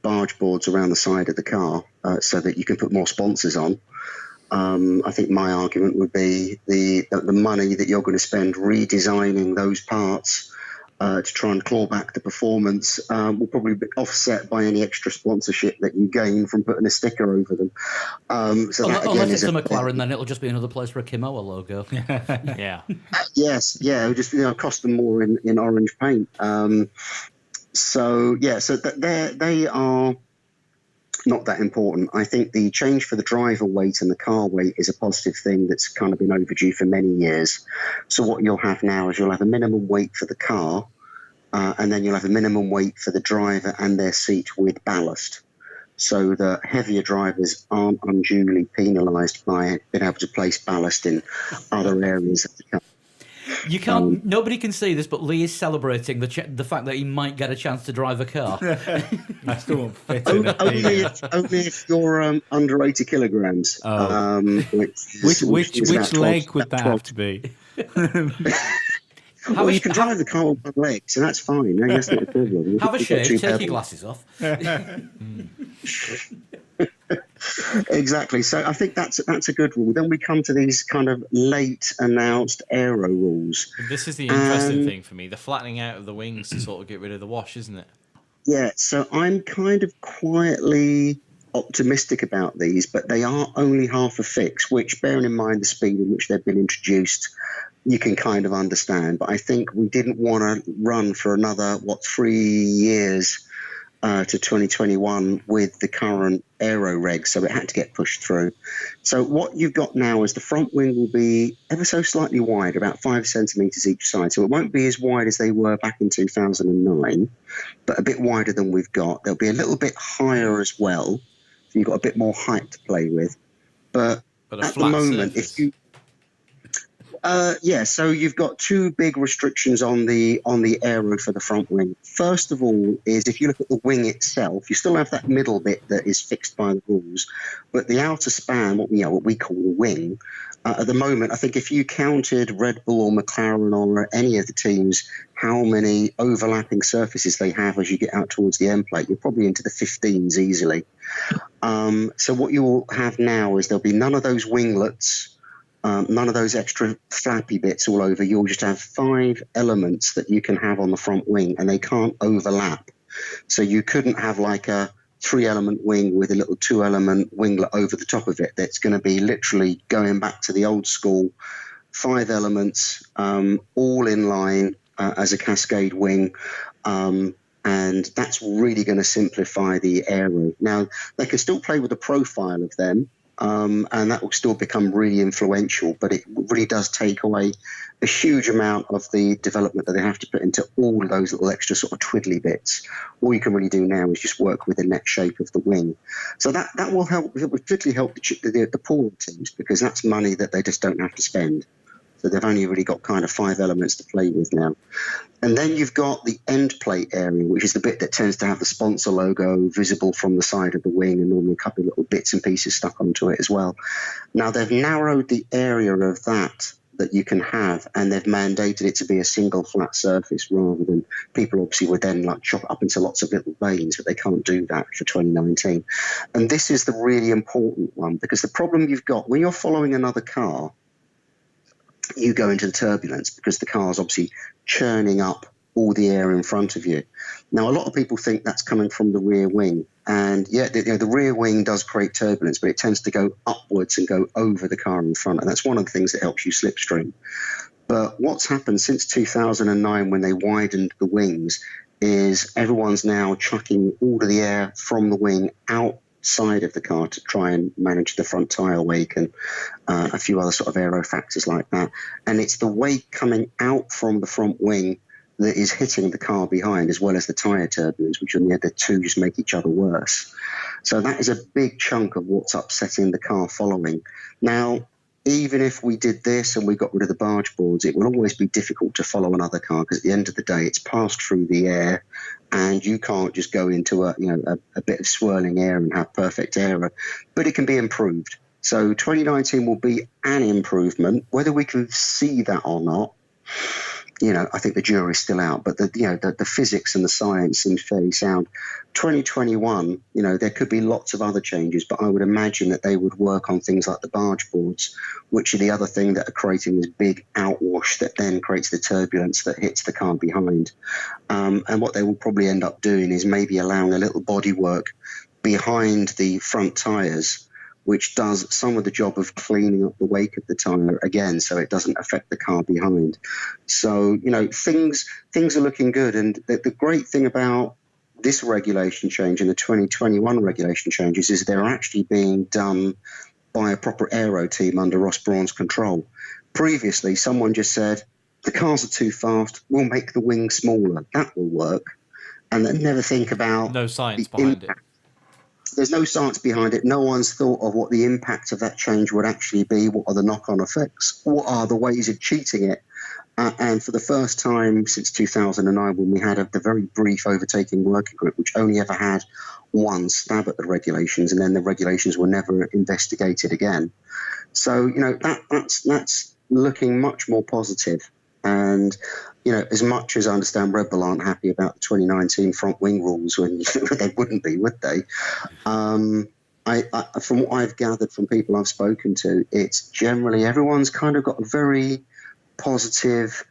barge boards around the side of the car so that you can put more sponsors on. I think my argument would be the money that you're going to spend redesigning those parts to try and claw back the performance will probably be offset by any extra sponsorship that you gain from putting a sticker over them. So that, unless it's a McLaren, then it'll just be another place for a Kimoa logo. Yeah. Yes, yeah, it'll just cost them more in orange paint. So they are not that important. I think the change for the driver weight and the car weight is a positive thing that's kind of been overdue for many years. So what you'll have now is you'll have a minimum weight for the car, and then you'll have a minimum weight for the driver and their seat with ballast. So the heavier drivers aren't unduly penalised by being able to place ballast in other areas of the car. You can't. Nobody can see this, but Lee is celebrating the fact that he might get a chance to drive a car. I still won't fit in only if you're under 80 kilograms. Which leg would that have to be? Well, you can drive the car on one leg, so that's fine. No, that's not a problem. Have a shave, take your glasses off. Exactly. So I think that's a good rule. Then we come to these kind of late announced aero rules. This is the interesting thing for me, the flattening out of the wings to sort of get rid of the wash, isn't it? Yeah, so I'm kind of quietly optimistic about these, but they are only half a fix, which, bearing in mind the speed in which they've been introduced, you can kind of understand. But I think we didn't want to run for another, 3 years to 2021 with the current aero reg, so it had to get pushed through. So what you've got now is the front wing will be ever so slightly wide, about 5 centimetres each side. So it won't be as wide as they were back in 2009, but a bit wider than we've got. They'll be a little bit higher as well, so you've got a bit more height to play with. But at the moment, surface. if you so you've got two big restrictions on the aero for the front wing. First of all is if you look at the wing itself, you still have that middle bit that is fixed by the rules, but the outer span, what we call the wing, at the moment, I think if you counted Red Bull or McLaren or any of the teams, how many overlapping surfaces they have as you get out towards the end plate, you're probably into the 15s easily. So what you will have now is there'll be none of those winglets, none of those extra flappy bits all over. You'll just have 5 elements that you can have on the front wing, and they can't overlap. So you couldn't have like a 3-element wing with a little 2-element winglet over the top of it. That's going to be literally going back to the old school 5 elements, all in line as a cascade wing. And that's really going to simplify the aero. Now, they can still play with the profile of them, and that will still become really influential, but it really does take away a huge amount of the development that they have to put into all of those little extra sort of twiddly bits. All you can really do now is just work with the neck shape of the wing. So that will help, it will particularly help the poorer teams, because that's money that they just don't have to spend. So they've only really got kind of 5 elements to play with now. And then you've got the end plate area, which is the bit that tends to have the sponsor logo visible from the side of the wing, and normally a couple of little bits and pieces stuck onto it as well. Now, they've narrowed the area of that you can have, and they've mandated it to be a single flat surface, rather than people obviously would then like chop it up into lots of little veins, but they can't do that for 2019. And this is the really important one, because the problem you've got when you're following another car, you go into the turbulence because the car's obviously churning up all the air in front of you. Now, a lot of people think that's coming from the rear wing. And yeah, the rear wing does create turbulence, but it tends to go upwards and go over the car in front. And that's one of the things that helps you slipstream. But what's happened since 2009 when they widened the wings is everyone's now chucking all of the air from the wing outside of the car to try and manage the front tyre wake and a few other sort of aero factors like that. And it's the wake coming out from the front wing that is hitting the car behind, as well as the tyre turbulence, which on the other two just make each other worse. So that is a big chunk of what's upsetting the car following. Now, even if we did this and we got rid of the barge boards, it will always be difficult to follow another car, because at the end of the day, it's passed through the air, and you can't just go into a bit of swirling air and have perfect aero. But it can be improved. So 2019 will be an improvement. Whether we can see that or not, I think the jury's still out. But the physics and the science seems fairly sound. 2021, there could be lots of other changes, but I would imagine that they would work on things like the barge boards, which are the other thing that are creating this big outwash that then creates the turbulence that hits the car behind. And what they will probably end up doing is maybe allowing a little bodywork behind the front tyres, which does some of the job of cleaning up the wake of the tyre again, so it doesn't affect the car behind. So, things are looking good. And the great thing about this regulation change and the 2021 regulation changes is they're actually being done by a proper aero team under Ross Brawn's control. Previously, someone just said, the cars are too fast, we'll make the wing smaller. That will work. And then never think about... No science behind it. There's no science behind it. No one's thought of what the impact of that change would actually be. What are the knock-on effects? What are the ways of cheating it? And for the first time since 2009, when we had the very brief overtaking working group, which only ever had one stab at the regulations, and then the regulations were never investigated again. So, that's looking much more positive. And, as much as I understand Red Bull aren't happy about the 2019 front wing rules, when they wouldn't be, would they? From what I've gathered from people I've spoken to, it's generally everyone's kind of got a very positive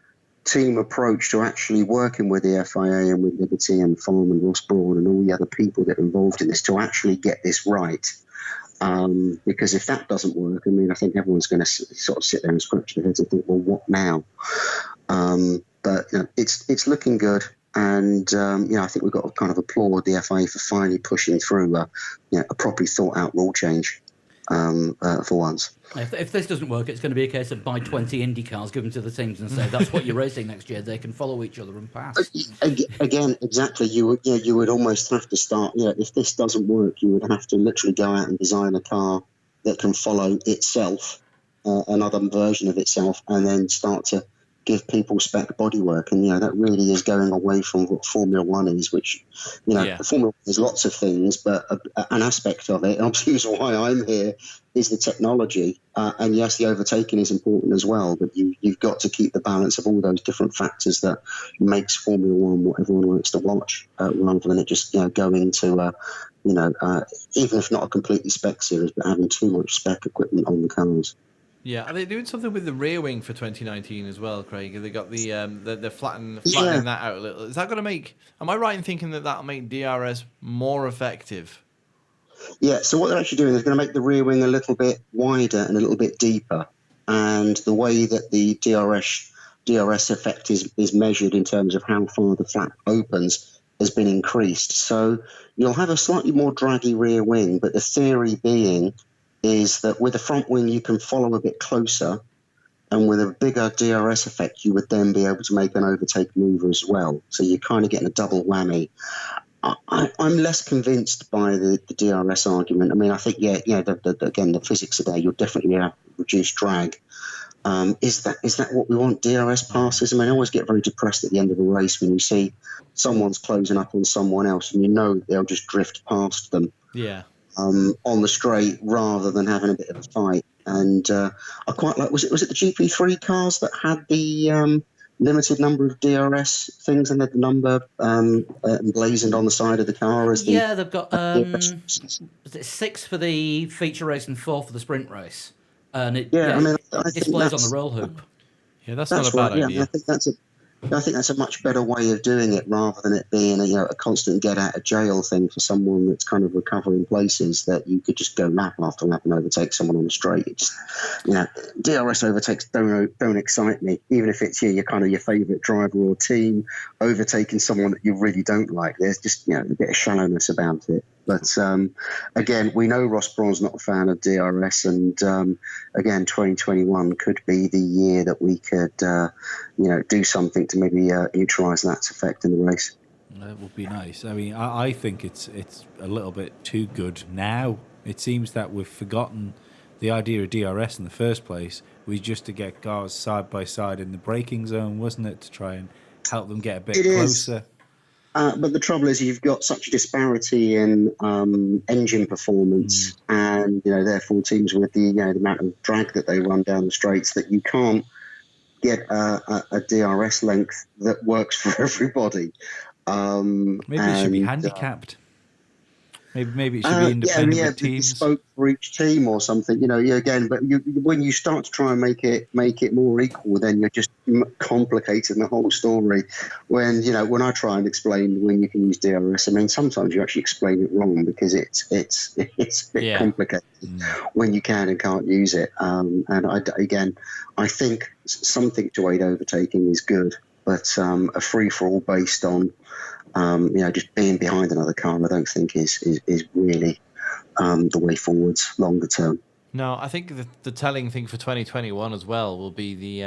team approach to actually working with the FIA and with Liberty and Farm and Ross Brawn and all the other people that are involved in this to actually get this right. Because if that doesn't work, I think everyone's going to sort of sit there and scratch their heads and think, well, what now? But it's looking good. And, I think we've got to kind of applaud the FIA for finally pushing through a properly thought out rule change for once. If this doesn't work, it's going to be a case of buy 20 Indy cars, give them to the teams and say, that's what you're racing next year. They can follow each other and pass. Again, exactly. You would almost have to start, if this doesn't work, you would have to literally go out and design a car that can follow itself, another version of itself, and then start to give people spec bodywork. And, that really is going away from what Formula One is, which, Formula One is lots of things, but an aspect of it, and obviously is why I'm here, is the technology. And yes, the overtaking is important as well, but you've got to keep the balance of all those different factors that makes Formula One what everyone likes to watch, rather than it just going to, even if not a completely spec series, but having too much spec equipment on the cars. Yeah, are they doing something with the rear wing for 2019 as well, Craig? Have they got the flattening that out a little? Is that going to make... Am I right in thinking that that'll make DRS more effective? Yeah, so what they're actually doing is going to make the rear wing a little bit wider and a little bit deeper. And the way that the DRS effect is measured in terms of how far the flap opens has been increased. So you'll have a slightly more draggy rear wing, but the theory being is that with the front wing you can follow a bit closer, and with a bigger DRS effect you would then be able to make an overtake mover as well. So you're kind of getting a double whammy. I'm less convinced by the DRS argument. I think, again, the physics are there. You'll definitely have reduced drag. Is that what we want, DRS passes? I always get very depressed at the end of a race when you see someone's closing up on someone else and they'll just drift past them. Yeah. On the straight rather than having a bit of a fight. And I quite like, was it the GP3 cars that had the limited number of DRS things and the number emblazoned on the side of the car? They've got was it 6 for the feature race and 4 for the sprint race, and it displays on the roll hoop. Yeah, that's not a bad idea. I think that's a much better way of doing it, rather than it being a constant get out of jail thing for someone that's kind of recovering places, that you could just go lap after lap and overtake someone on the straight. It's DRS overtakes don't excite me, even if it's your favourite driver or team overtaking someone that you really don't like. There's just a bit of shallowness about it. But again, we know Ross Brawn's not a fan of DRS, and again, 2021 could be the year that we could do something to maybe neutralise that effect in the race. That would be nice. I think it's a little bit too good now. It seems that we've forgotten the idea of DRS in the first place. We just to get cars side by side in the braking zone, wasn't it, to try and help them get a bit closer? but the trouble is you've got such a disparity in engine performance, and therefore teams with the the amount of drag that they run down the straights, that you can't get a DRS length that works for everybody. Maybe it should be handicapped. Maybe it should be independent with teams. Bespoke for each team or something. Again, but when you start to try and make it more equal, then you're just complicating the whole story. When I try and explain when you can use DRS, I mean sometimes you actually explain it wrong because it's a bit complicated when you can and can't use it. And I think something to aid overtaking is good, but a free for all based on just being behind another car, I don't think is really the way forwards longer term. No, I think the telling thing for 2021 as well will be the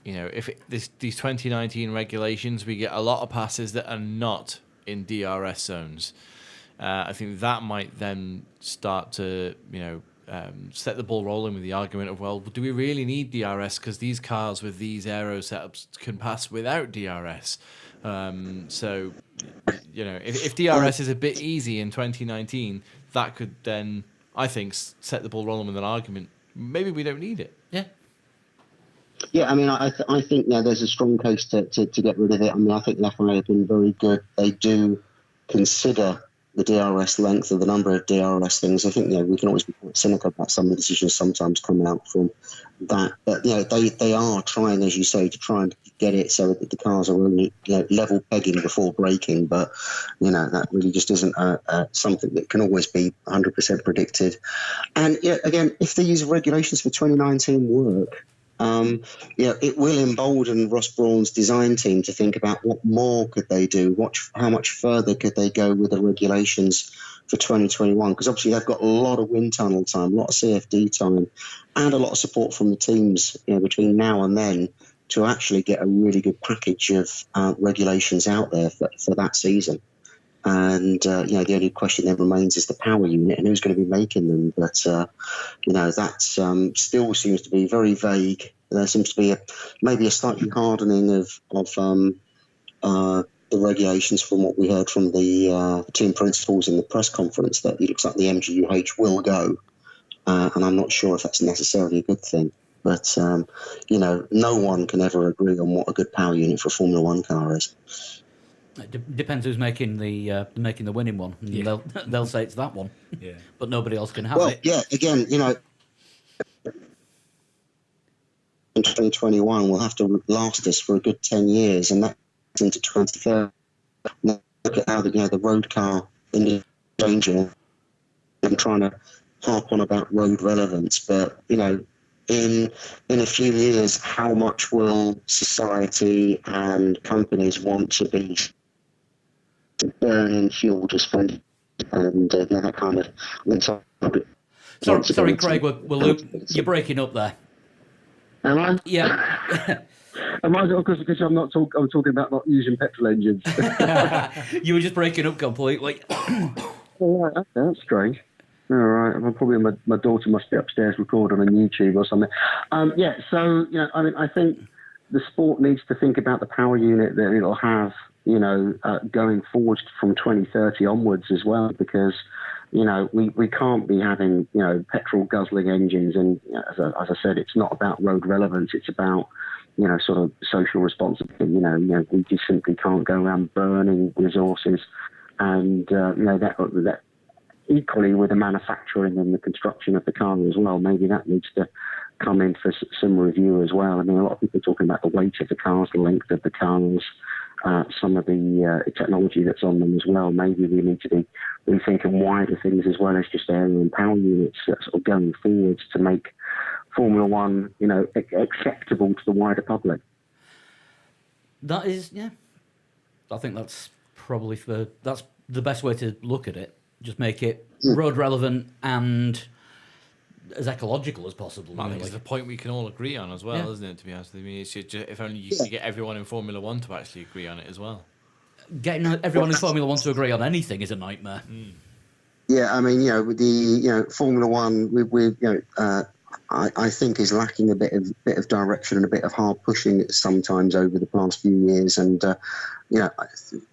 if these 2019 regulations, we get a lot of passes that are not in DRS zones. I think that might then start to set the ball rolling with the argument of, well, do we really need DRS because these cars with these aero setups can pass without DRS? So, if DRS is a bit easy in 2019, that could then, I think, set the ball rolling with an argument. Maybe we don't need it. Yeah. Yeah, I mean, I think there's a strong case to get rid of it. I mean, I think the FIA have been very good. They do consider the DRS length or the number of DRS things. I think we can always be quite cynical about some of the decisions sometimes come out from that. But they are trying, as you say, to try and get it so that the cars are only level pegging before braking. But that really just isn't something that can always be 100% predicted. And again, if these regulations for 2019 work, it will embolden Ross Brawn's design team to think about what more could they do, how much further could they go with the regulations for 2021, because obviously they've got a lot of wind tunnel time, a lot of CFD time, and a lot of support from the teams between now and then to actually get a really good package of regulations out there for that season. And the only question then remains is the power unit and who's going to be making them. But that still seems to be very vague. There seems to be maybe a slightly hardening of the regulations from what we heard from the team principals in the press conference, that it looks like the MGUH will go, and I'm not sure if that's necessarily a good thing. But no one can ever agree on what a good power unit for a Formula One car is. It depends who's making the winning one. Yeah. They'll say it's that one. Yeah. But nobody else can have it. Well, yeah. Again, in 2021, we'll have to last us for a good 10 years, and that's into 2030. Now, look at how the road car industry is changing. I'm trying to harp on about road relevance, but in a few years, how much will society and companies want to be burning fuel just for and that kind of. Sorry, Craig, you're breaking up there. Am I? Yeah. Am I? Because I'm not talking. I'm talking about not using petrol engines. You were just breaking up completely. All right, okay, that's strange. All right, well, probably my daughter must be upstairs recording on YouTube or something. So I think the sport needs to think about the power unit that it'll have, going forward from 2030 onwards as well, because we can't be having petrol guzzling engines, and as I said, it's not about road relevance, it's about sort of social responsibility. We just simply can't go around burning resources, and that equally with the manufacturing and the construction of the car as well. Maybe that needs to come in for some review as well. I mean, a lot of people are talking about the weight of the cars, the length of the cars, some of the technology that's on them as well. Maybe we need to be rethinking wider things as well as just aero and power units sort of going forwards to make Formula One, acceptable to the wider public. That is, yeah. I think that's probably that's the best way to look at it. Just make it road relevant and as ecological as possible. I think it's the point we can all agree on as well, isn't it? To be honest with you, if only you could get everyone in Formula One to actually agree on it as well. Getting everyone in Formula One to agree on anything is a nightmare. Yeah, I mean, with the Formula One, we I think is lacking a bit of direction and a bit of hard pushing sometimes over the past few years. And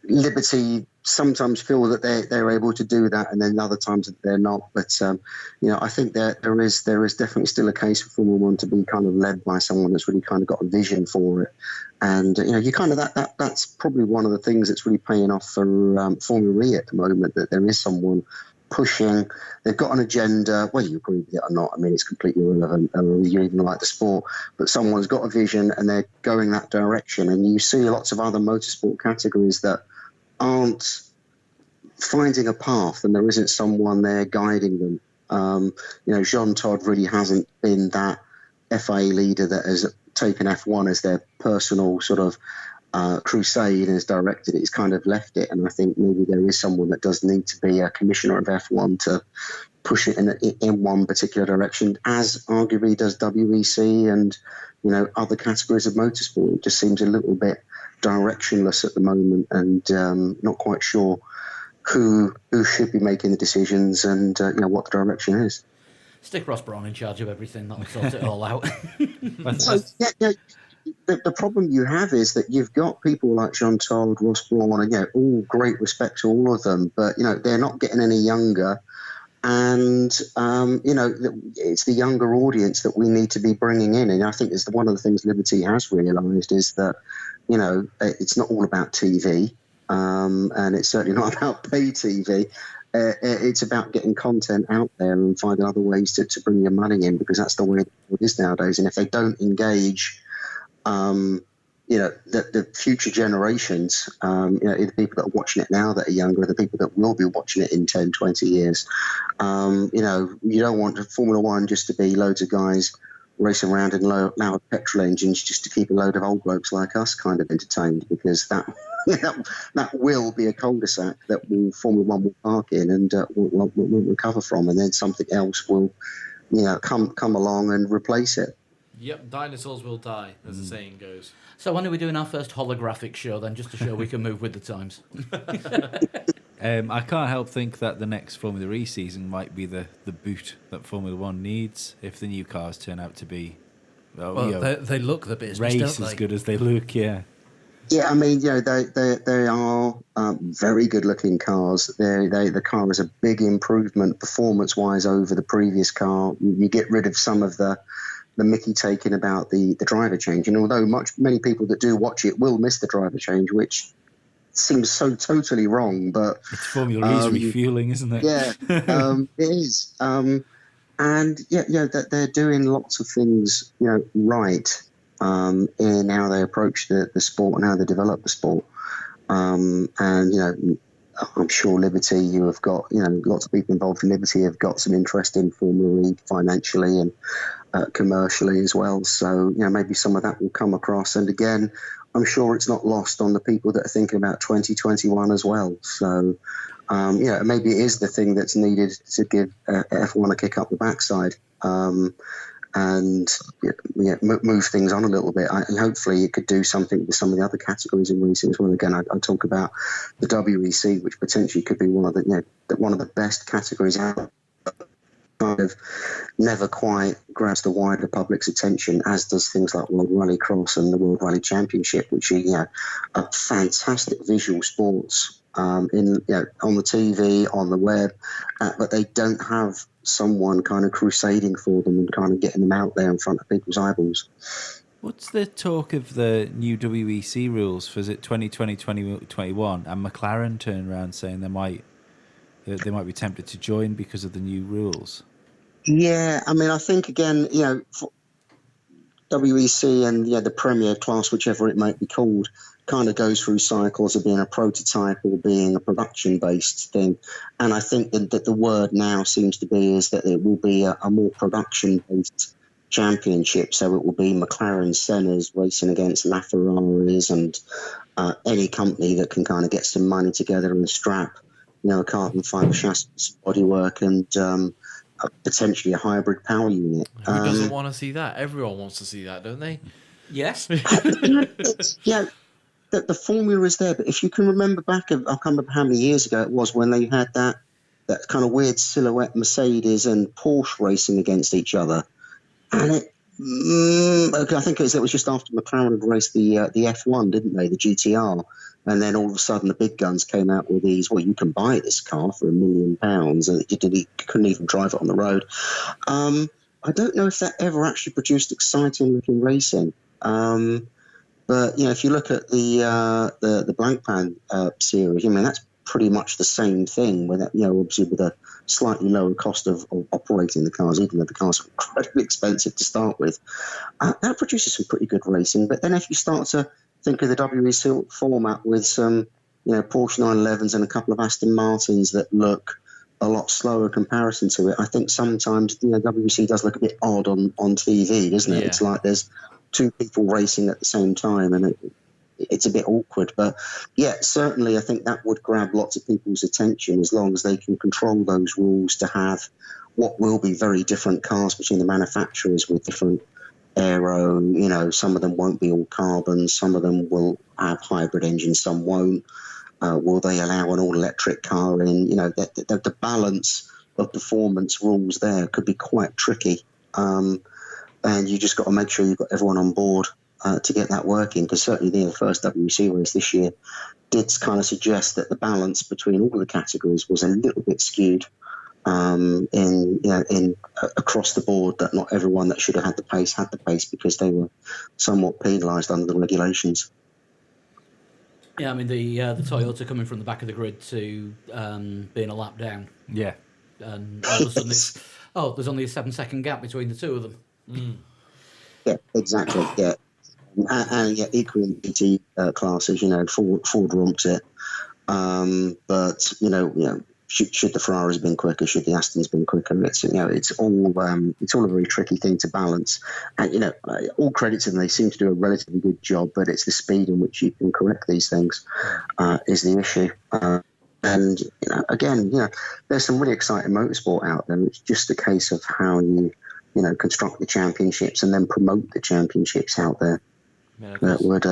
Liberty sometimes feel that they're able to do that, and then other times that they're not. But I think there is definitely still a case for Formula One to be kind of led by someone that's really kind of got a vision for it. And you kind of that's probably one of the things that's really paying off for Formula E at the moment, that there is someone pushing. They've got an agenda, whether you agree with it or not. I mean, it's completely irrelevant, whether you even like the sport, but someone's got a vision and they're going that direction. And you see lots of other motorsport categories that aren't finding a path, and there isn't someone there guiding them. Jean Todt really hasn't been that FIA leader that has taken F1 as their personal sort of crusade and has directed it. He's kind of left it, and I think maybe there is someone that does need to be a commissioner of F1 to push it in one particular direction, as arguably does WEC and other categories of motorsport. It just seems a little bit directionless at the moment, and not quite sure who should be making the decisions and what the direction is. Stick Ross Brawn in charge of everything. That'll sort it all out. The problem you have is that you've got people like Jean Todt, Ross Brawn, and all great respect to all of them, but they're not getting any younger, and it's the younger audience that we need to be bringing in. And I think it's one of the things Liberty has realised is that it's not all about TV, and it's certainly not about pay TV. It's about getting content out there and finding other ways to bring your money in, because that's the way it is nowadays. And if they don't engage the future generations, the people that are watching it now that are younger, the people that will be watching it in 10, 20 years. You don't want Formula One just to be loads of guys racing around in loud petrol engines just to keep a load of old blokes like us kind of entertained, because that will be a cul-de-sac that Formula One will park in and will recover from, and then something else will come along and replace it. Yep, dinosaurs will die, as the saying goes. So when are we doing our first holographic show then, just to show we can move with the times? I can't help think that the next Formula E season might be the boot that Formula One needs if the new cars turn out to be they look the business, race don't they? as good as they look. Yeah, I mean, they are very good-looking cars. The car is a big improvement performance-wise over the previous car. You get rid of some of the mickey taken about the driver change, and although many people that do watch it will miss the driver change, which seems so totally wrong, but it's Formula E's refueling, isn't it? Yeah, it is. And that they're doing lots of things, right, in how they approach the sport and how they develop the sport. And I'm sure Liberty, you have got, lots of people involved in Liberty have got some interest in Formula E financially and commercially as well. So, maybe some of that will come across. And again, I'm sure it's not lost on the people that are thinking about 2021 as well. So, maybe it is the thing that's needed to give F1 a kick up the backside and move things on a little bit. And hopefully it could do something with some of the other categories in racing as well. Again, I talk about the WEC, which potentially could be one of the best categories out. Kind of never quite grabs the wider public's attention, as does things like World Rallycross and the World Rally Championship, which are fantastic visual sports on the TV, on the web, but they don't have someone kind of crusading for them and kind of getting them out there in front of people's eyeballs. What's the talk of the new WEC rules for, is it 2020, 2021? And McLaren turned around saying they might be tempted to join because of the new rules. Yeah, I mean, I think again, WEC and the Premier class, whichever it might be called, kind of goes through cycles of being a prototype or being a production-based thing. And I think that the word now seems to be is that it will be a more production-based championship. So it will be McLaren Senna's racing against LaFerraris and any company that can kind of get some money together and strap a carbon fibre chassis bodywork and potentially a hybrid power unit. Who doesn't want to see that? Everyone wants to see that, don't they? Yes. The formula is there, but if you can remember back, I can't remember how many years ago it was when they had that kind of weird silhouette Mercedes and Porsche racing against each other. And okay, I think it was just after McLaren had raced the F1, didn't they? The GTR. And then all of a sudden the big guns came out with these, well, you can buy this car for £1 million, and you couldn't even drive it on the road. I don't know if that ever actually produced exciting looking racing. But, if you look at the Blancpain series, I mean, that's pretty much the same thing, with obviously with a slightly lower cost of operating the cars, even though the cars are incredibly expensive to start with. That produces some pretty good racing. But then if you start to think of the WEC format with some, Porsche 911s and a couple of Aston Martins that look a lot slower in comparison to it, I think sometimes, WEC does look a bit odd on TV, doesn't it? Yeah. It's like there's two people racing at the same time, and it's a bit awkward. But yeah, certainly I think that would grab lots of people's attention as long as they can control those rules to have what will be very different cars between the manufacturers with different aero. Some of them won't be all carbon, some of them will have hybrid engines, some won't. Will they allow an all-electric car in? The balance of performance rules there could be quite tricky. And you just got to make sure you've got everyone on board to get that working, because certainly the first WC race this year did kind of suggest that the balance between all the categories was a little bit skewed in across the board, that not everyone that should have had the pace because they were somewhat penalised under the regulations. Yeah, I mean, the Toyota coming from the back of the grid to being a lap down. Yeah. And all of a sudden there's only a 7-second gap between the two of them. Mm. Yeah, exactly. Yeah, and equally in GT classes, Ford romps it. But should the Ferraris have been quicker? Should the Astons been quicker? It's all a very tricky thing to balance. And all credit to them, they seem to do a relatively good job. But it's the speed in which you can correct these things is the issue. And again, there's some really exciting motorsport out there. It's just a case of how you construct the championships and then promote the championships out there. Yeah, that would,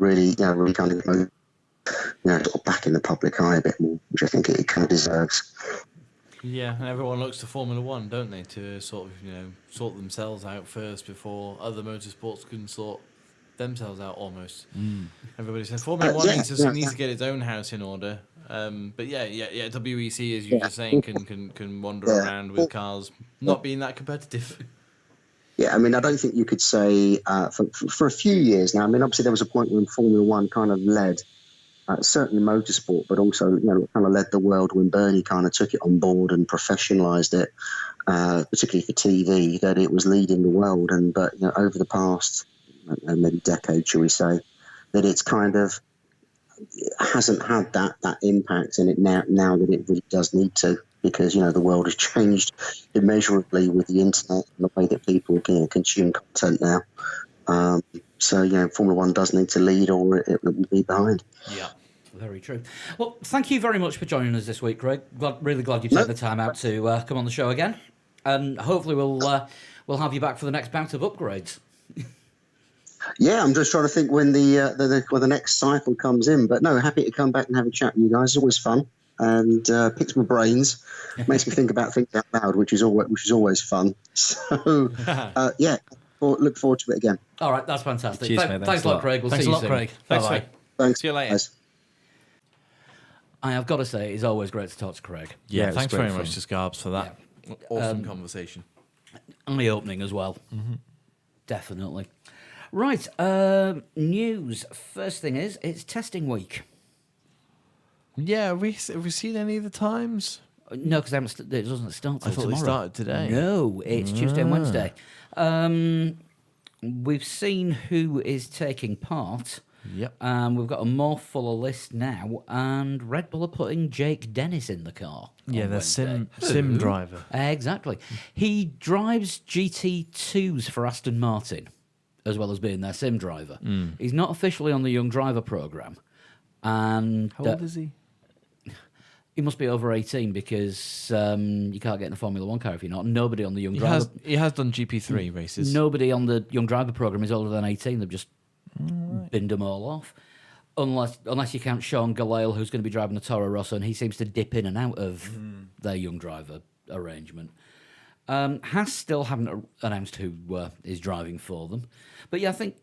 really kind of, sort of back in the public eye a bit more, which I think it kind of deserves. Yeah, and everyone looks to Formula One, don't they, to sort of, sort themselves out first before other motorsports can sort themselves out almost. Everybody says Formula One needs to get its own house in order. But WEC, as you're just saying, can wander around with cars not being that competitive. Yeah, I mean, I don't think you could say for a few years now. I mean, obviously there was a point when Formula One kind of led, certainly motorsport, but also kind of led the world when Bernie kind of took it on board and professionalised it, particularly for TV. That it was leading the world, but over the past maybe decade, shall we say, that it's kind of hasn't had that impact in it now that it really does need to, because the world has changed immeasurably with the internet and the way that people consume content now. So Formula One does need to lead, or it will be behind. Yeah, very true. Well, thank you very much for joining us this week, Craig. Really glad you took the time out to come on the show again, and hopefully we'll have you back for the next bout of upgrades. Yeah, I'm just trying to think when the next cycle comes in. But no, happy to come back and have a chat with you guys. It's always fun, and picks my brains, makes me think about things out loud, which is always fun. So look forward to it again. All right, that's fantastic. Cheers, mate. Thanks a lot, Craig. We'll see you soon. Craig. Thanks, Bye. Thanks. See you later. Guys. I have got to say, it's always great to talk to Craig. Yeah, it was thanks great very fun. much to Scarbs for that awesome conversation. Eye-opening as well. Definitely. Right, news. First thing is, it's testing week. Yeah, have we seen any of the times? No, because it doesn't start till I thought tomorrow. they started today. No, it's Tuesday and Wednesday. We've seen who is taking part. Yep. We've got a more fuller list now, and Red Bull are putting Jake Dennis in the car. Yeah, on the Wednesday. sim driver. Exactly. He drives GT2s for Aston Martin, as well as being their sim driver. He's not officially on the Young Driver programme. And How old is he? he must be over 18, because you can't get in a Formula One car if you're not. Nobody on the Young Driver... He has done GP3 races. Nobody on the Young Driver programme is older than 18. They've just binned them all off. Unless you count Sean Galale, who's going to be driving the Toro Rosso, and he seems to dip in and out of their Young Driver arrangement. Haas still haven't announced who is driving for them. But yeah, I think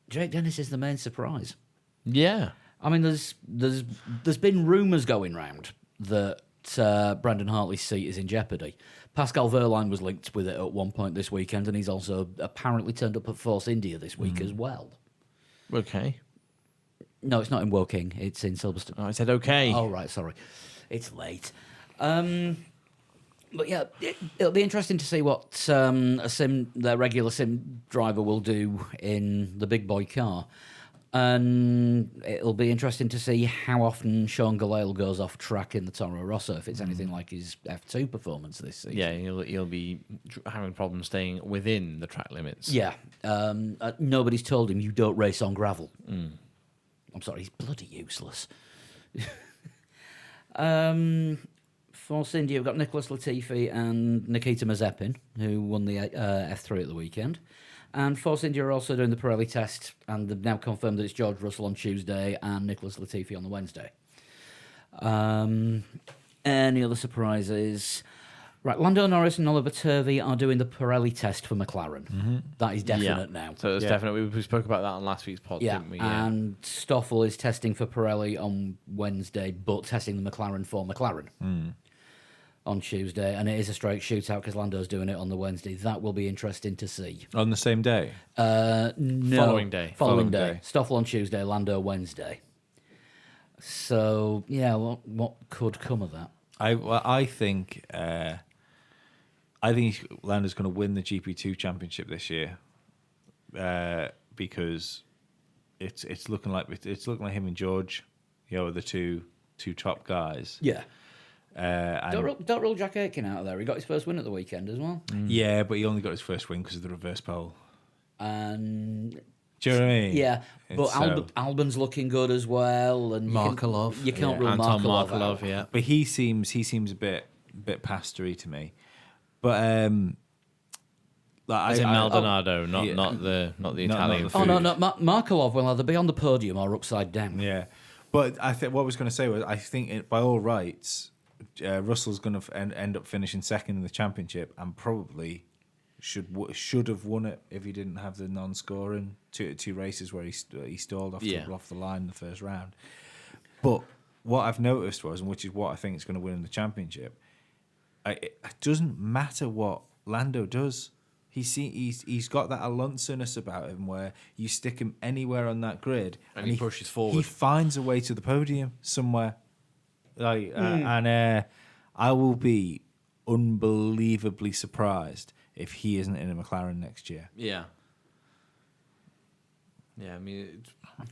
Jake Dennis is the main surprise. Yeah. I mean, there's been rumours going round that Brendan Hartley's seat is in jeopardy. Pascal Wehrlein was linked with it at one point this weekend, and he's also apparently turned up at Force India this week as well. Okay. No, it's not in Woking. It's in Silverstone. Oh, I said okay. Oh, right, sorry. It's late. But yeah, it'll be interesting to see what their regular sim driver will do in the big boy car. And it'll be interesting to see how often Sean Gallale goes off track in the Toro Rosso, if it's anything like his F2 performance this season. Yeah, he'll be having problems staying within the track limits. Yeah. Nobody's told him you don't race on gravel. I'm sorry, he's bloody useless. Force India, we've got Nicholas Latifi and Nikita Mazepin, who won the F3 at the weekend. And Force India are also doing the Pirelli test, and they've now confirmed that it's George Russell on Tuesday and Nicholas Latifi on the Wednesday. Any other surprises? Right, Lando Norris and Oliver Turvey are doing the Pirelli test for McLaren. That is definite now. So it's definitely, we spoke about that on last week's pod, didn't we? Yeah. And Stoffel is testing for Pirelli on Wednesday, but testing the McLaren for McLaren on Tuesday. And it is a straight shootout because Lando's doing it on the Wednesday. That will be interesting to see. On the same day? No. Following day. Following day. Stoffel on Tuesday, Lando Wednesday. So, yeah, what could come of that? I think Lando's going to win the GP2 championship this year because it's looking like him and George, are the two top guys. Yeah. Don't rule Jack Aitken out of there. He got his first win at the weekend as well. Yeah, but he only got his first win because of the reverse pole. And do you know what I mean? Yeah, but Albon's looking good as well, and Markelov. You can't rule Anton Markelov out. yeah. But he seems a bit pastory to me. But as in Maldonado, not the Italian. Food. No, Markelov will either be on the podium or upside down. Yeah, but I think what I was going to say was I think by all rights, Russell's going to end up finishing second in the championship and probably should have won it if he didn't have the non-scoring two races where he stalled off the line in the first round. But what I've noticed was, and which is what I think is going to win in the championship, it doesn't matter what Lando does. He's got that Alonso-ness about him where you stick him anywhere on that grid and he pushes forward. He finds a way to the podium somewhere. And I will be unbelievably surprised if he isn't in a McLaren next year. Yeah. Yeah, I mean,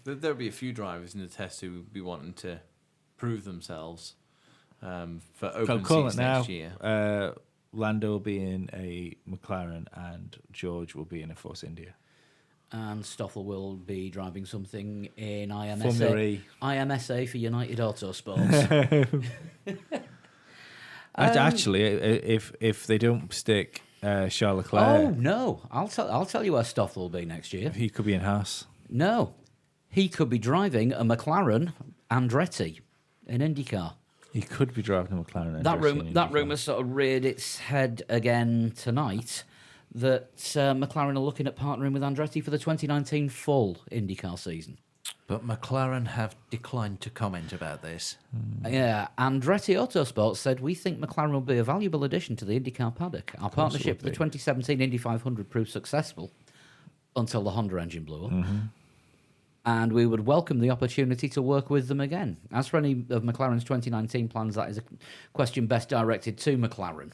there'll be a few drivers in the test who will be wanting to prove themselves for open seats next year. Lando will be in a McLaren and George will be in a Force India. And Stoffel will be driving something in Formula IMSA for United Autosports. Actually, if they don't stick Charles Leclerc... Oh, no. I'll tell you where Stoffel will be next year. He could be in Haas. No. He could be driving a McLaren Andretti in IndyCar. He could be driving a McLaren. That rumour sort of reared its head again tonight that McLaren are looking at partnering with Andretti for the 2019 full IndyCar season. But McLaren have declined to comment about this. Yeah, Andretti Autosports said, we think McLaren will be a valuable addition to the IndyCar paddock. Our partnership with the 2017 Indy 500 proved successful until the Honda engine blew up. And we would welcome the opportunity to work with them again. As for any of McLaren's 2019 plans, that is a question best directed to McLaren.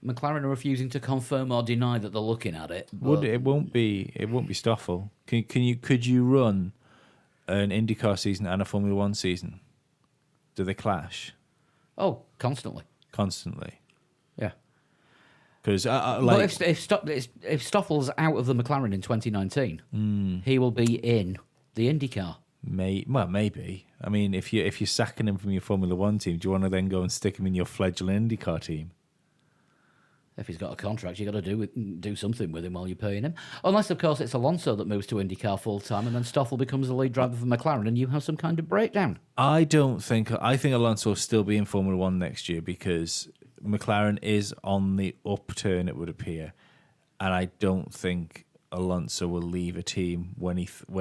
McLaren are refusing to confirm or deny that they're looking at it. It won't be Stoffel. Could you run an IndyCar season and a Formula One season? Do they clash? Oh, constantly. Constantly. Yeah. Because but if Stoffel's out of the McLaren in 2019, he will be in the IndyCar. Maybe. I mean, if you're sacking him from your Formula One team, do you want to then go and stick him in your fledgling IndyCar team? If he's got a contract, you got to do something with him while you're paying him. Unless, of course, it's Alonso that moves to IndyCar full time, and then Stoffel becomes the lead driver for McLaren, and you have some kind of breakdown. I think Alonso will still be in Formula One next year because McLaren is on the upturn, it would appear, and I don't think Alonso will leave a team when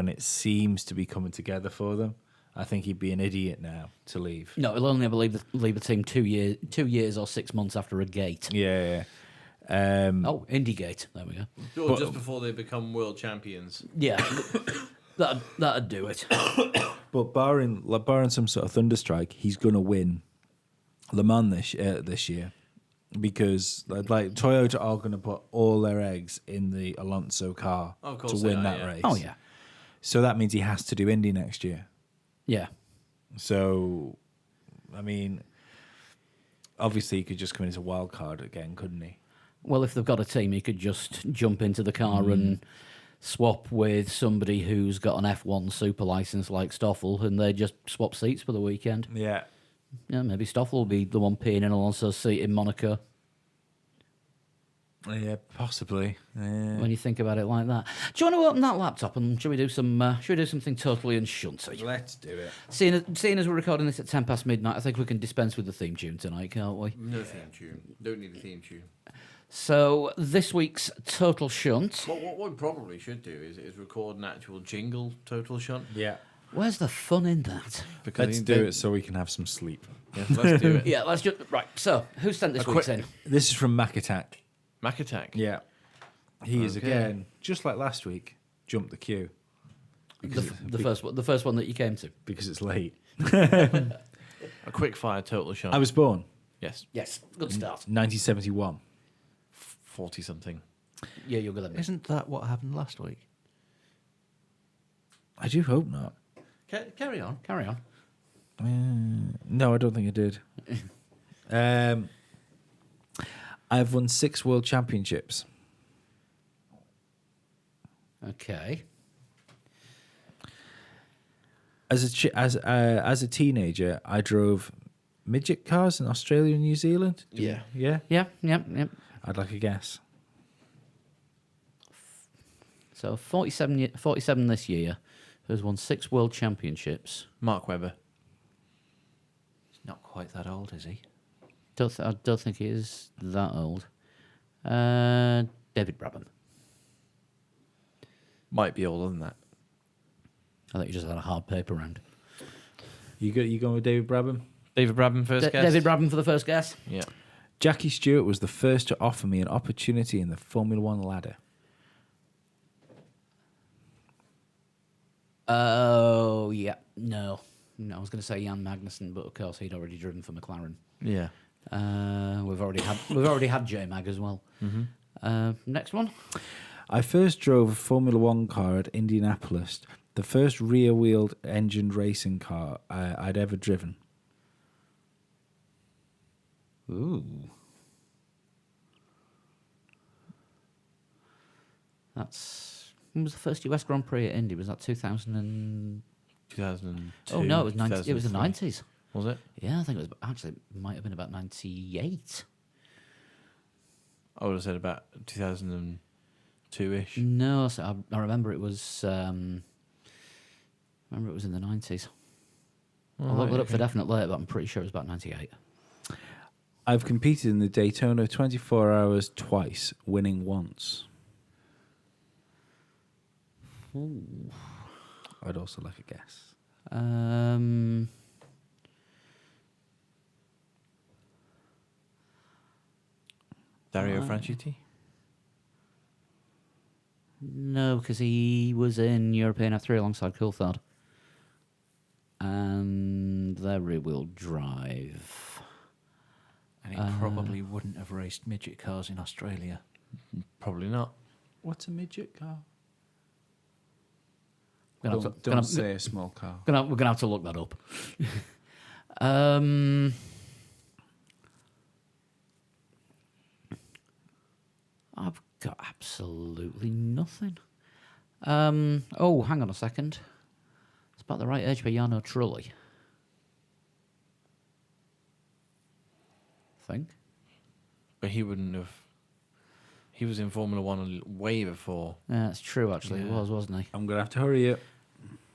it seems to be coming together for them. I think he'd be an idiot now to leave. No, he'll only ever leave a team 2 years or 6 months after a gate. Yeah. IndyGate. There we go. Or just before they become world champions. Yeah, that'd do it. But barring some sort of thunderstrike, he's going to win Le Mans this year because like Toyota are going to put all their eggs in the Alonso car to win that race. Oh yeah. So that means he has to do Indy next year. Yeah. So, I mean, obviously he could just come in as a wild card again, couldn't he? Well, if they've got a team, he could just jump into the car and swap with somebody who's got an F1 super license like Stoffel, and they just swap seats for the weekend. Yeah. Yeah, maybe Stoffel will be the one peeing in Alonso's seat in Monaco. Yeah, possibly. Yeah. When you think about it like that, do you want to open that laptop and should we do something totally unshunty? Let's do it. Seeing as we're recording this at 10 past midnight, I think we can dispense with the theme tune tonight, can't we? No theme tune. Don't need a theme tune. So this week's total shunt. What we probably should do is record an actual jingle total shunt. Yeah. Where's the fun in that? Because Let's do it so we can have some sleep. Yeah, let's do it. Yeah, let's just right. So who sent this week's in? This is from Mac Attack. Mac Attack. Yeah. He is Okay. again, just like last week, jumped the queue. The first one that you came to. Because it's late. A quick fire total shunt. I was born yes, Yes, good start. 1971. 40 something. Yeah, you're good at me. Isn't that what happened last week? I do hope not. Carry on. Carry on. No, I don't think I did. I've won 6 world championships. Okay. As a teenager, I drove midget cars in Australia and New Zealand. Yeah. Yeah. Yeah. Yep. I'd like a guess. So 47 this year. Has won 6 world championships. Mark Webber. He's not quite that old, is he? I don't think he is that old. David Brabham. Might be older than that. I think he just had a hard paper round. You going with David Brabham? David Brabham first guess? David Brabham for the first guess. Yeah. Jackie Stewart was the first to offer me an opportunity in the Formula One ladder. Oh, yeah. No, I was going to say Jan Magnussen, but of course he'd already driven for McLaren. Yeah. We've already had J Mag as well. Mm-hmm. Next one. I first drove a Formula One car at Indianapolis, the first rear-wheeled engined racing car I'd ever driven. Ooh. When was the first US Grand Prix at Indy? Was that 2002? 2002. Oh no, it was It was the 2003. 90s. Was it? Yeah, I think it might have been about 98. I would have said about 2002-ish. No, so I remember it was. Remember it was in the 90s. I'll look it up for definite later, but I'm pretty sure it was about 98. I've competed in the Daytona 24 Hours twice, winning once. Ooh. I'd also like a guess. Dario Franchitti? No, because he was in European F3 alongside Coulthard. And their rear-wheel drive. And he probably wouldn't have raced midget cars in Australia. Probably not. What's a midget car? Gonna say a small car. we're going to have to look that up. I've got absolutely nothing. Oh, hang on a second. It's about the right age for Jarno Trulli. I think. But he wouldn't have He was in Formula One way before. Yeah, that's true, actually. He was, wasn't he? I'm going to have to hurry you.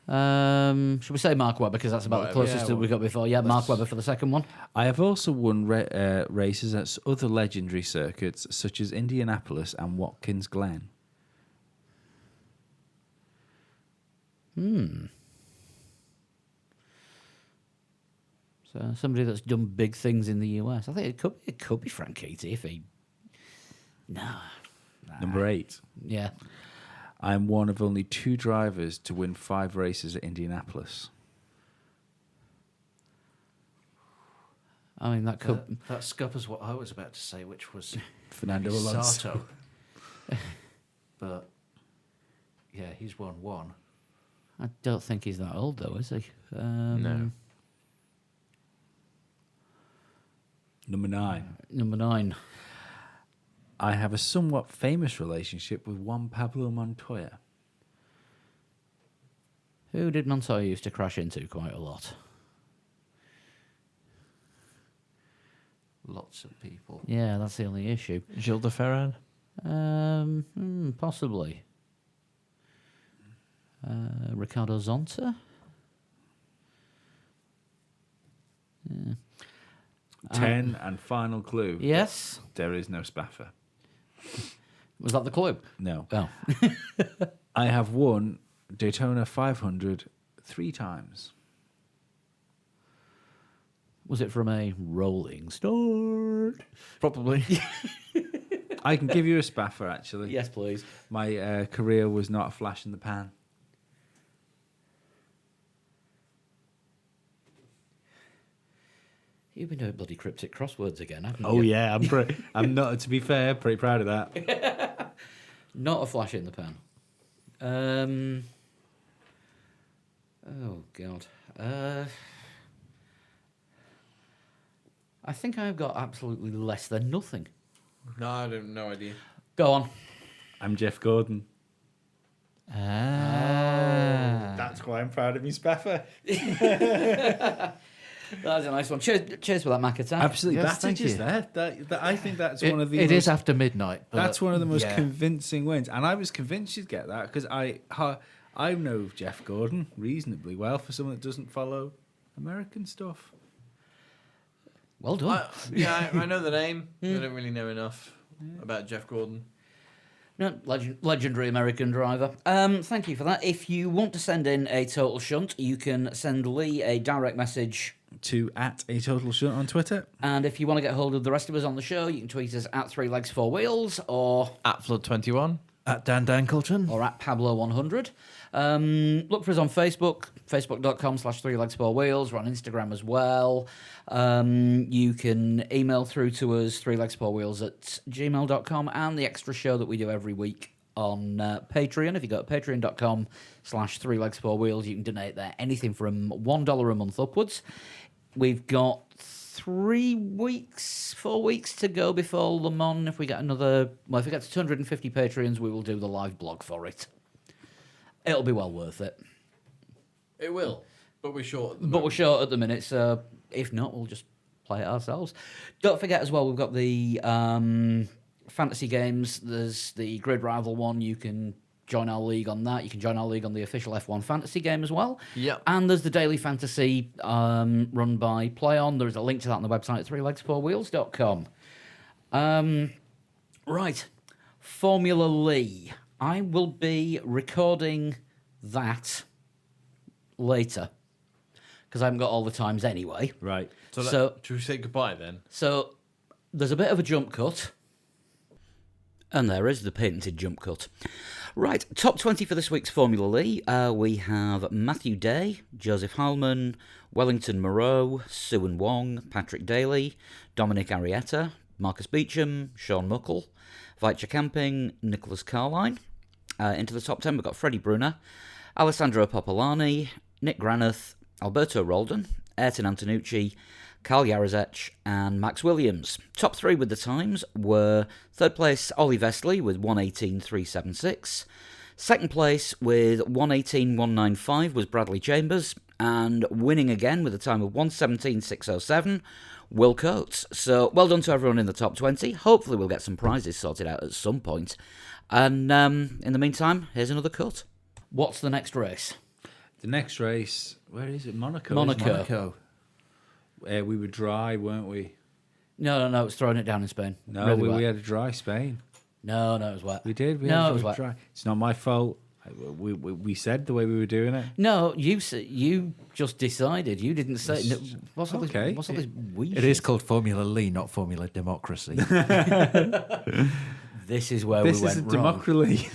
Should we say Mark Webber, because that's about the closest that we got before? Yeah, Mark Webber for the second one. I have also won races at other legendary circuits, such as Indianapolis and Watkins Glen. So somebody that's done big things in the US. I think it could be Frank Keaty if he. No. Number 8. Yeah. I am one of only 2 drivers to win 5 races at Indianapolis. I mean, that could. That scuppers what I was about to say, which was Fernando Alonso. Sato. But yeah, he's won 1. I don't think he's that old, though, is he? No. Number 9. Number 9. I have a somewhat famous relationship with Juan Pablo Montoya. Who did Montoya used to crash into quite a lot? Lots of people. Yeah, that's the only issue. Gilles de Ferran? Possibly. Ricardo Zonta? Yeah. 10 and final clue. Yes. There is no Spaffer. Was that the clue? No. Oh. I have won Daytona 500 3 times. Was it from a rolling start? Probably. I can give you a Spaffer, actually. Yes, please. My career was not a flash in the pan. You've been doing bloody cryptic crosswords again, haven't you? Oh yeah, I'm not. To be fair, pretty proud of that. Not a flash in the pan. Oh God. I think I've got absolutely less than nothing. No, I have no idea. Go on. I'm Jeff Gordon. That's why I'm proud of me, Spaffer. That's a nice one. Cheers for that, Mac attack. Absolutely, Yes, thank battered you. there. I think that's one of the. It is after midnight. But That's one of the most yeah. convincing wins, and I was convinced you'd get that because I know Jeff Gordon reasonably well for someone that doesn't follow American stuff. Well done. I know the name. I don't really know enough about Jeff Gordon. No, legendary American driver. Thank you for that. If you want to send in a total shunt, you can send Lee a direct message. To @ATotalShunt on Twitter. And if you want to get hold of the rest of us on the show, you can tweet us at 3 Legs 4 Wheels or At Flood21. At Dan Dankleton. or at Pablo100. Look for us on Facebook, facebook.com/3 Legs 4 Wheels. We're on Instagram as well. You can email through to us, 3 Legs 4 Wheels at gmail.com, and the extra show that we do every week on Patreon. If you go to patreon.com/3 Legs 4 Wheels, you can donate there anything from $1 a month upwards. We've got 4 weeks to go before Le Mans. If we get if we get to 250 Patreons, we will do the live blog for it. It'll be well worth it. It will. But we're short at the But moment. we're short at the minute, so if not, we'll just play it ourselves. Don't forget as well, we've got the fantasy games. There's the Grid Rival one. You can join our league on that. You can join our league on the official F1 fantasy game as well. Yep. And there's the daily fantasy run by PlayOn. There is a link to that on the website at 3legs4wheels.com. Right. Formula Lee. I will be recording that later because I haven't got all the times anyway. Right. So should we say goodbye then? So there's a bit of a jump cut. And there is the patented jump cut. Right, top 20 for this week's Formula Lee. We have Matthew Day, Joseph Heilman, Wellington Moreau, Suan Wong, Patrick Daly, Dominic Arrieta, Marcus Beecham, Sean Muckle, Vaicha Camping, Nicholas Carline. Into the top 10 we've got Freddie Brunner, Alessandro Popolani, Nick Granath, Alberto Roldan, Ayrton Antonucci, Carl Jarazec and Max Williams. Top 3 with the times were third place Ollie Vestley with 1:18.376. Second place with 1:18.195 was Bradley Chambers, and winning again with a time of 1:17.607 Will Coates. So well done to everyone in the top 20. Hopefully we'll get some prizes sorted out at some point. And in the meantime, here's another cut. What's the next race? The next race, where is it? Monaco. Monaco. We were dry, weren't we? No, it's throwing it down in Spain. No, Really we wet. had a dry Spain. No, it was wet. We did. No, it was wet. dry. It's not my fault. We said the way we were doing it. No, you just decided. You didn't say. No, what's all Okay. this weird It is called Formula Lee, not Formula Democracy. This is where This we went isn't wrong. democracy.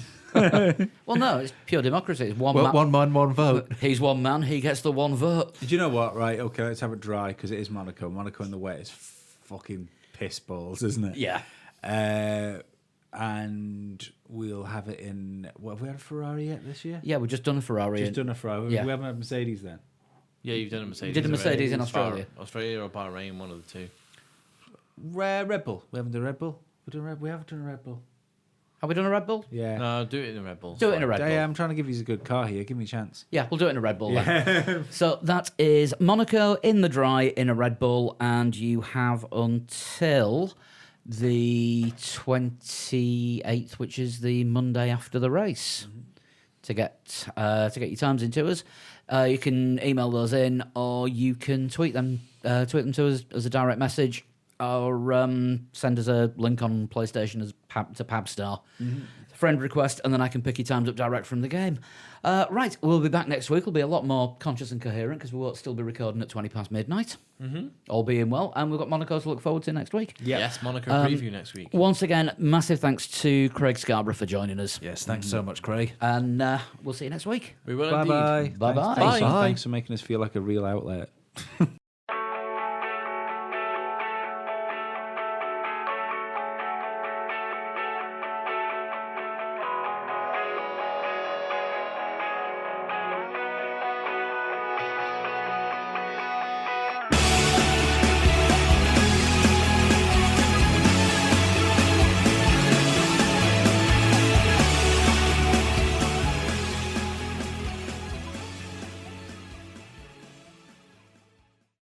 Well, no, it's pure democracy. It's one Well, man. one man, one vote. He's one man. He gets the one vote. Did you know what? Right, okay, let's have it dry because it is Monaco. Monaco in the wet is fucking piss balls, isn't it? Yeah. And we'll have it in. What, have we had a Ferrari yet this year? Yeah, we've just done a Ferrari. Just done a Ferrari. Yeah. We haven't had Mercedes then. Yeah, you've done a Mercedes. Did a already. Mercedes in It's Australia. Australia or Bahrain, one of the two. Red Bull. We haven't done Red Bull. We haven't done a Red Bull. Have we done a Red Bull? Yeah. No, do it in the Red Bull. Do it in a Red Bull. Yeah, I'm trying to give you a good car here. Give me a chance. Yeah, we'll do it in a Red Bull then. So that is Monaco in the dry in a Red Bull, and you have until the 28th, which is the Monday after the race, to get your times into us. You can email those in, or you can tweet them to us as a direct message, or send us a link on PlayStation to Pabstar. Friend request, and then I can pick your times up direct from the game. Right, we'll be back next week. We'll be a lot more conscious and coherent because we won't still be recording at 20 past midnight. All being well, and we've got Monaco to look forward to next week. Yes, Monaco preview next week. Once again, massive thanks to Craig Scarborough for joining us. Yes, thanks so much, Craig. And we'll see you next week. We will Bye indeed. bye. Bye-bye. Thanks Bye. for making us feel like a real outlet.